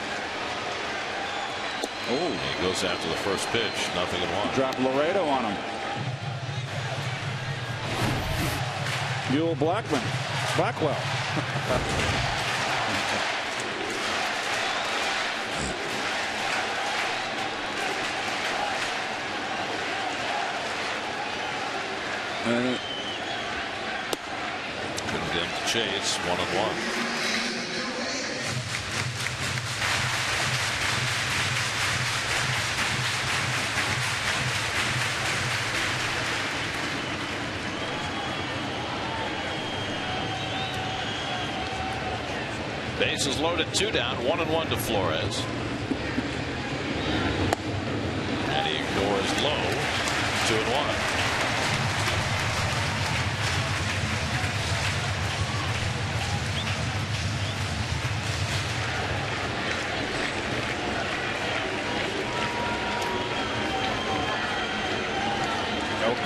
A: Oh, he goes after the first pitch. 0-1.
E: Drop Laredo on him. Buell Blackwell.
A: Couldn't get him to chase. 1-1. Bases loaded, 2 down, 1-1 to Flores. And he ignores low. 2-1.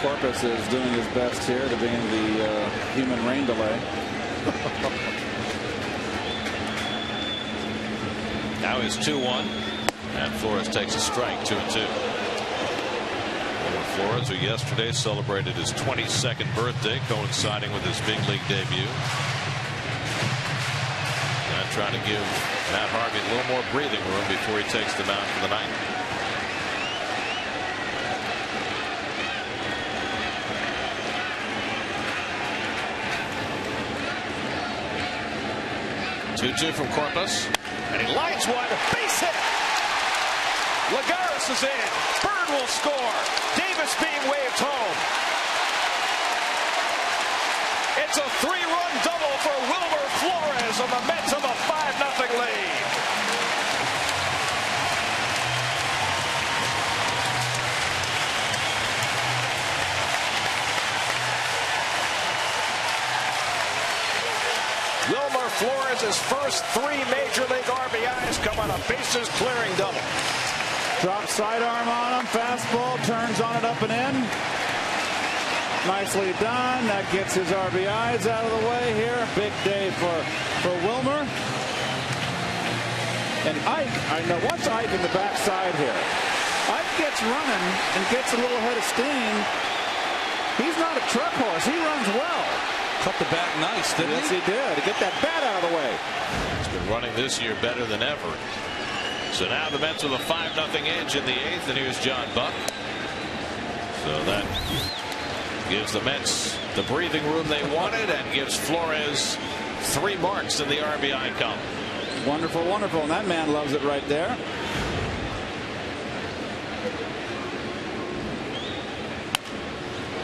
E: Corpus is doing his best here to be in the human rain delay.
A: Now he's 2-1, and Flores takes a strike. 2-2. Flores, who yesterday celebrated his 22nd birthday, coinciding with his big league debut. Now trying to give Matt Harvey a little more breathing room before he takes the mound for the night. Two from Corpus, and he lines one, base hit. Lagares is in. Bird will score. Davis being waved home. It's a 3-run double for Wilmer Flores, and the Mets have a 5-0 lead. Wilmer Flores' first 3 Major League RBIs come on a bases clearing double.
E: Drop sidearm on him, fastball, turns on it up and in. Nicely done. That gets his RBIs out of the way here. Big day for Wilmer. And Ike, I know, watch Ike in the backside here. Ike gets running and gets a little head of steam. He's not a truck horse. He runs well.
B: Cut the bat nice, didn't he?
E: Yes, he did. To get that bat out of the way.
A: He's been running this year better than ever. So now the Mets with a 5-0 edge in the 8th, and here's John Buck. So that gives the Mets the breathing room they wanted and gives Flores 3 marks in the RBI column.
E: Wonderful, wonderful. And that man loves it right there.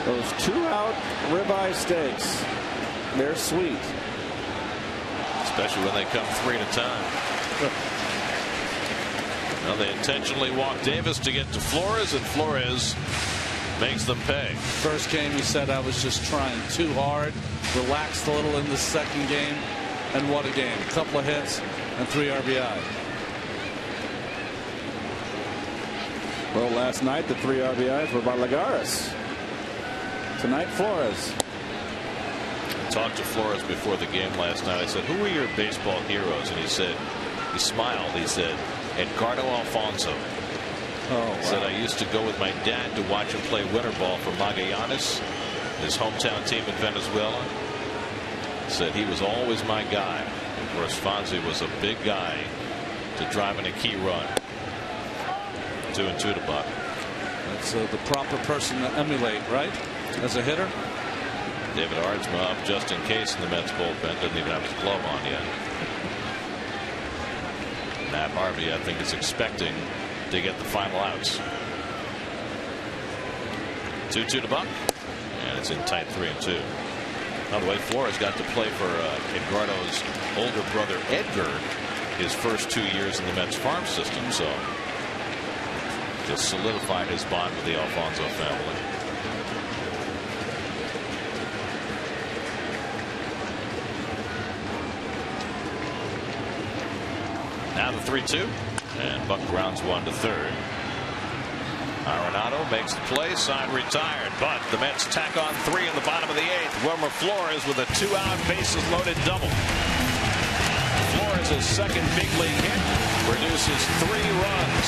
E: Those 2-out ribeye steaks, they're sweet.
A: Especially when they come 3 at a time. Well, they intentionally walk Davis to get to Flores, and Flores makes them pay.
B: First game, he said, I was just trying too hard. Relaxed a little in the second game. And what a game. A couple of hits and 3 RBI.
E: Well, last night the 3 RBIs were by Lagares. Tonight, Flores.
A: I talked to Flores before the game last night. I said, who are your baseball heroes? And he smiled. He said, Edgardo Alfonso.
B: Oh, wow.
A: He said, I used to go with my dad to watch him play winter ball for Magallanes, his hometown team in Venezuela. He said he was always my guy. Of course, Fonzie was a big guy to drive in a key run. 2-2 to Buck.
B: That's the proper person to emulate, right? As a hitter.
A: David Aardsma up just in case in the Mets bullpen. Doesn't even have his glove on yet. Matt Harvey, I think, is expecting to get the final outs. 2-2 to Buck, and it's in tight 3-2. By the way, Flores got to play for Edgardo's older brother Edgar his first 2 years in the Mets farm system, so just solidified his bond with the Alfonso family. Now the 3-2, and Buck grounds one to third. Arenado makes the play, side retired, but the Mets tack on 3 in the bottom of the 8th. Wilmer Flores with a 2-out bases loaded double. Flores' second big league hit produces 3 runs.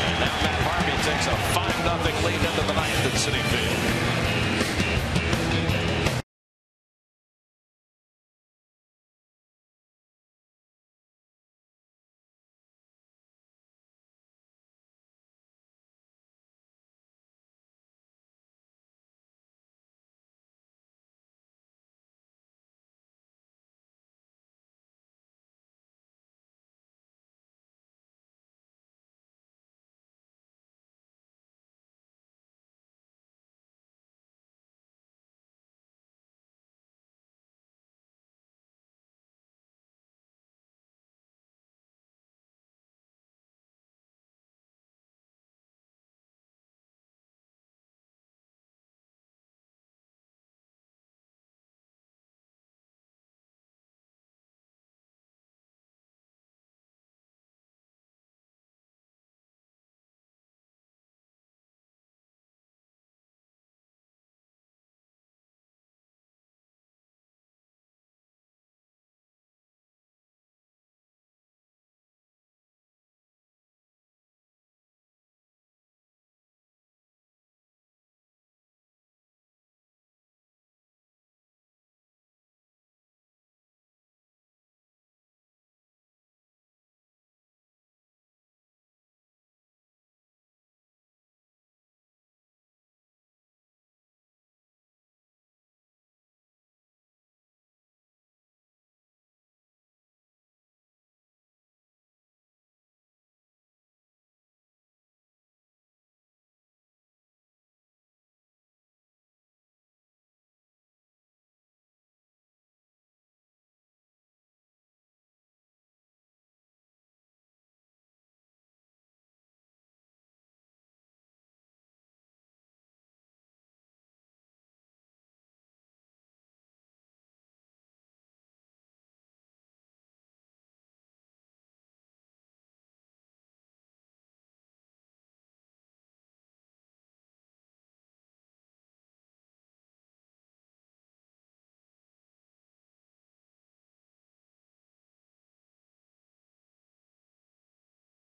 A: And now Matt Harvey takes a 5-0 lead into the 9th at Citi Field.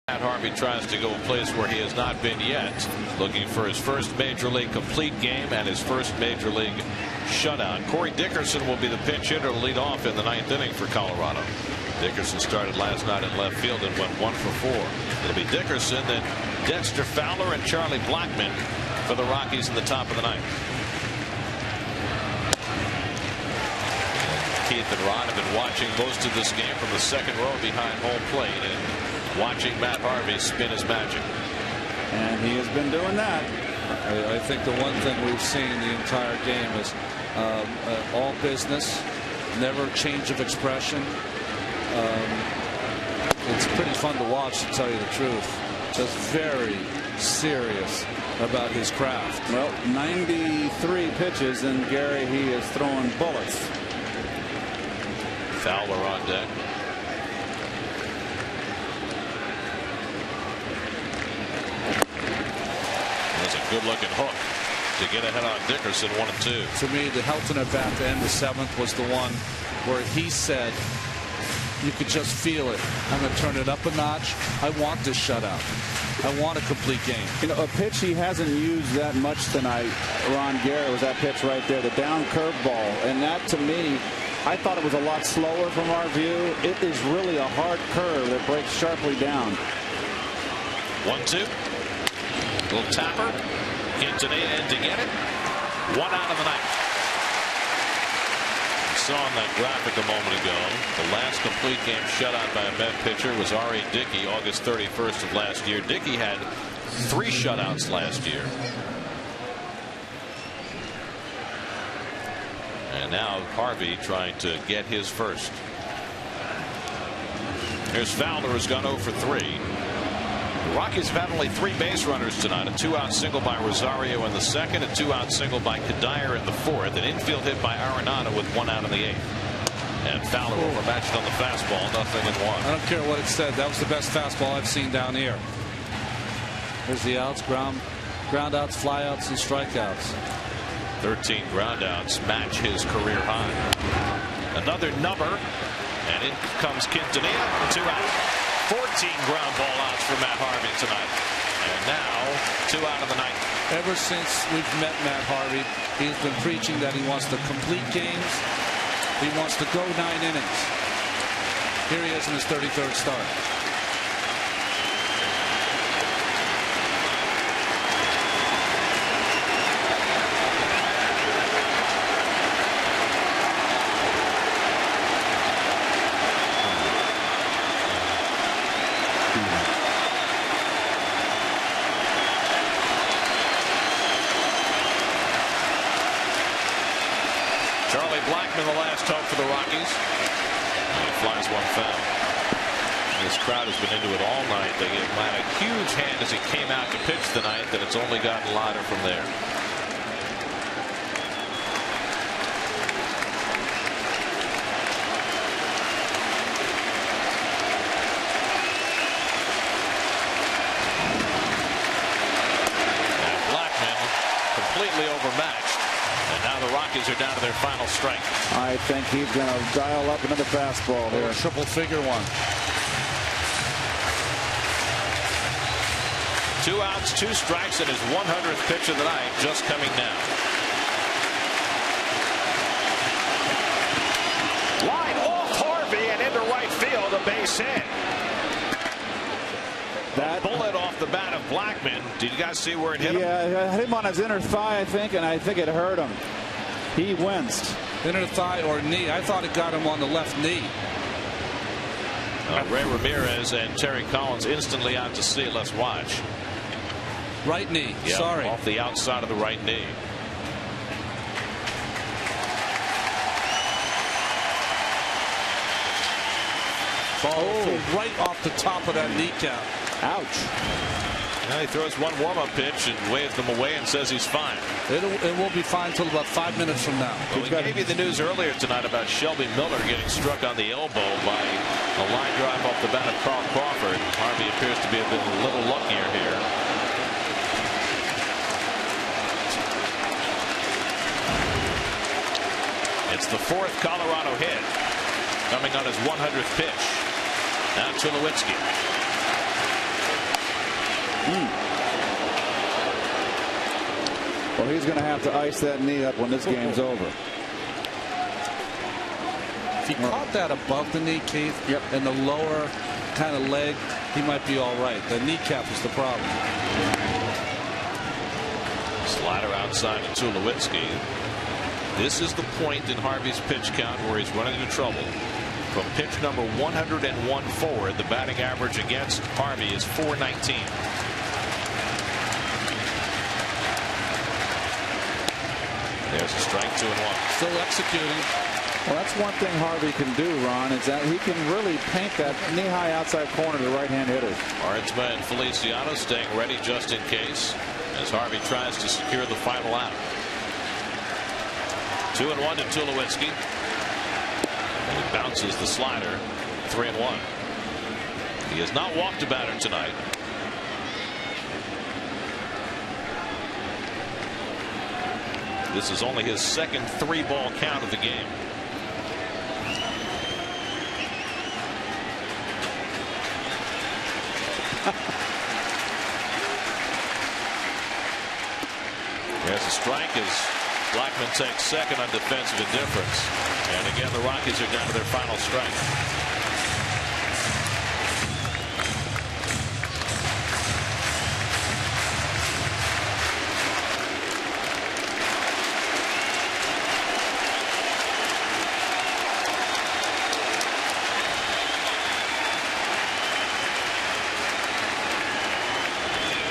A: Matt Harvey tries to go a place where he has not been yet, looking for his first major league complete game and his first major league shutout. Corey Dickerson will be the pinch hitter to lead off in the 9th inning for Colorado. Dickerson started last night in left field and went 1 for 4. It'll be Dickerson, then Dexter Fowler and Charlie Blackmon for the Rockies in the top of the 9th. Keith and Ron have been watching most of this game from the second row behind home plate and watching Matt Harvey spin his magic.
E: And he has been doing that.
B: I think the one thing we've seen the entire game is all business, never change of expression. It's pretty fun to watch, to tell you the truth. Just very serious about his craft.
E: Well, 93 pitches, and Gary, he is throwing bullets.
A: Fowler on deck. That's a good-looking hook to get ahead on Dickerson, 1-2.
B: To me, the Helton at bat to end the 7th was the one where he said, you could just feel it. I'm going to turn it up a notch. I want this shutout. I want a complete game.
E: You know, a pitch he hasn't used that much tonight, Ron Gary, was that pitch right there, the down curveball. And that, to me, I thought it was a lot slower from our view. It is really a hard curve that breaks sharply down.
A: 1-2. Little tapper. Quintanilla in to get it. 1 out of the ninth. Saw on that graphic a moment ago, the last complete game shutout by a Met pitcher was R.A. Dickey, August 31st of last year. Dickey had 3 shutouts last year. And now Harvey trying to get his first. Here's Fowler, who's gone 0 for 3. The Rockies have had only 3 base runners tonight. A 2-out single by Rosario in the 2nd, a 2-out single by Kadire in the 4th, an infield hit by Arenado with 1 out in the 8th. And Fowler overmatched on the fastball, 0-1.
B: I don't care what it said. That was the best fastball I've seen down here. There's the outs, ground outs, flyouts, and strikeouts.
A: 13 groundouts match his career high. Another number, and in comes Quintanilla, 2 out. 14 ground ball outs for Matt Harvey tonight. And now 2 out of the 9th.
B: Ever since we've met Matt Harvey, he's been preaching that he wants to complete games. He wants to go 9 innings. Here he is in his 33rd start.
A: Blackman, the last hope for the Rockies. And he flies one foul. This crowd has been into it all night. They gave Matt a huge hand as he came out to pitch tonight, and it's only gotten louder from there. And Blackman completely overmatched. And now the Rockies are down to their final strike.
E: I think he's going to dial up another fastball here.
B: A triple figure one.
A: 2 outs, 2 strikes, and his 100th pitch of the night just coming down. Line off Harvey and into right field, a base hit. That bullet off the bat of Blackman. Did you guys see where it hit him?
E: Yeah, it hit him on his inner thigh, I think, and I think it hurt him. He winced.
B: Inner thigh or knee. I thought it got him on the left knee.
A: Ray Ramirez and Terry Collins instantly out to see. Let's watch.
B: Right knee.
A: Yep,
B: sorry.
A: Off the outside of the right knee.
B: Oh, right off the top of that kneecap.
E: Ouch.
A: Now he throws one warm-up pitch and waves them away and says he's fine.
B: It won't be fine until about 5 minutes from now.
A: Well, we gave you the news earlier tonight about Shelby Miller getting struck on the elbow by a line drive off the bat of Carl Crawford. Harvey appears to be a little luckier here. It's the 4th Colorado hit, coming on his 100th pitch. Now Tulowitzki.
E: Well, he's going to have to ice that knee up when this game's over.
B: If he caught that above the knee, Keith, and the lower kind of leg, he might be all right. The kneecap is the problem.
A: Slider outside to Tulowitzki. This is the point in Harvey's pitch count where he's running into trouble. From pitch number 101 forward, the batting average against Harvey is .419. There's a strike, 2-1.
B: Still executing.
E: Well, that's one thing Harvey can do, Ron, is that he can really paint that knee-high outside corner to the right-hand hitters.
A: Martinsman and Feliciano staying ready just in case as Harvey tries to secure the final out. 2-1 to Tulowitzki. And he bounces the slider. 3-1. He has not walked a batter tonight. This is only his second 3-ball count of the game. There's a strike as Blackman takes second on defensive indifference. And again, the Rockies are down to their final strike.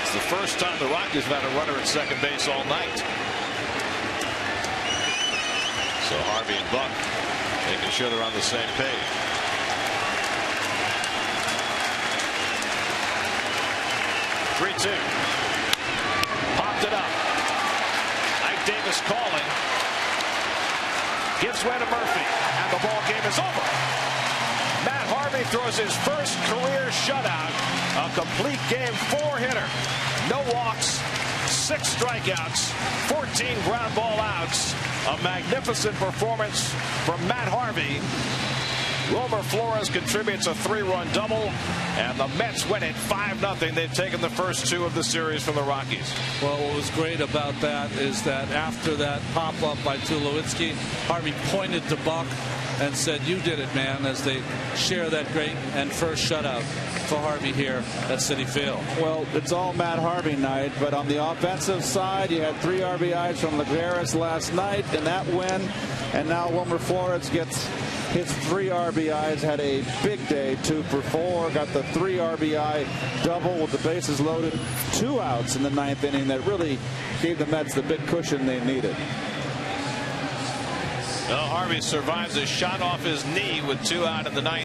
A: It's the first time the Rockies have had a runner at second base all night. So Harvey and Buck making sure they're on the same page. Three-two. Popped it up. Ike Davis calling. Gives way to Murphy. And the ball game is over. Matt Harvey throws his first career shutout. A complete game 4-hitter. No walks. 6 strikeouts. 14 ground ball outs. A magnificent performance from Matt Harvey. Wilmer Flores contributes a 3-run double, and the Mets win it 5-0. They've taken the first 2 of the series from the Rockies.
B: Well, what was great about that is that after that pop-up by Tulowitzki, Harvey pointed to Buck and said, "You did it, man," as they share that great and first shutout for Harvey here at Citi Field.
E: Well, it's all Matt Harvey night, but on the offensive side, you had 3 RBIs from Lagares last night in that win, and now Wilmer Flores gets his 3 RBIs, had a big day, 2 for 4, got the 3 RBI double with the bases loaded, 2 outs in the 9th inning that really gave the Mets the big cushion they needed.
A: Well, Harvey survives a shot off his knee with 2 out in the 9th.